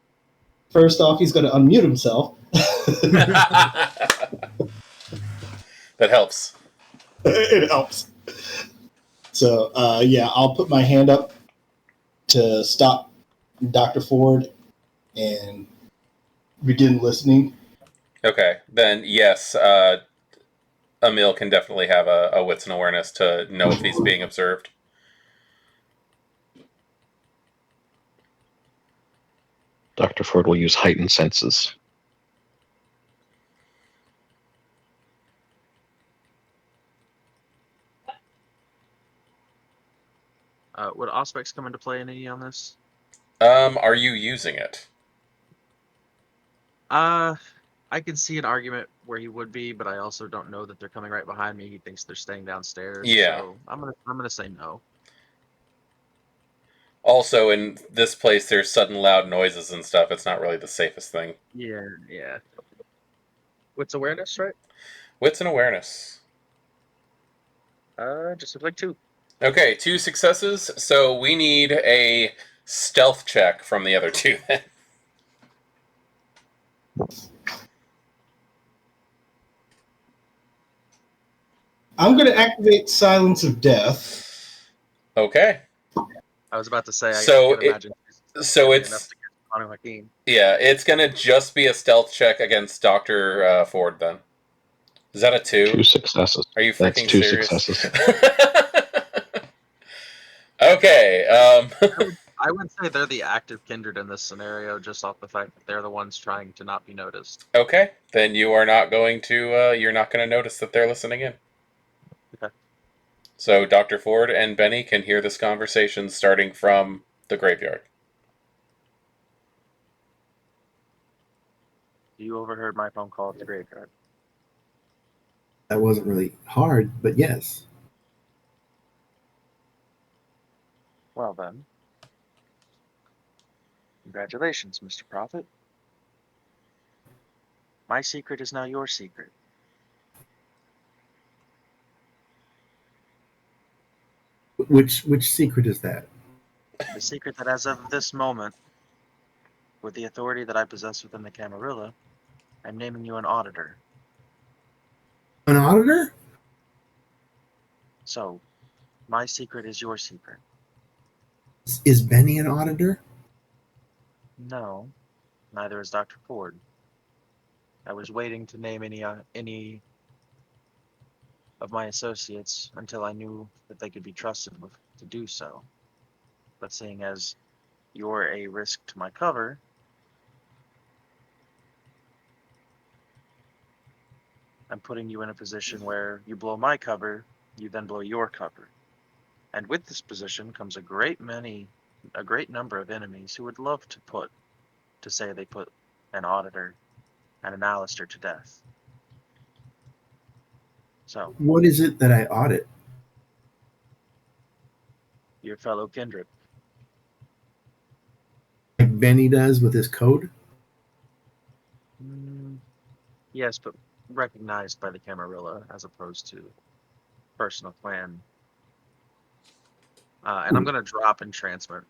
First off, he's going to unmute himself. That helps. It helps. So, yeah, I'll put my hand up to stop Dr. Ford and begin listening. Okay, then yes, Emil can definitely have a wits and awareness to know if he's being observed. Dr. Ford will use heightened senses. Would Auspex come into play any on this? Are you using it? I can see an argument where he would be, but I also don't know that they're coming right behind me. He thinks they're staying downstairs. Yeah. So I'm gonna say no. Also, in this place, there's sudden loud noises and stuff. It's not really the safest thing. Yeah. What's awareness, right? Wits and awareness. Just look like 2. Okay, 2 successes. So we need a stealth check from the other 2 then. I'm going to activate Silence of Death. Okay. I was about to say. So I can imagine. So enough it's to get Connor McKean. Yeah, it's gonna just be a stealth check against Dr. Ford then. Is that a 2? 2 successes. Are you That's freaking 2 serious? successes. Okay. I would say they're the active kindred in this scenario, just off the fact that they're the ones trying to not be noticed. Okay, then you are not going to. You're not going to notice that they're listening in. Okay. So Dr. Ford and Benny can hear this conversation starting from the graveyard. You overheard my phone call at the graveyard. That wasn't really hard, but yes. Well then. Congratulations, Mr. Prophet. My secret is now your secret. Which secret is that? The secret that as of this moment, with the authority that I possess within the Camarilla, I'm naming you an auditor. An auditor? So, my secret is your secret. Is Benny an auditor? No, neither is Dr. Ford. I was waiting to name any of my associates until I knew that they could be trusted to do so. But seeing as you're a risk to my cover, I'm putting you in a position where you blow my cover, you then blow your cover. And with this position comes a great number of enemies who would love to say they put an auditor and an Alistair to death. So, What is it that I audit? your fellow kindred. Like Benny does with his code? Yes, but recognized by the Camarilla as opposed to personal clan. And I'm going to drop entrancement.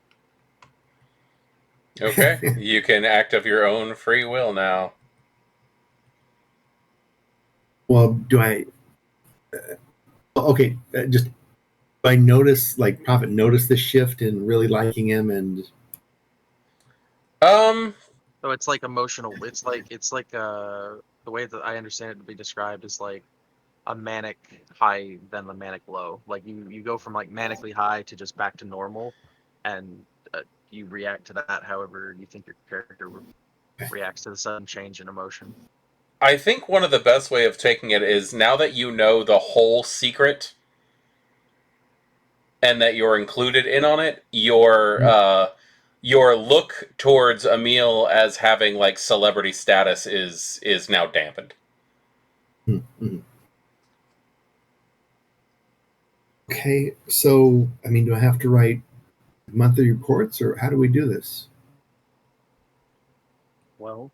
Okay, you can act of your own free will now. Well, do I... okay, just... do I notice, like, Prophet notice the shift in really liking him and... So it's like emotional. It's like the way that I understand it to be described is like a manic high then the manic low. Like you go from like manically high to just back to normal, and you react to that however you think your character reacts to the sudden change in emotion. I think one of the best way of taking it is now that you know the whole secret and that you're included in on it, your look towards Emil as having like celebrity status is now dampened. Mm-hmm. Okay, so I mean, do I have to write monthly reports, or how do we do this? Well,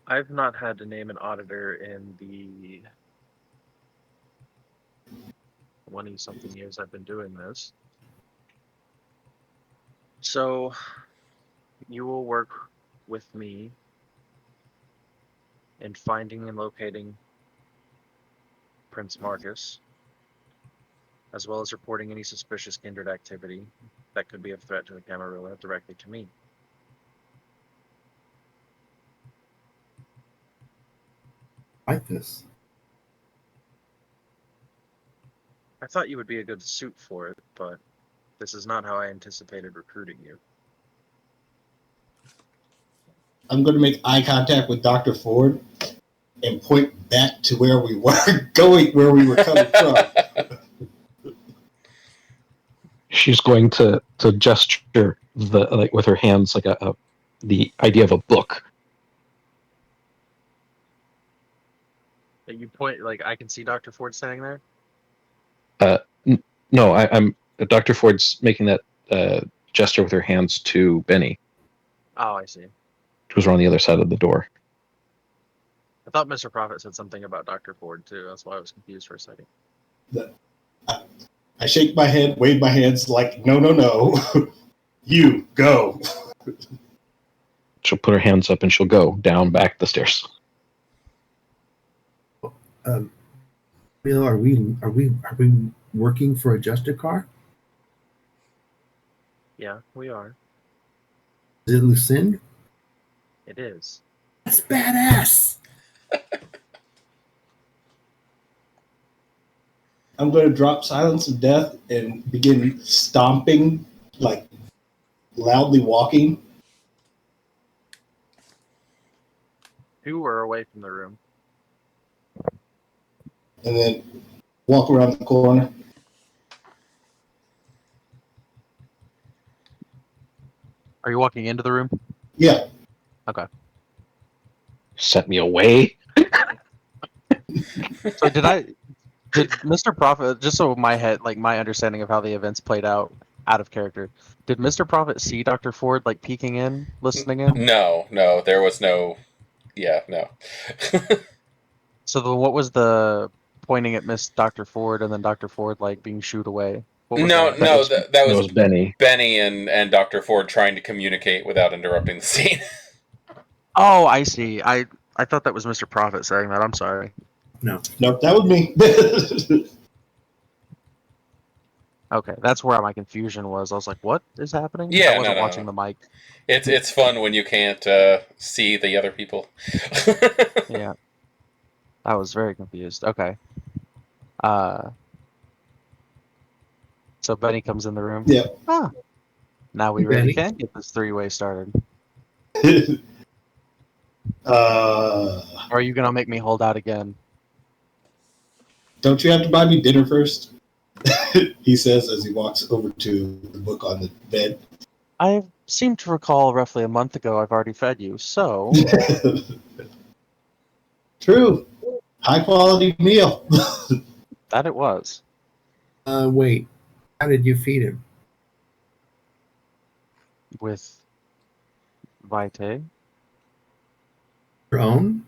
I've not had to name an auditor in the 20-something years I've been doing this. So you will work with me in finding and locating Prince Marcus, as well as reporting any suspicious kindred activity that could be a threat to the Camarilla directly to me. I like this. I thought you would be a good suit for it, but this is not how I anticipated recruiting you. I'm going to make eye contact with Dr. Ford and point back to where we were going, where we were coming from. She's going to gesture with her hands like the idea of a book. You point, like, I can see Dr. Ford standing there? No, I'm Dr. Ford's making that gesture with her hands to Benny, Oh, I see. who's on the other side of the door. I thought Mr. Prophet said something about Dr. Ford, too. That's why I was confused for a second. I shake my head, wave my hands like, no. You, go. She'll put her hands up and she'll go down back the stairs. Bill, are we working for a Justicar? Yeah, we are. Is it Lucinda? It is. That's badass. I'm going to drop Silence of Death and begin stomping, like loudly walking. 2 are away from the room. And then walk around the corner. Are you walking into the room? Yeah. Okay. Set me away. So did Mr. Prophet, just so my understanding of how the events played out of character, did Mr. Prophet see Dr. Ford like peeking in, listening in? No, there was no. Yeah, no. So what was the pointing at Miss Dr. Ford and then Dr. Ford like being shooed away? What was No, that? that was Benny. Benny and Dr. Ford trying to communicate without interrupting the scene. Oh, I see. I thought that was Mr. Prophet saying that. I'm sorry. No, that was me. Okay, that's where my confusion was. I was like, what is happening? Yeah, I wasn't no. watching the mic. It's fun when you can't see the other people. Yeah. I was very confused. Okay. So Benny comes in the room. Yeah. Ah. Now we Hey, really Benny. can get this 3-way started. Or are you gonna make me hold out again? Don't you have to buy me dinner first? He says as he walks over to the book on the bed. I seem to recall roughly a month ago I've already fed you, so True. High quality meal. that it was. Wait. How did you feed him? With Vitae. Your own?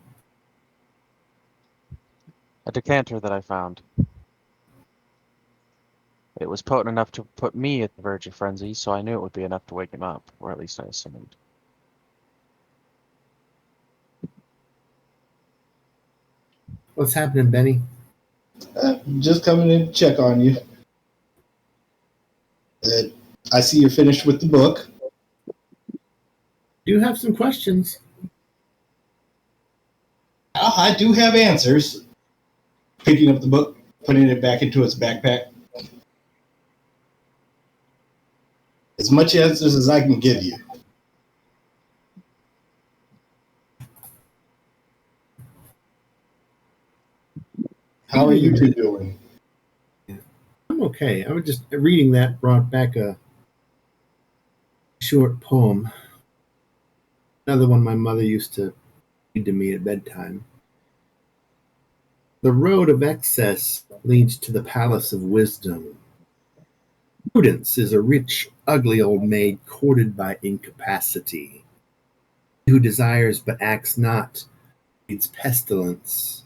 A decanter that I found. It was potent enough to put me at the verge of frenzy, so I knew it would be enough to wake him up, or at least I assumed. What's happening, Benny? Just coming in to check on you. I see you're finished with the book. You have some questions. I do have answers. Picking up the book, putting it back into its backpack. As much answers as I can give you. How are you two doing? I'm okay. I was just reading that brought back a short poem. Another one my mother used to read to me at bedtime. The road of excess leads to the palace of wisdom. Prudence is a rich, ugly old maid courted by incapacity. He who desires but acts not leads pestilence,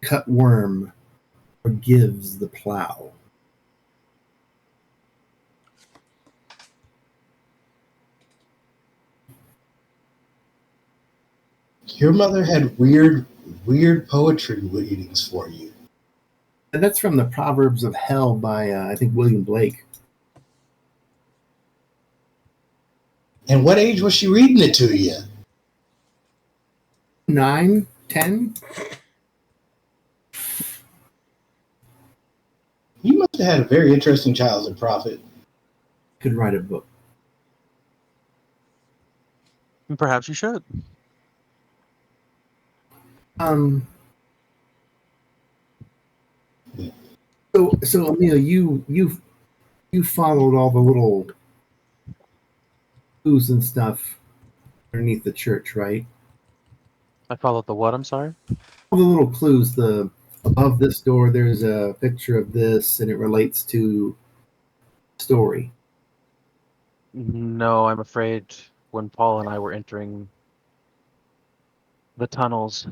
cut worm, or gives the plow. Your mother had weird poetry readings for you. And that's from the Proverbs of Hell by, I think, William Blake. And what age was she reading it to you? 9, 10? You must have had a very interesting childhood, Prophet. Could write a book. Perhaps you should. Um. So Emil, you followed all the little clues and stuff underneath the church, right? I followed the what? I'm sorry. All the little clues. The above this door, there's a picture of this, and it relates to story. No, I'm afraid when Paul and I were entering the tunnels,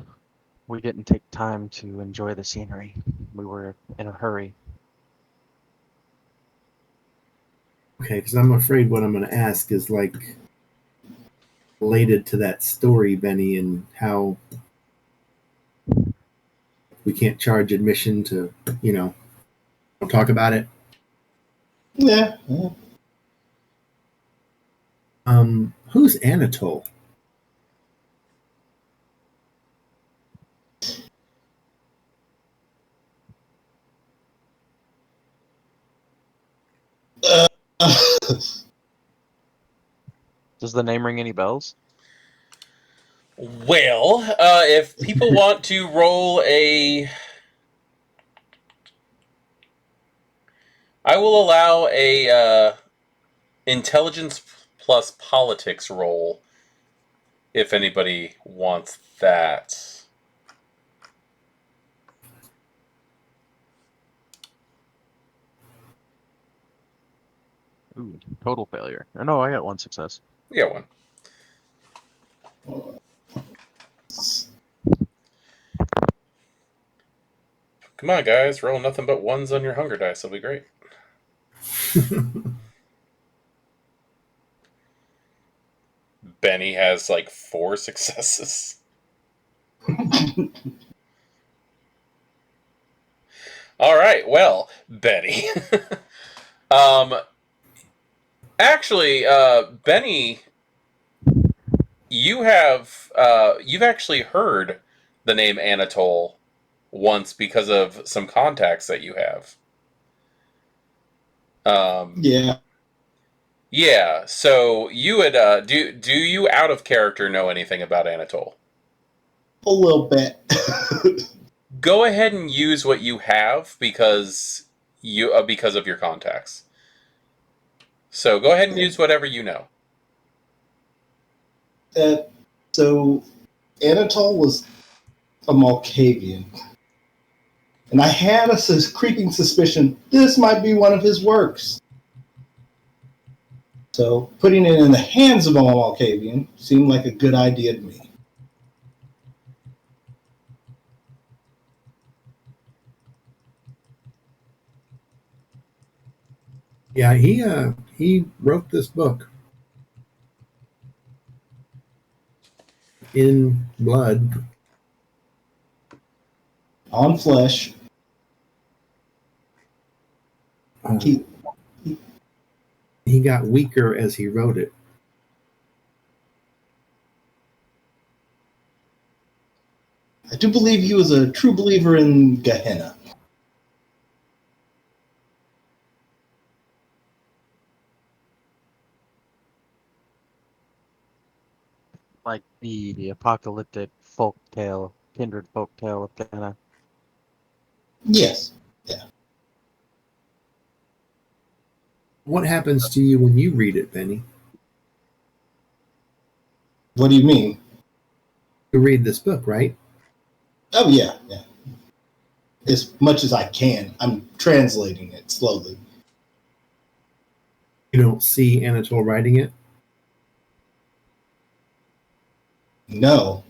we didn't take time to enjoy the scenery. We were in a hurry. Okay, because I'm afraid what I'm going to ask is like related to that story, Benny, and how we can't charge admission to, don't talk about it. Yeah. Who's Anatole? Uh, Does the name ring any bells? Well, if people want to roll I will allow a intelligence plus politics roll if anybody wants that. Ooh, total failure. Oh, no, I got one success. You got one. Come on, guys, roll nothing but ones on your hunger dice. It'll be great. Benny has like 4 successes. All right, well, Benny. Actually, Benny, you've actually heard the name Anatole once because of some contacts that you have. yeah, Yeah. So you would do you out of character know anything about Anatole? a little bit. Go ahead and use what you have because of your contacts. So go ahead and use whatever you know. So Anatole was a Malkavian. And I had a creeping suspicion this might be one of his works. So putting it in the hands of a Malkavian seemed like a good idea to me. Yeah, he wrote this book in blood. On flesh. He got weaker as he wrote it. I do believe he was a true believer in Gehenna. Like the apocalyptic folk tale, kindred folk tale of Gehenna. Yes. What happens to you when you read it, Benny? What do you mean? You read this book, right? Oh, yeah. As much as I can. I'm translating it slowly. You don't see Anatole writing it? No.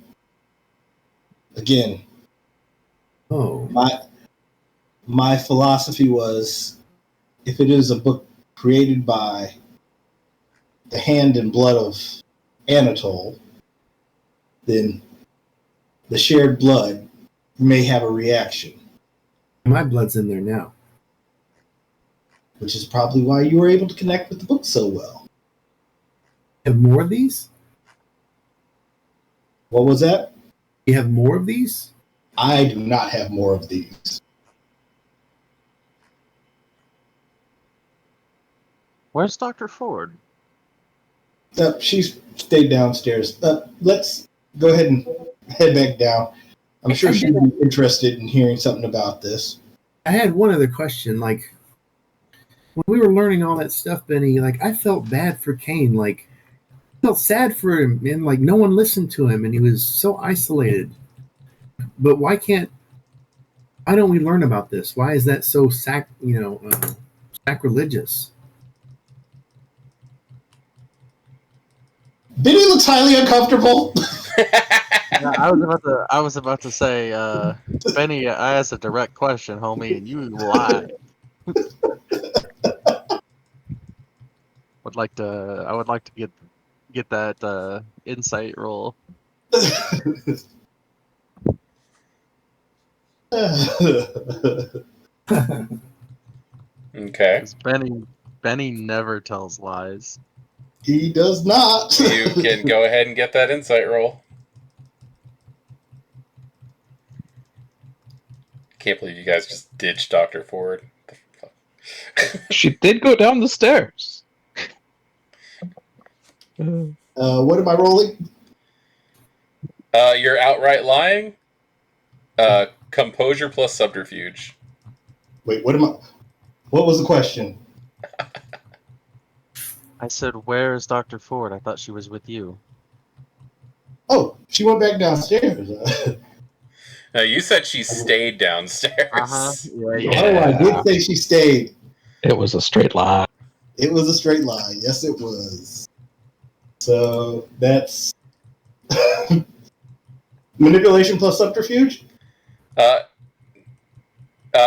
Again, Oh. my philosophy was, if it is a book created by the hand and blood of Anatole, then the shared blood may have a reaction, My blood's in there now. which is probably why you were able to connect with the book so well. You have more of these? What was that? You have more of these? I do not have more of these. Where's Dr. Ford? She's stayed downstairs. Let's go ahead and head back down. I'm sure she'd be interested in hearing something about this. I had one other question. Like, when we were learning all that stuff, Benny, like, I felt bad for Kane. Like, I felt sad for him, and, like, no one listened to him, and he was so isolated. But why don't we learn about this? Why is that so sacrilegious? Benny looks highly uncomfortable. Yeah, I was about to say, Benny, I asked a direct question, homie, and you lied. I would like to get that insight roll. Okay. 'Cause Benny never tells lies. He does not. You can go ahead and get that insight roll. Can't believe you guys just ditched Dr. Ford. She did go down the stairs. What am I rolling? You're outright lying. Composure plus subterfuge. Wait, what was the question? I said, "Where is Dr. Ford? I thought she was with you." Oh, she went back downstairs. No, you said she stayed downstairs. Oh, I did say she stayed. It was a straight lie. It was a straight lie. Yes, it was. So that's manipulation plus subterfuge?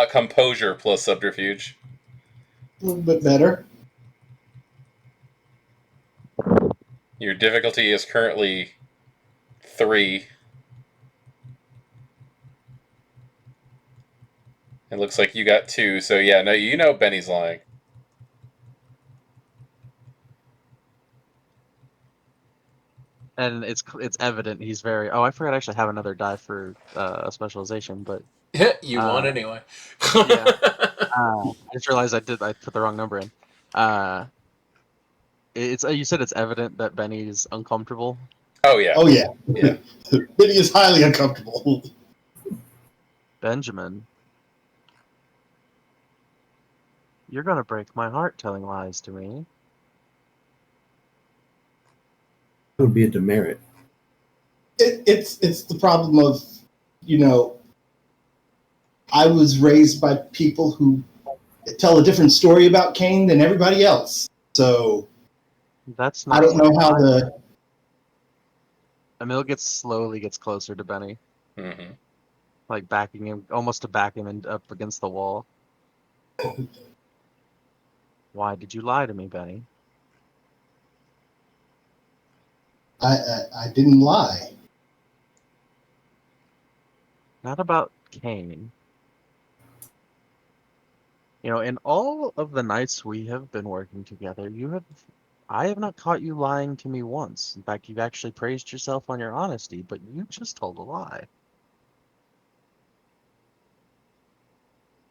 Composure plus subterfuge. A little bit better. Your difficulty is currently 3. It looks like you got 2, so yeah, no, you know Benny's lying. And it's evident he's very. Oh, I forgot I actually have another die for a specialization, but You won anyway. yeah. I just realized I put the wrong number in. You said it's evident that Benny's uncomfortable. Oh yeah. Oh, yeah. Yeah. Benny is highly uncomfortable. Benjamin, you're gonna break my heart telling lies to me. That would be a demerit. It's the problem of, I was raised by people who tell a different story about Cain than everybody else. So That's not. I don't know how the. Emil slowly gets closer to Benny, Mm-hmm. like backing him, almost to back him up against the wall. Why did you lie to me, Benny? I didn't lie. Not about Cain. In all of the nights we have been working together, I have not caught you lying to me once. In fact, you've actually praised yourself on your honesty, but you just told a lie.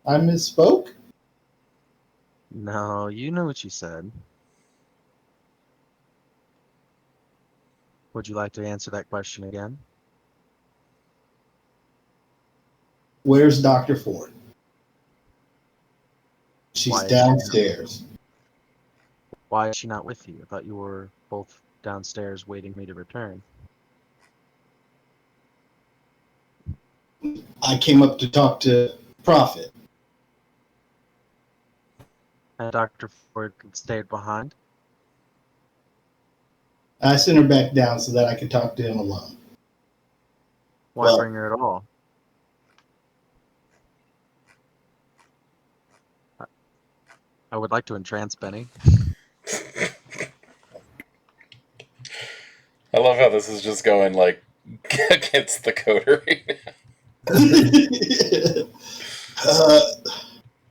I misspoke? No, you know what you said. Would you like to answer that question again? Where's Dr. Ford? She's Why? downstairs. Why is she not with you? I thought you were both downstairs waiting for me to return. I came up to talk to Prophet. And Dr. Ford stayed behind. I sent her back down so that I could talk to him alone. Why Well- bring her at all? I would like to entrance Benny. I love how this is just going like against the coterie.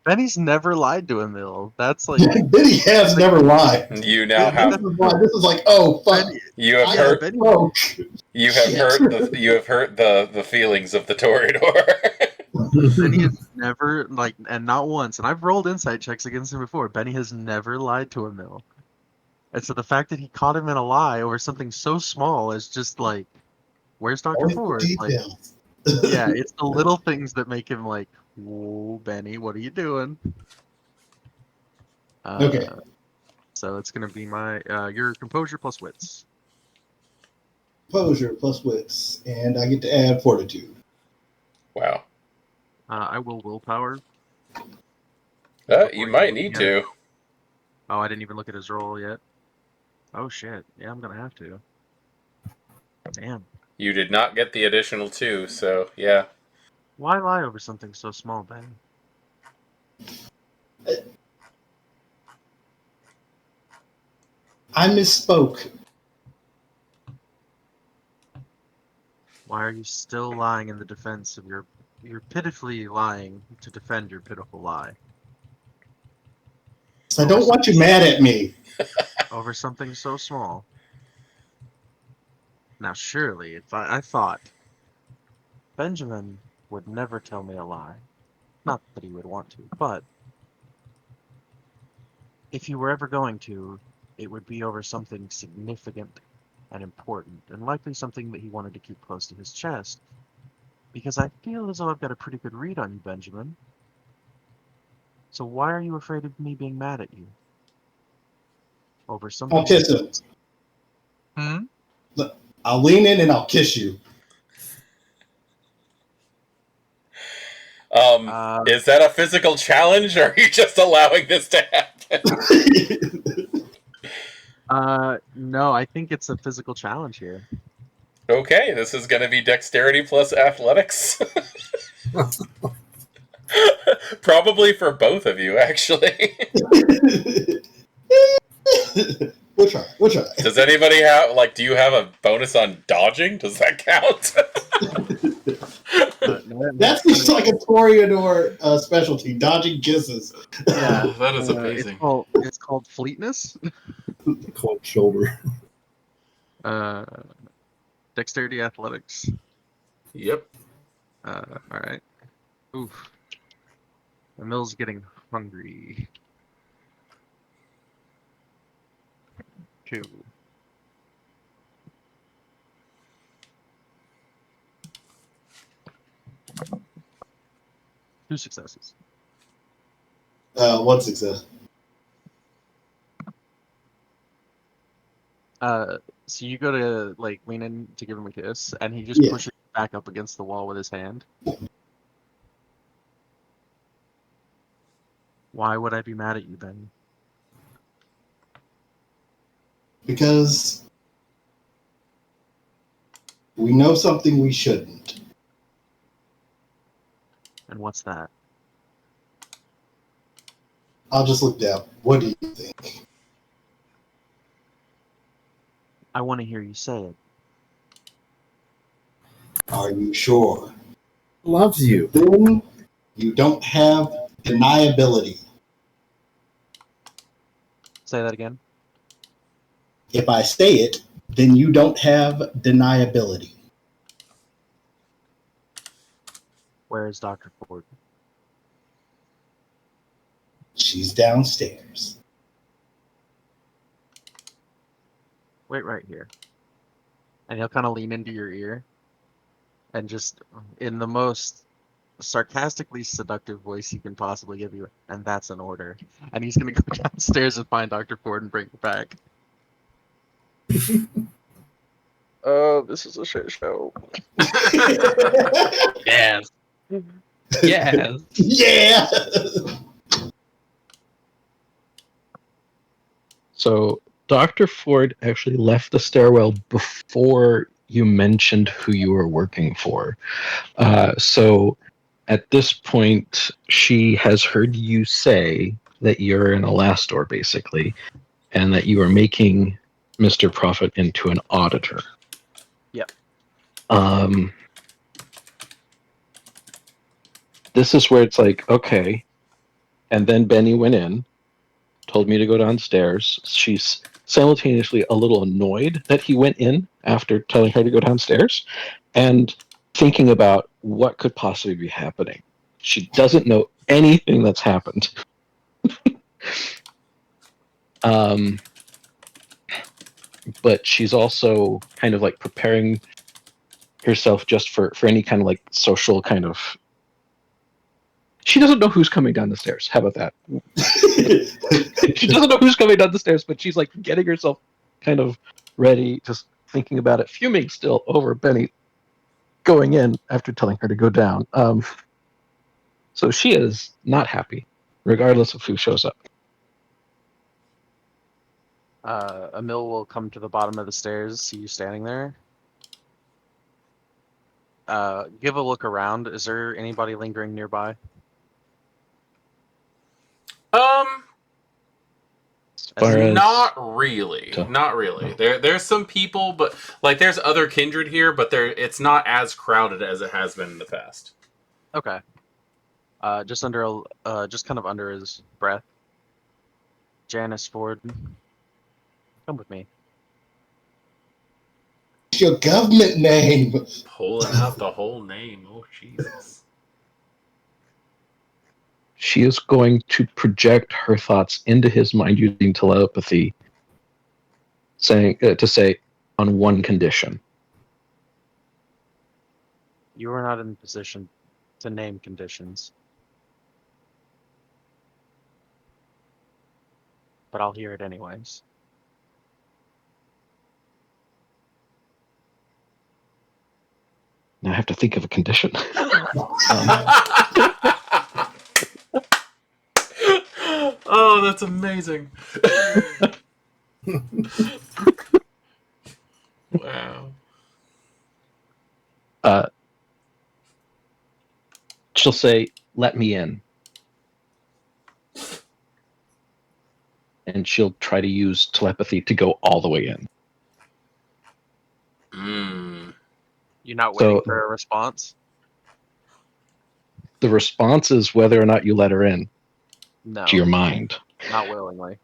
Benny's never lied to Emil. That's like Benny has never lied. You now This have is like, oh fuck. Benny. you have I hurt Benny- broke. you have Shit. hurt the feelings of the Toreador. Benny has never and not once. And I've rolled insight checks against him before. Benny has never lied to Emil. And so the fact that he caught him in a lie over something so small is just like, where's Dr. Always the Ford? Like, details. yeah, it's the little things that make him like, whoa, Benny, what are you doing? Okay. So it's gonna be my your composure plus wits. Composure plus wits, and I get to add fortitude. Wow. I will willpower. You might need to. Oh, I didn't even look at his roll yet. Oh shit. Yeah, I'm gonna have to. Damn. You did not get the additional 2, so yeah. Why lie over something so small, Ben? I misspoke. Why are you still lying in the defense of your... You're pitifully lying to defend your pitiful lie. I don't want you mad at me. Over something so small. Now surely, if I thought Benjamin would never tell me a lie. Not that he would want to, but if he were ever going to, it would be over something significant and important, and likely something that he wanted to keep close to his chest. Because I feel as though I've got a pretty good read on you, Benjamin. So why are you afraid of me being mad at you? Over something... I'll kiss him. Hmm? I'll lean in and I'll kiss you. Is that a physical challenge, or are you just allowing this to happen? No, I think it's a physical challenge here. Okay, this is going to be dexterity plus athletics. Probably for both of you, actually. We'll try. Does anybody have, do you have a bonus on dodging? Does that count? That's just like a Toreador specialty, dodging kisses. Yeah, That is amazing. It's called fleetness. Cold shoulder. Dexterity athletics. Yep. All right. Oof. Emil's getting hungry. 2. Two successes. One success. So you go to lean in to give him a kiss, and he just pushes you back up against the wall with his hand. Why would I be mad at you, Ben? Because we know something we shouldn't. And what's that? I'll just look down. What do you think? I want to hear you say it. Are you sure? Loves you. Then you don't have deniability. Say that again. If I say it, then you don't have deniability. Where is Dr. Ford? She's downstairs. Wait right here. And he'll kind of lean into your ear and just, in the most sarcastically seductive voice he can possibly give you, and that's an order. And he's gonna go downstairs and find Dr. Ford and bring her back. This is a shit show. Yes. Yes. Yeah. So Dr. Ford actually left the stairwell before you mentioned who you were working for. So at this point, she has heard you say that you're in a last store, basically, and that you are making Mr. Prophet into an auditor. Yep. This is where it's like, okay. And then Benny went in, told me to go downstairs. She's simultaneously a little annoyed that he went in after telling her to go downstairs and thinking about what could possibly be happening. She doesn't know anything that's happened. But she's also kind of like preparing herself just for any kind of like social kind of. She doesn't know who's coming down the stairs. How about that? She doesn't know who's coming down the stairs, but she's like getting herself kind of ready, just thinking about it, fuming still over Benny going in after telling her to go down. So she is not happy, regardless of who shows up. Emil will come to the bottom of the stairs, see you standing there. Give a look around. Is there anybody lingering nearby? As far as Not really. Not really. There's some people, but like there's other kindred here, but it's not as crowded as it has been in the past. Okay. Just kind of under his breath. Janice Ford, come with me. It's your government name. Pulling out the whole name. Oh, Jesus. she is going to project her thoughts into his mind using telepathy, saying to say on one condition. You are not in a position to name conditions. But I'll hear it anyways. Now I have to think of a condition. Oh, that's amazing. Wow. She'll say, "Let me in." And she'll try to use telepathy to go all the way in. You're not waiting for a response? The response is whether or not you let her in. No. To your mind. Not willingly.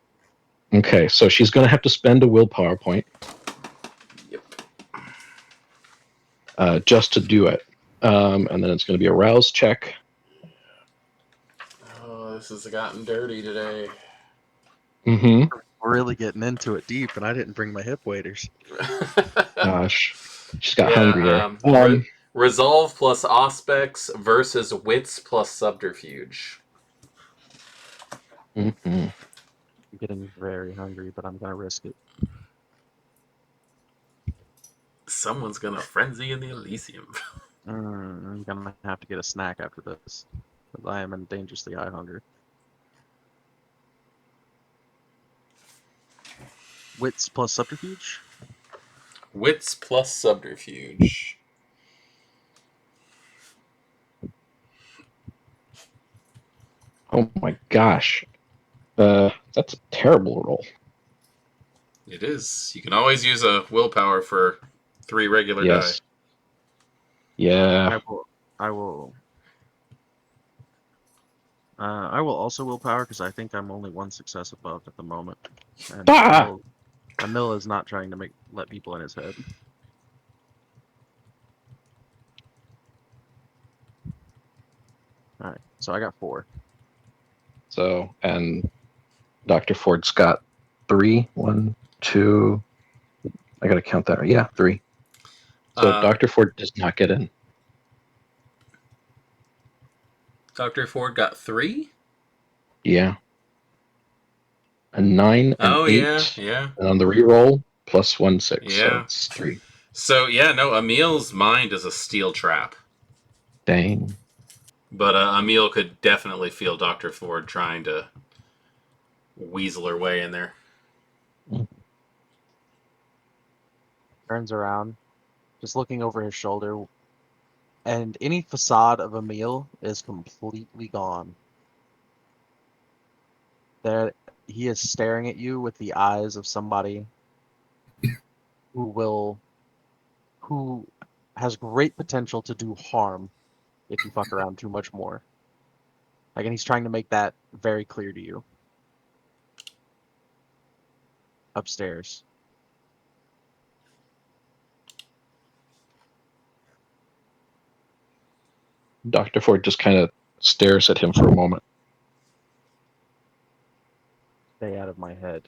Okay, so she's going to have to spend a willpower point. Yep. Just to do it. And then it's going to be a rouse check. Oh, this has gotten dirty today. Mm-hmm. We're really getting into it deep, and I didn't bring my hip waders. Gosh. She's got hungrier. Resolve plus aspects versus wits plus subterfuge. Mm-hmm. I'm getting very hungry, but I'm going to risk it. Someone's going to frenzy in the Elysium. I'm going to have to get a snack after this, because I am in dangerously high hunger. Wits plus subterfuge? Wits plus subterfuge. Oh my gosh. That's a terrible roll. It is. You can always use a willpower for 3 regular die. Yeah. I will also willpower because I think I'm only 1 success above at the moment. And Emil is not trying to let people in his head. All right, so I got 4. So, and Dr. Ford's got 3. 1, 2. I got to count that. Yeah, 3. So Dr. Ford does not get in. Dr. Ford got 3? Yeah. A 9, an Oh, 8, yeah. and on the reroll, plus 1, 6. So Yeah. it's 3. So, yeah, no, Emil's mind is a steel trap. Dang. But Emil could definitely feel Dr. Ford trying to weasel her way in there. Turns around, just looking over his shoulder, and any facade of Emil is completely gone. There, he is staring at you with the eyes of somebody who has great potential to do harm if you fuck around too much more. Like, and he's trying to make that very clear to you. Upstairs. Dr. Ford just kind of stares at him for a moment. Stay out of my head.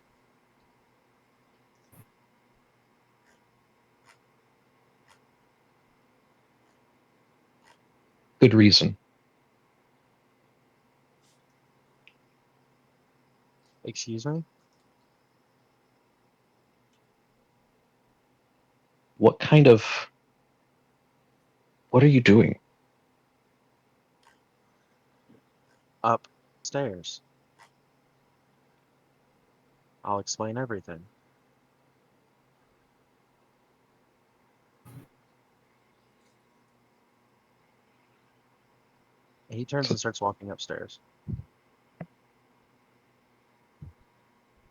Good reason. Excuse me? What are you doing? Upstairs. I'll explain everything. He turns and starts walking upstairs.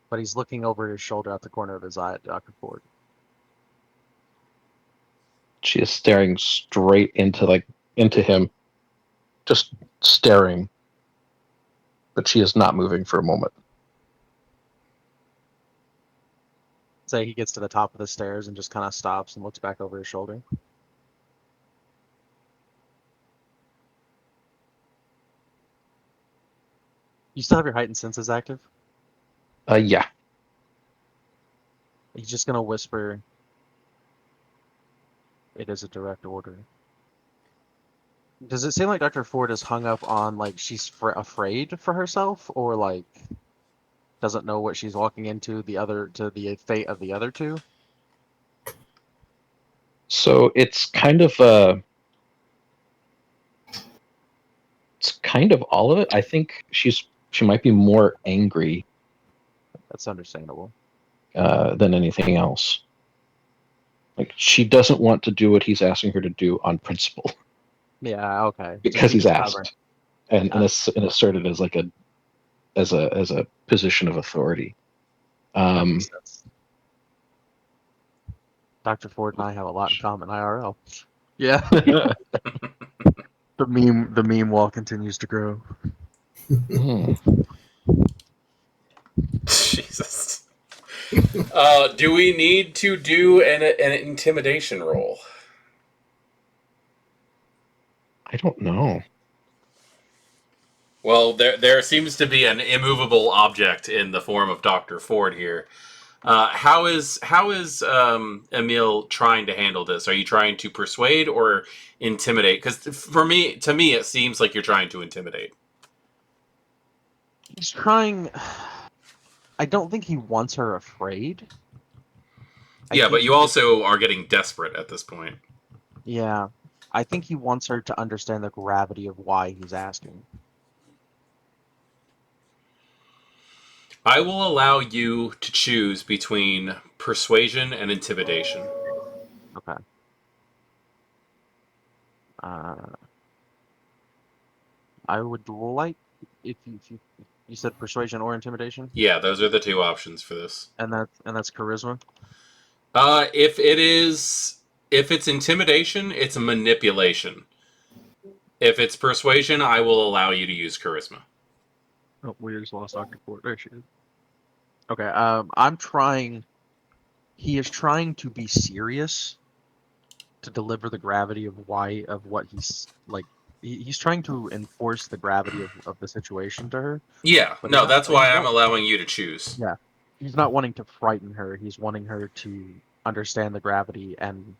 But he's looking over his shoulder at the corner of his eye at Dr. Ford. She is staring straight into him, just staring. But she is not moving for a moment. Say he gets to the top of the stairs and just kind of stops and looks back over his shoulder. You still have your heightened senses active? Yeah. He's just gonna whisper, "It is a direct order." Does it seem like Dr. Ford is hung up on, like, she's afraid for herself, or like doesn't know what she's walking into to the fate of the other two? So it's kind of all of it. I think she might be more angry That's understandable. than anything else. Like, she doesn't want to do what he's asking her to do on principle Yeah, okay. Just because keep he's it stubborn. asked and asserted as like as a position of authority. That makes sense. Dr. Ford and I have a lot in common IRL. Yeah. The meme wall continues to grow. Hmm. Jesus. Do we need to do an intimidation roll? I don't know. Well, there seems to be an immovable object in the form of Dr. Ford here. How is Emil trying to handle this? Are you trying to persuade or intimidate? Because to me, it seems like you're trying to intimidate. He's trying. I don't think he wants her afraid. Yeah, but you also are getting desperate at this point. Yeah. I think he wants her to understand the gravity of why he's asking. I will allow you to choose between persuasion and intimidation. Okay. I would like if you said persuasion or intimidation, Yeah, those are the two options for this. and that's charisma. If it's intimidation, it's manipulation. If it's persuasion, I will allow you to use charisma. Oh, we just lost Dr. Ford. There she is. Okay. I'm trying. He is trying to be serious to deliver the gravity of what he's like. He's trying to enforce the gravity of the situation to her, Yeah, but no, that's why he's I'm not. allowing you to choose. Yeah, he's not wanting to frighten her. He's wanting her to understand the gravity and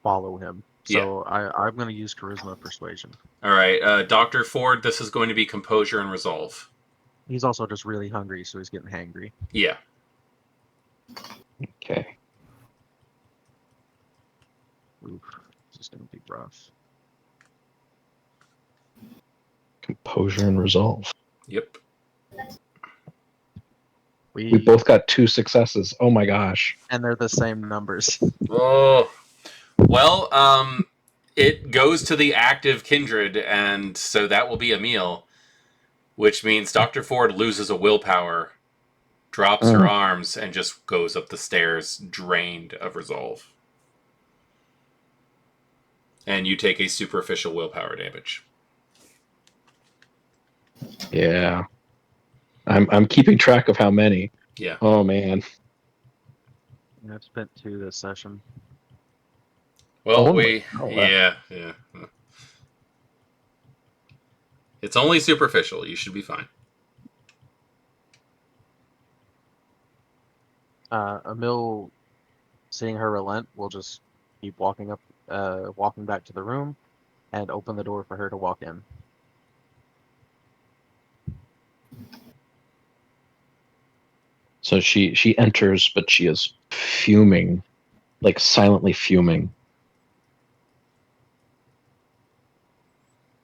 follow him. So I'm going to use charisma persuasion. All right, Dr. Ford, this is going to be composure and resolve. He's also just really hungry, so he's getting hangry. Yeah. Okay. Oof, this is going to be rough. Composure and resolve. Yep. We both got 2 successes. Oh my gosh. And they're the same numbers. Oh. Well, it goes to the active kindred, and so that will be a meal, which means Dr. Ford loses a willpower, drops her arms, and just goes up the stairs drained of resolve. And you take a superficial willpower damage. Yeah. I'm keeping track of how many. Yeah. Oh man. I've spent 2 this session. Well, Only. yeah. It's only superficial. You should be fine. Emil, seeing her relent, will just keep walking back to the room, and open the door for her to walk in. So she enters, but she is fuming, like silently fuming.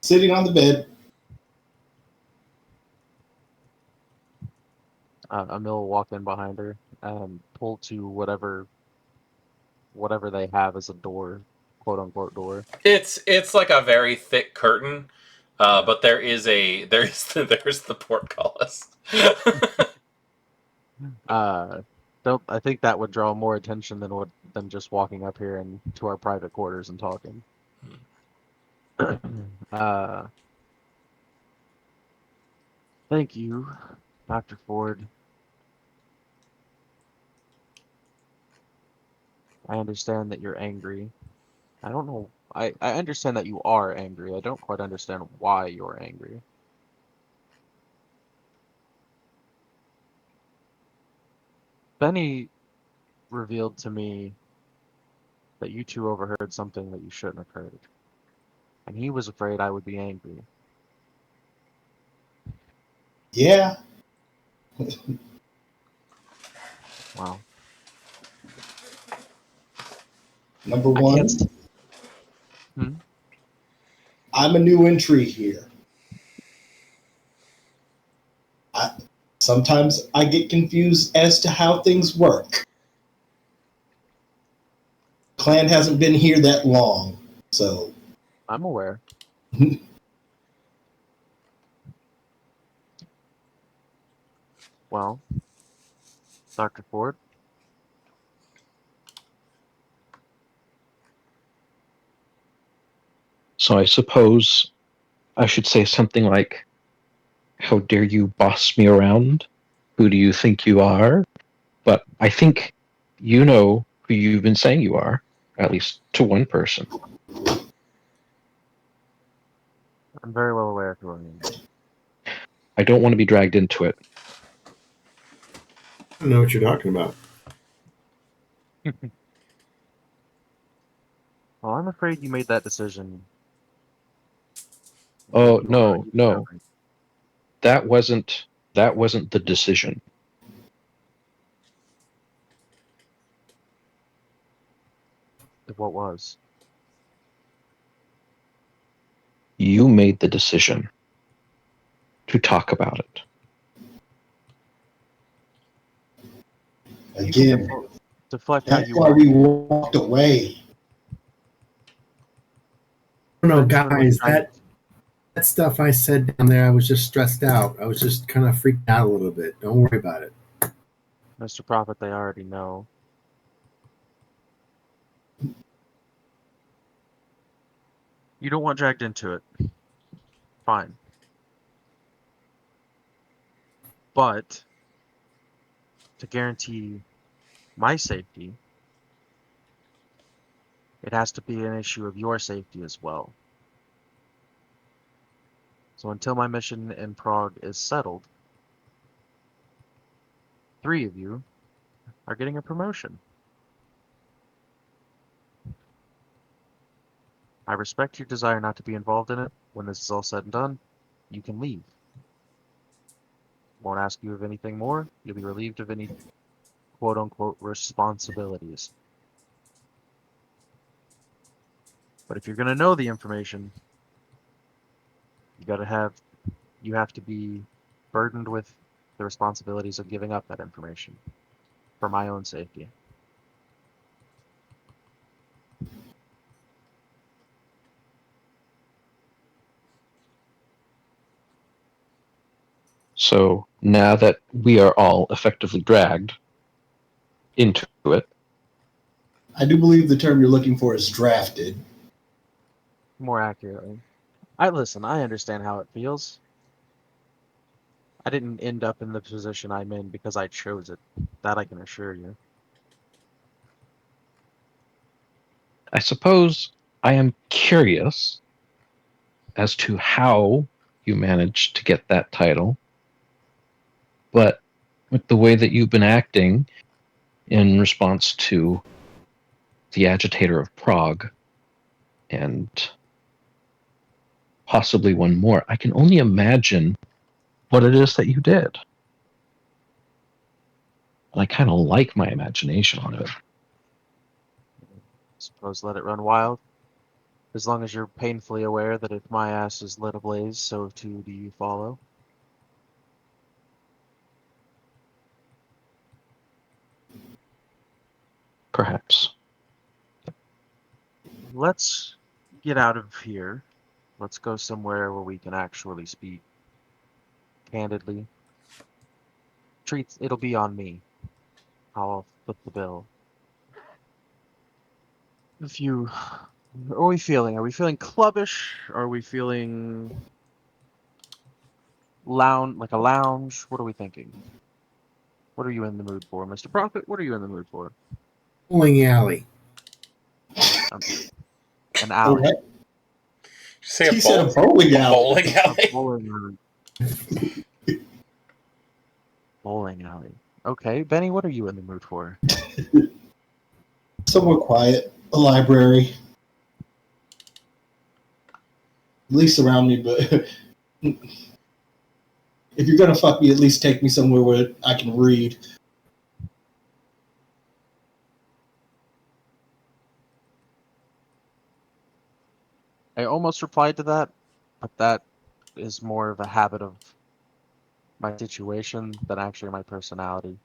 Sitting on the bed. Emil will walk in behind her and pull to whatever they have as a door, quote unquote door. It's like a very thick curtain, but there's the portcullis. I think that would draw more attention than just walking up here and to our private quarters and talking. Thank you, Dr. Ford. I understand that you're angry. I don't know. I understand that you are angry. I don't quite understand why you're angry. Benny revealed to me that you two overheard something that you shouldn't have heard. And he was afraid I would be angry. Yeah. Wow. Number I one, can't. I'm a new entry here. Sometimes I get confused as to how things work. Clan hasn't been here that long, so I'm aware. Well, Dr. Ford, So I suppose I should say something like, "How dare you boss me around? Who do you think you are?" But I think you know who you've been saying you are, at least to one person. I'm very well aware of who I am. I don't want to be dragged into it. I don't know what you're talking about. Well, I'm afraid you made that decision. Oh, You are no. deserving. That wasn't the decision. What was? You made the decision to talk about it. again, Deflect how that's you why want. we walked away. No, Ultimately, guys, that stuff I said down there, I was just stressed out. I was just kind of freaked out a little bit. Don't worry about it. Mr. Prophet, they already know. You don't want dragged into it. Fine. But to guarantee my safety, it has to be an issue of your safety as well. So until my mission in Prague is settled, 3 of you are getting a promotion. I respect your desire not to be involved in it. When this is all said and done, you can leave. Won't ask you of anything more. You'll be relieved of any quote-unquote responsibilities. But if you're going to know the information, you have to be burdened with the responsibilities of giving up that information for my own safety. So now that we are all effectively dragged into it, I do believe the term you're looking for is drafted. More accurately. I understand how it feels. I didn't end up in the position I'm in because I chose it. That I can assure you. I suppose I am curious as to how you managed to get that title. But with the way that you've been acting in response to the agitator of Prague and possibly one more, I can only imagine what it is that you did. And I kind of like my imagination on it. Suppose let it run wild. As long as you're painfully aware that if my ass is lit ablaze, so too do you follow. Perhaps. Let's get out of here. Let's go somewhere where we can actually speak candidly. It'll be on me. I'll foot the bill. Are we feeling? Are we feeling clubbish? Are we feeling like a lounge? What are we thinking? What are you in the mood for, Mr. Prophet? What are you in the mood for? Bowling alley. An All alley. right. Say He said a bowling alley. bowling alley. Bowling alley. Okay, Benny, what are you in the mood for? Somewhere quiet, a library. At least around me, but if you're gonna fuck me, at least take me somewhere where I can read. I almost replied to that, but that is more of a habit of my situation than actually my personality.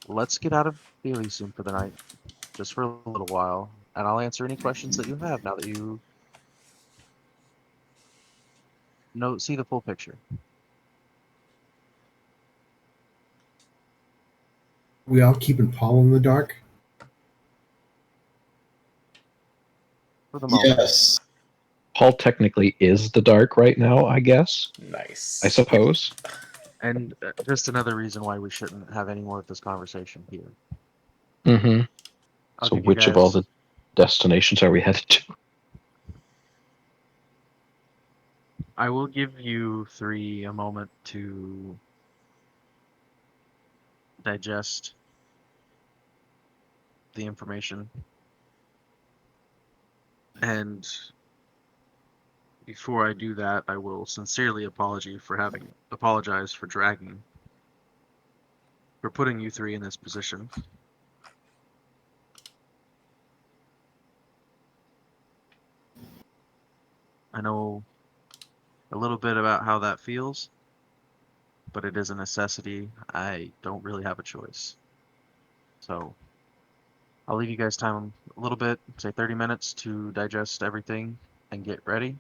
Let's get out of Elysium for the night, just for a little while, and I'll answer any questions that you have now that you see the full picture. We all keeping Paul in the dark? For the moment. Yes. Paul technically is the dark right now, I guess. Nice. I suppose. And just another reason why we shouldn't have any more of this conversation here. Mm-hmm. I'll So give you which of all guys- the destinations are we headed to? I will give you three a moment to digest the information. And before I do that, I will sincerely apologize for putting you three in this position. I know a little bit about how that feels, but it is a necessity. I don't really have a choice. So I'll leave you guys time a little bit, say 30 minutes to digest everything and get ready.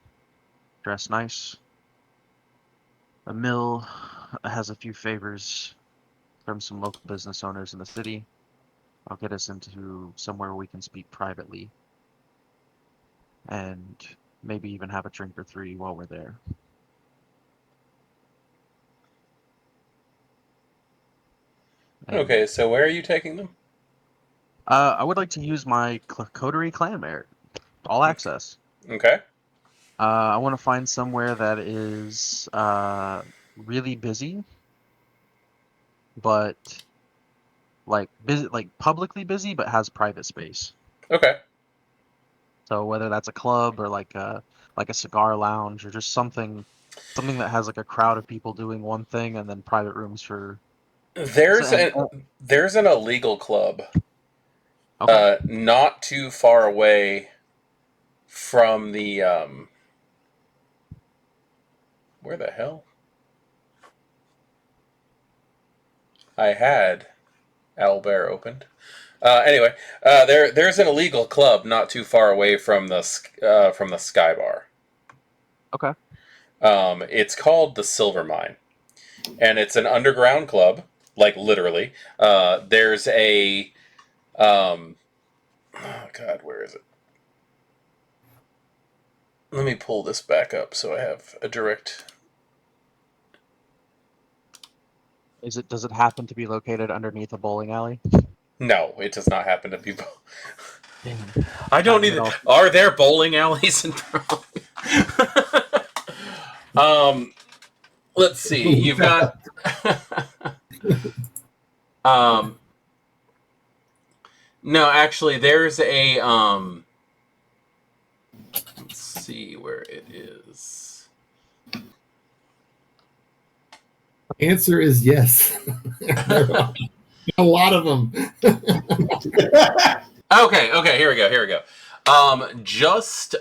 Dress nice. Emil has a few favors from some local business owners in the city. I'll get us into somewhere we can speak privately and maybe even have a drink or three while we're there. Okay, so where are you taking them? I would like to use my Coterie clan merit. All access. Okay. I want to find somewhere that is really busy, but like busy, like publicly busy, but has private space. Okay. So whether that's a club or like a cigar lounge or just something that has like a crowd of people doing one thing and then private rooms for. So, There's an illegal club okay. not too far away from the where the hell? I had Owlbear opened. Anyway, there's an illegal club not too far away from the Sky Bar. Okay. It's called the Silver Mine, and it's an underground club, like literally. There's a oh God, where is it? Let me pull this back up so I have a direct. Does it happen to be located underneath a bowling alley? No, it does not happen to be. Damn. I don't need. Are there bowling alleys in Toronto? Let's see. You've got. No, actually, there's a. Let's see where it is. Answer is yes. There are a lot of them. Okay, here we go. Just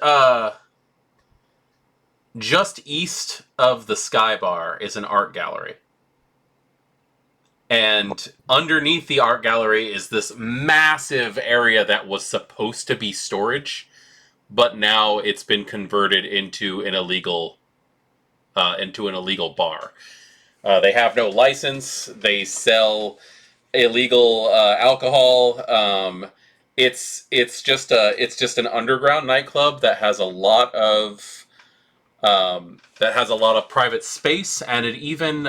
east of the Sky Bar is an art gallery. And underneath the art gallery is this massive area that was supposed to be storage, but now it's been converted into an illegal bar. They have no license. They sell illegal alcohol. It's just an underground nightclub that has a lot of private space, and it even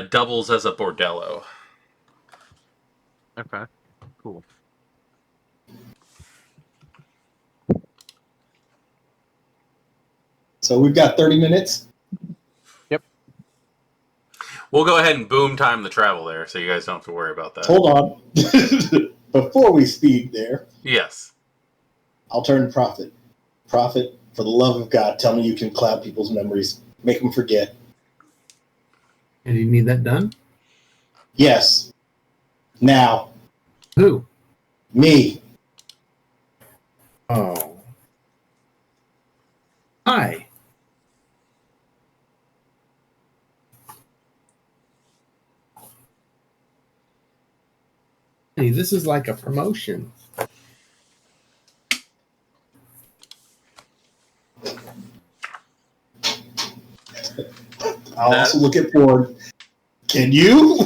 doubles as a bordello. Okay. Cool. So we've got 30 minutes. Yep. We'll go ahead and boom time the travel there, so you guys don't have to worry about that. Hold on. Before we speed there, Yes. I'll turn to Prophet. Prophet, for the love of God, tell me you can cloud people's memories. Make them forget. And you need that done? Yes. Now. Who? Me. Oh. Hi. Hey, this is like a promotion. I'll also look at Ford. Can you?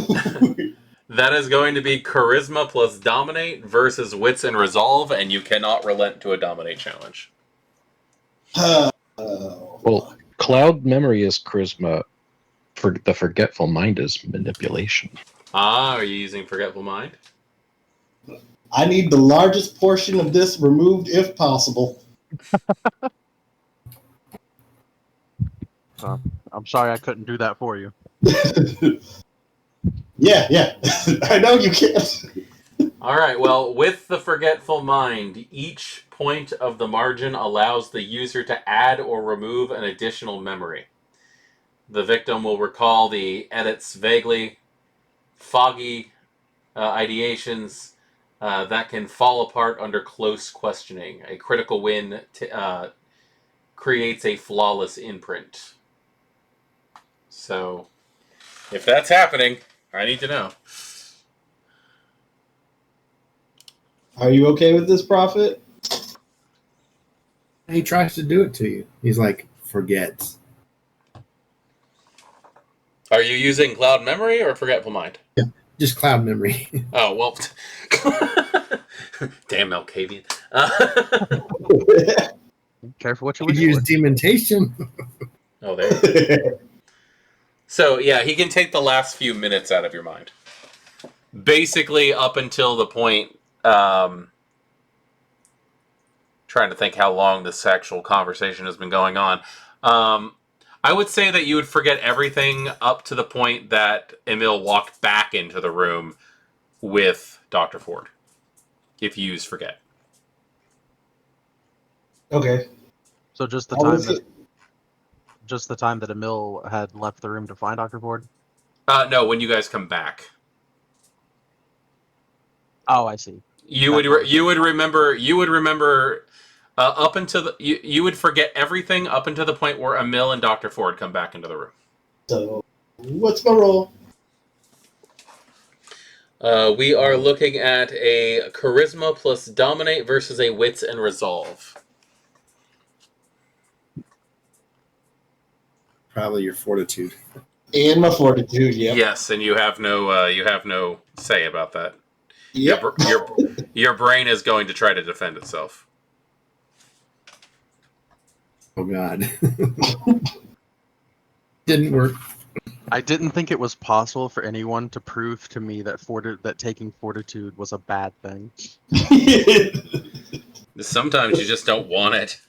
That is going to be charisma plus dominate versus wits and resolve, and you cannot relent to a dominate challenge. Well, cloud memory is charisma. For the forgetful mind is manipulation. Are you using forgetful mind? I need the largest portion of this removed if possible. I'm sorry I couldn't do that for you. Yeah. I know you can't. All right, well, with the forgetful mind, each point of the margin allows the user to add or remove an additional memory. The victim will recall the edits vaguely, foggy ideations that can fall apart under close questioning. A critical win creates a flawless imprint. So, if that's happening, I need to know. Are you okay with this, Prophet? He tries to do it to you. He's like, forgets. Are you using cloud memory or forgetful mind? Yeah, just cloud memory. Oh, well. Damn Malkavian. Careful what you You wish use for. dementation. Oh, there. So, yeah, he can take the last few minutes out of your mind. Basically, up until the point... trying to think how long this actual conversation has been going on. I would say that you would forget everything up to the point that Emil walked back into the room with Dr. Ford. If you use forget. Okay. So just the I'll time look that at- just the time that Emil had left the room to find Dr. Ford. No, when you guys come back. Oh, I see. You would remember up until you would forget everything up until the point where Emil and Dr. Ford come back into the room. So, what's my role? We are looking at a charisma plus dominate versus a wits and resolve. Probably your fortitude. And my fortitude, yep. Yes, and you have no say about that. Yep. Your brain is going to try to defend itself. Oh God. Didn't work. I didn't think it was possible for anyone to prove to me that taking fortitude was a bad thing. Sometimes you just don't want it.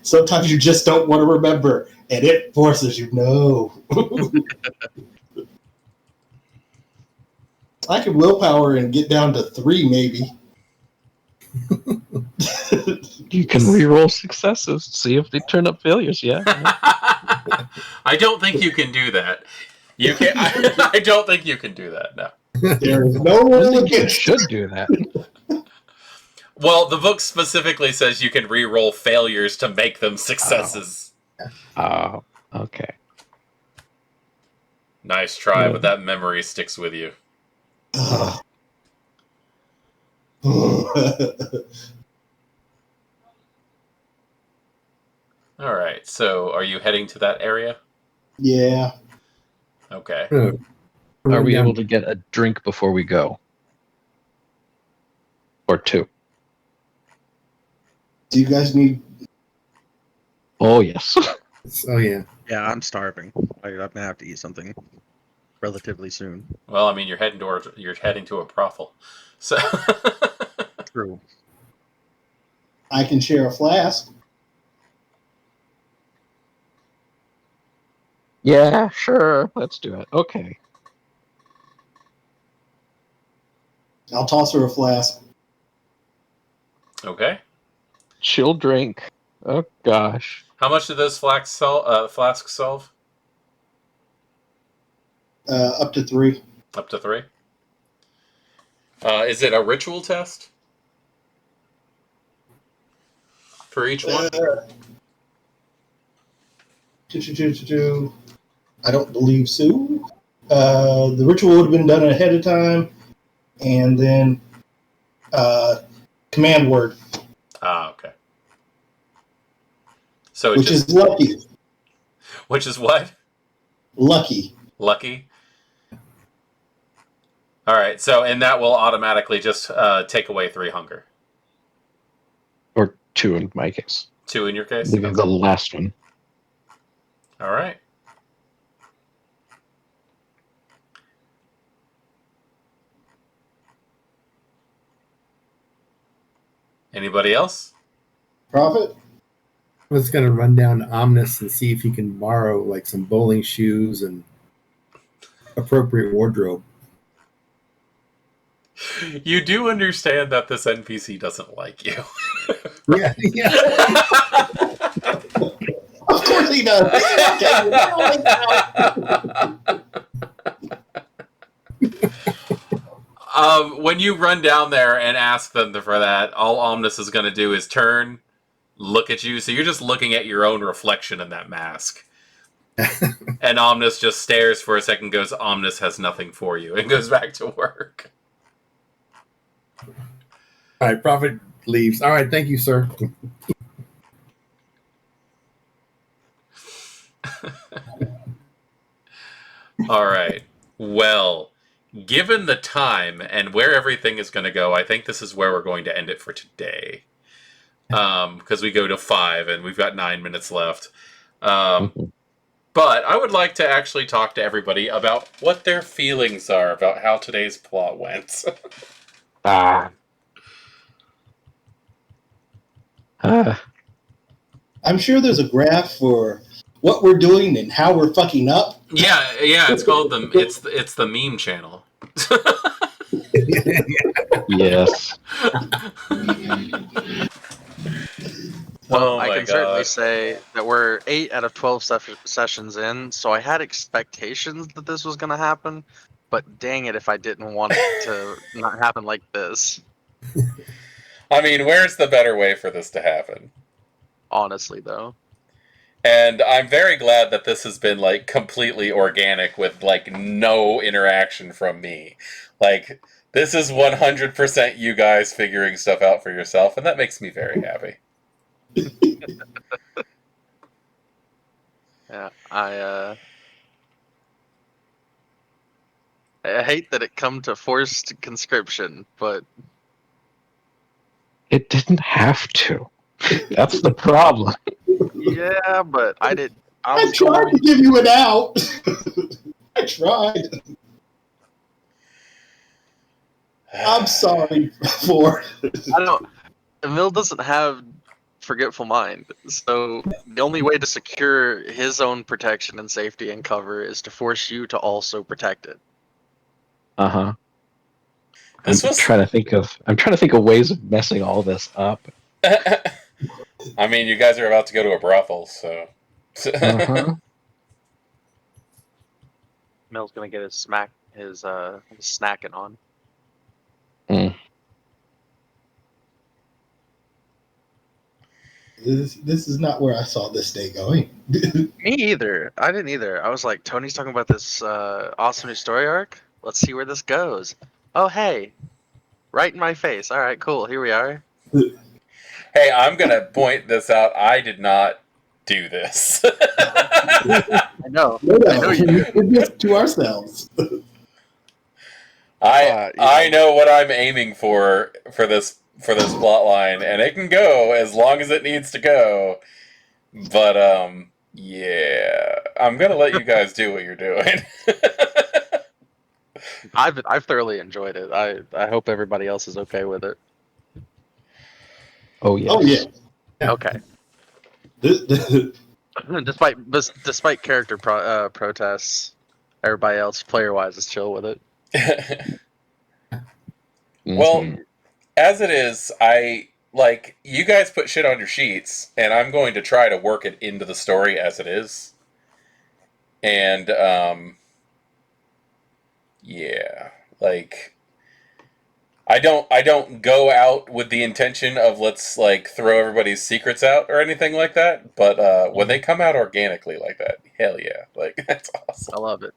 Sometimes you just don't want to remember, and it forces you. No. I could willpower and get down to 3, maybe. You can re-roll successes, see if they turn up failures. Yeah. I don't think you can do that. You can. I don't think you can do that. No. There is no I rule think you against should do that. Well, the book specifically says you can re-roll failures to make them successes. Oh, okay. Nice try, Yeah. but that memory sticks with you. Uh, All right. So, are you heading to that area? Yeah. Okay. Are we able to get a drink before we go? Or 2? Do you guys need? Oh, yes. Oh yeah. Yeah, I'm starving. I'm gonna have to eat something relatively soon. Well, I mean, you're heading to a brothel, so. True. I can share a flask. Yeah, sure. Let's do it. Okay. I'll toss her a flask. Okay. Chill drink. Oh, gosh. How much do those flasks solve? Up to 3. Up to 3. Is it a ritual test for each one? I don't believe so. The ritual would have been done ahead of time, and then command word, Ah, okay. So which is lucky. Which is what? Lucky. Lucky. All right. So, and that will automatically just take away 3 hunger. Or 2 in my case. 2 in your case. Leaving the last one. All right. Anybody else? Prophet? I was going to run down to Omnis and see if he can borrow like some bowling shoes and appropriate wardrobe. You do understand that this NPC doesn't like you. Yeah, yeah. Of course he does. When you run down there and ask them for that, all Omnis is going to do is turn, look at you. So you're just looking at your own reflection in that mask. And Omnis just stares for a second, goes, Omnis has nothing for you, and goes back to work. All right, Prophet leaves. All right, thank you, sir. All right. Well, given the time and where everything is going to go, I think this is where we're going to end it for today. Because we go to 5 and we've got 9 minutes left. But I would like to actually talk to everybody about what their feelings are about how today's plot went. I'm sure there's a graph for what we're doing and how we're fucking up? Yeah, it's called it's the meme channel. Yes. Well, Oh I my can certainly god. say that we're 8 out of 12 sessions in, so I had expectations that this was going to happen, but dang it if I didn't want it to not happen like this, I mean, where's the better way for this to happen? honestly, though. And I'm very glad that this has been like completely organic with like no interaction from me. Like this is 100% you guys figuring stuff out for yourself, and that makes me very happy. Yeah, I hate that it come to forced conscription, but It didn't have to. That's the problem. yeah, but I I was tried going. to give you an out. I tried. I'm sorry for. I don't. Emil doesn't have forgetful mind, so the only way to secure his own protection and safety and cover is to force you to also protect it. Uh-huh. This I'm was. trying to think of ways of messing all this up. I mean, you guys are about to go to a brothel, so. Uh-huh. Emil's gonna get his snacking on. Mm. This is not where I saw this day going. Me either. I didn't either. I was like, Tony's talking about this awesome new story arc. Let's see where this goes. Oh, hey, right in my face. All right, cool. Here we are. Hey, I'm gonna point this out. I did not do this. I know. No, I know you we did. did this to ourselves. I know what I'm aiming for this plot line, and it can go as long as it needs to go. But yeah, I'm gonna let you guys do what you're doing. I've thoroughly enjoyed it. I hope everybody else is okay with it. Oh yes. Oh yeah. Yeah. Okay. This- Despite character protests, everybody else player wise is chill with it. Well, Mhm. as it is, I like you guys put shit on your sheets, and I'm going to try to work it into the story as it is. And yeah, like I don't go out with the intention of let's like throw everybody's secrets out or anything like that, but when they come out organically like that, hell yeah. Like that's awesome. I love it.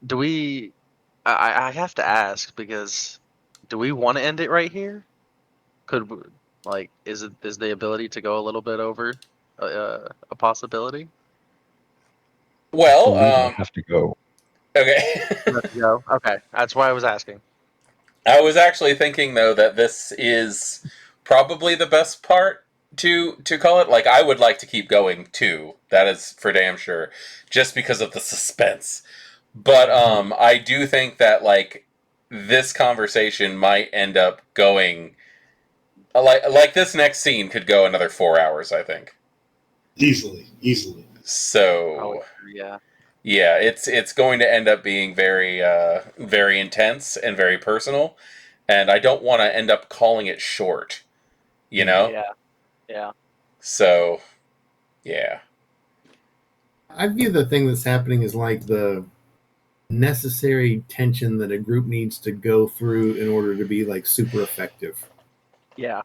Do we? I have to ask because do we want to end it right here? Could we, like is the ability to go a little bit over a possibility? I Well, believe I have to go. okay. No. Okay, that's why I was asking. I was actually thinking though that this is probably the best part to call it. Like I would like to keep going too. That is for damn sure, just because of the suspense. But I do think that like this conversation might end up going like this next scene could go another 4 hours. I think. easily. So Yeah. yeah, it's going to end up being very intense and very personal, and I don't want to end up calling it short. You know. Yeah. So yeah. I view the thing that's happening as like the necessary tension that a group needs to go through in order to be like super effective. Yeah.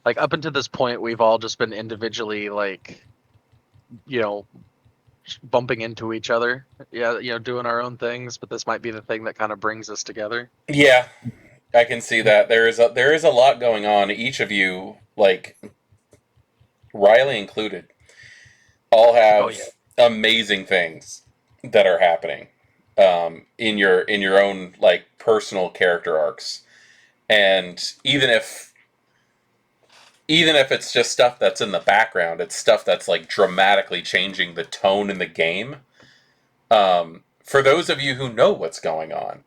Like up until this point, we've all just been individually like, you know, bumping into each other. Yeah, doing our own things. But this might be the thing that kind of brings us together. Yeah, I can see that. There is a lot going on. Each of you, like Riley included, all have Oh yeah. amazing things that are happening in your own like personal character arcs. And even if it's just stuff that's in the background, it's stuff that's like dramatically changing the tone in the game. For those of you who know what's going on,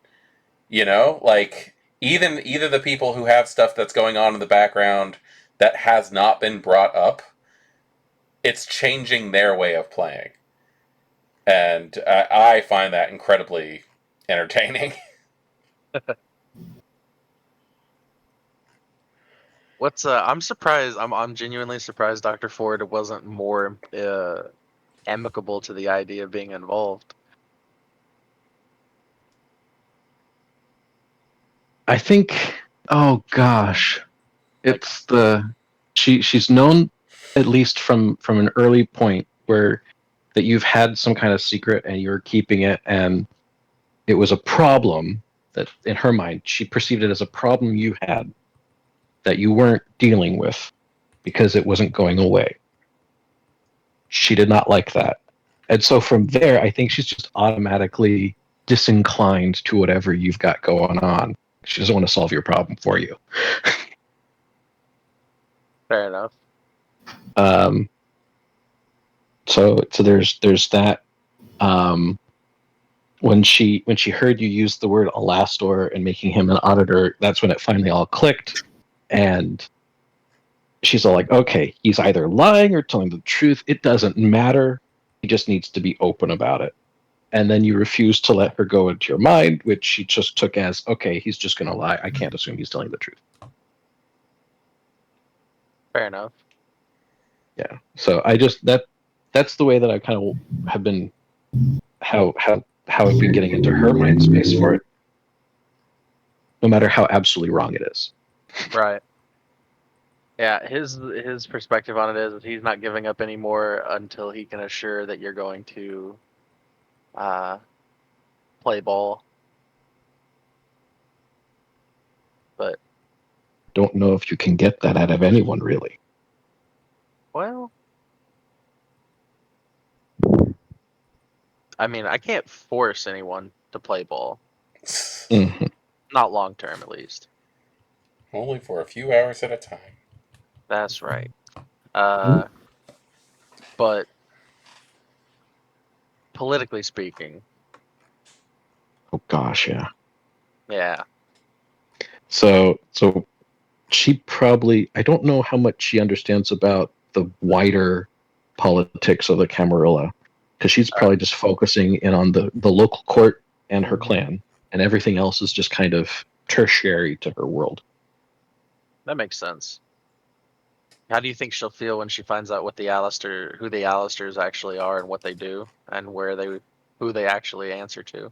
like either the people who have stuff that's going on in the background that has not been brought up, it's changing their way of playing. And I find that incredibly entertaining. I'm surprised. I'm genuinely surprised Dr. Ford wasn't more amicable to the idea of being involved. I think, oh gosh, it's she's known, at least from an early point, where that you've had some kind of secret and you're keeping it, and it was a problem that in her mind she perceived it as a problem you had that you weren't dealing with because it wasn't going away. She did not like that. And so from there, I think she's just automatically disinclined to whatever you've got going on. She doesn't want to solve your problem for you. Fair enough. So there's that. When she heard you use the word Alastor and making him an auditor, that's when it finally all clicked, and she's all like, okay, he's either lying or telling the truth. It doesn't matter. He just needs to be open about it. And then you refuse to let her go into your mind, which she just took as, okay, he's just going to lie. I can't assume he's telling the truth. Fair enough. Yeah. So that's the way that I kind of have been, how I've been getting into her mind space for it, no matter how absolutely wrong it is. Right. Yeah, his perspective on it is he's not giving up anymore until he can assure that you're going to play ball. But Don't know if you can get that out of anyone, really. well, I mean, I can't force anyone to play ball. Mm-hmm. Not long term, at least. Only for a few hours at a time. That's right. But politically speaking, Oh gosh, yeah. yeah. So she probably, I don't know how much she understands about the wider politics of the Camarilla, because she's probably just focusing in on the local court and her clan, and everything else is just kind of tertiary to her world. That makes sense. How do you think she'll feel when she finds out who the Alistairs actually are and what they do and who they actually answer to?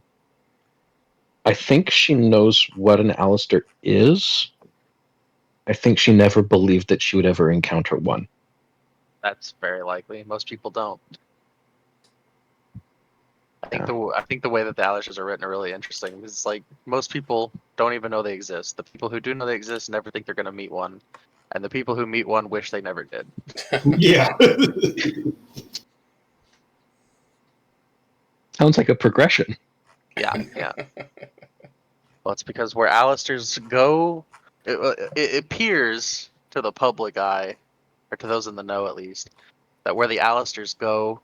I think she knows what an Alistair is. I think she never believed that she would ever encounter one. That's very likely. Most people don't. I think the way that the Alistairs are written are really interesting. It's like most people don't even know they exist. The people who do know they exist never think they're going to meet one, and the people who meet one wish they never did. Yeah. Sounds like a progression. Yeah. Well, it's because where Alistairs go, it appears to the public eye, or to those in the know at least, that where the Alistairs go,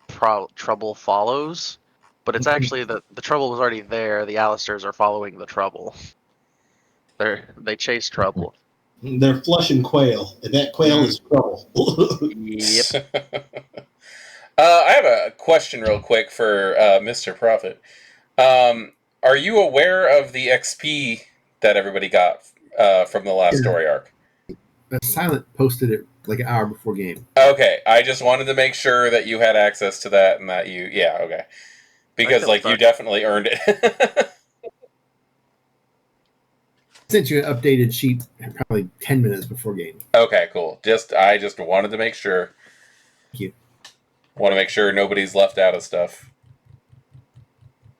trouble follows. But it's actually the trouble was already there. The Alistairs are following the trouble. They chase trouble. They're flushing quail, and that quail is trouble. Yep. I have a question real quick for Mr. Prophet. Are you aware of the XP that everybody got from the last story arc? Silent posted it like an hour before game. Okay, I just wanted to make sure that you had access to that and that you... Yeah, okay. Because, like, you definitely earned it. Sent you an updated sheet probably 10 minutes before game. Okay, cool. I just wanted to make sure. Thank you. Want to make sure nobody's left out of stuff.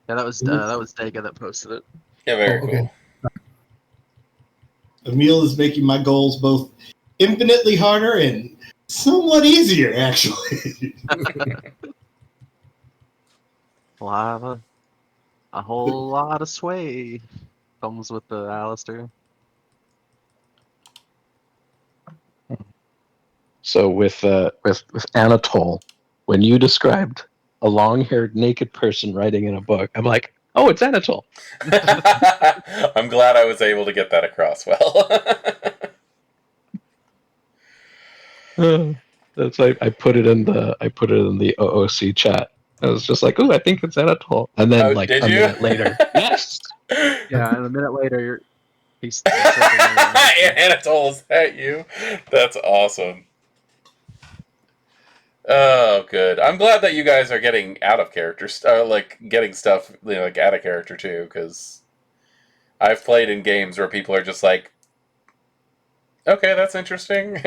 Yeah, that was Dega that posted it. Yeah, very okay. Cool. Emil is making my goals both infinitely harder and somewhat easier, actually. A whole lot of sway comes with the Alistair. So with Anatole, when you described a long-haired naked person writing in a book, I'm like, oh, it's Anatole. I'm glad I was able to get that across well. That's I put it in the OOC chat. I was just like, oh, I think it's Anatole. And then Oh, like did a you? minute later, yes. Yeah, and a minute later, he's sending me. Anatole, is that you? That's awesome. Oh, good. I'm glad that you guys are getting out of character, like getting stuff like out of character too, because I've played in games where people are just like, okay, that's interesting.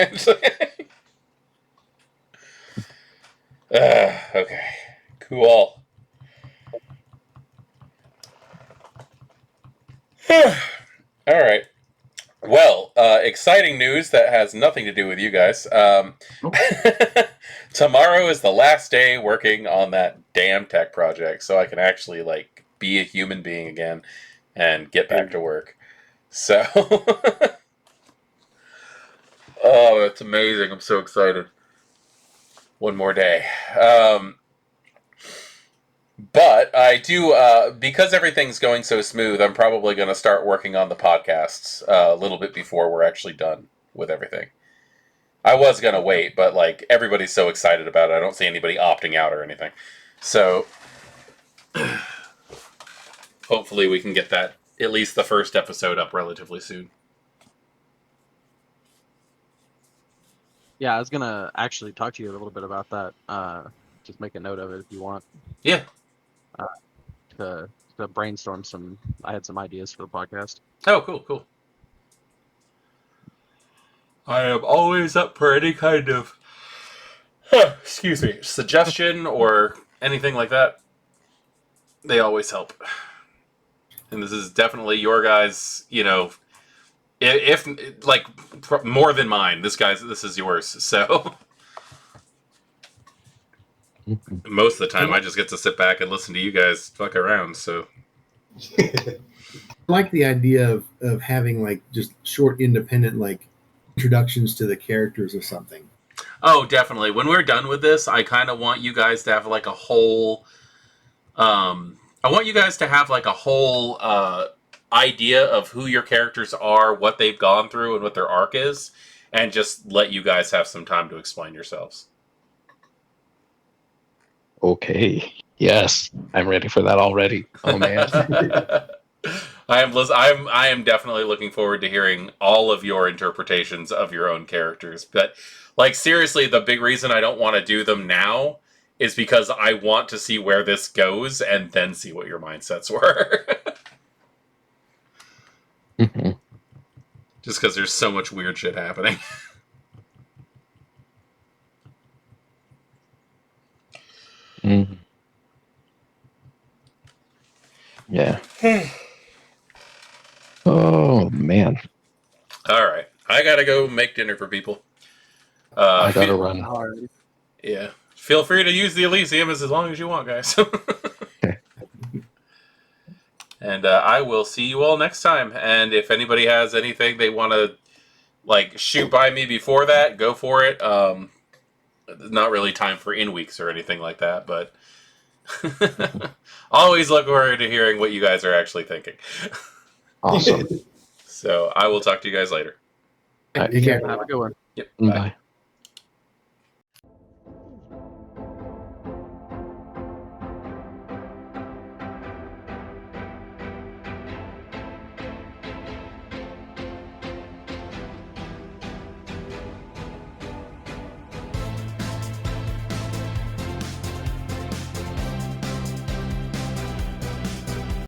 Okay, cool. All right. Well, exciting news that has nothing to do with you guys. Tomorrow is the last day working on that damn tech project, so I can actually like be a human being again and get back to work. So, oh, it's amazing! I'm so excited. One more day. But I do, because everything's going so smooth, I'm probably going to start working on the podcasts a little bit before we're actually done with everything. I was going to wait, but like everybody's so excited about it, I don't see anybody opting out or anything. So hopefully we can get that, at least the first episode, up relatively soon. Yeah, I was gonna actually talk to you a little bit about that. Just make a note of it if you want. Yeah. To brainstorm some. I had some ideas for the podcast. Oh, cool. I am always up for any kind of, excuse me, suggestion or anything like that. They always help. And this is definitely your guys', if like more than mine. This is yours. So most of the time, I just get to sit back and listen to you guys fuck around. So I like the idea of having like just short, independent like introductions to the characters or something. Oh, definitely. When we're done with this, I kind of want you guys to have like a whole. I want you guys to have like a whole idea of who your characters are, what they've gone through, and what their arc is, and just let you guys have some time to explain yourselves. Okay. Yes, I'm ready for that already. Oh man. I am definitely looking forward to hearing all of your interpretations of your own characters. But like seriously, the big reason I don't want to do them now is because I want to see where this goes and then see what your mindsets were. Just because there's so much weird shit happening. Yeah. Oh man. All right, I gotta go make dinner for people. I gotta run. Yeah, feel free to use the Elysium as long as you want, guys. And I will see you all next time. And if anybody has anything they want to like shoot by me before that, go for it. Not really time for in-weeks or anything like that, but always look forward to hearing what you guys are actually thinking. Awesome. So I will talk to you guys later. All right. Take care. Have a good one. Yep. Bye.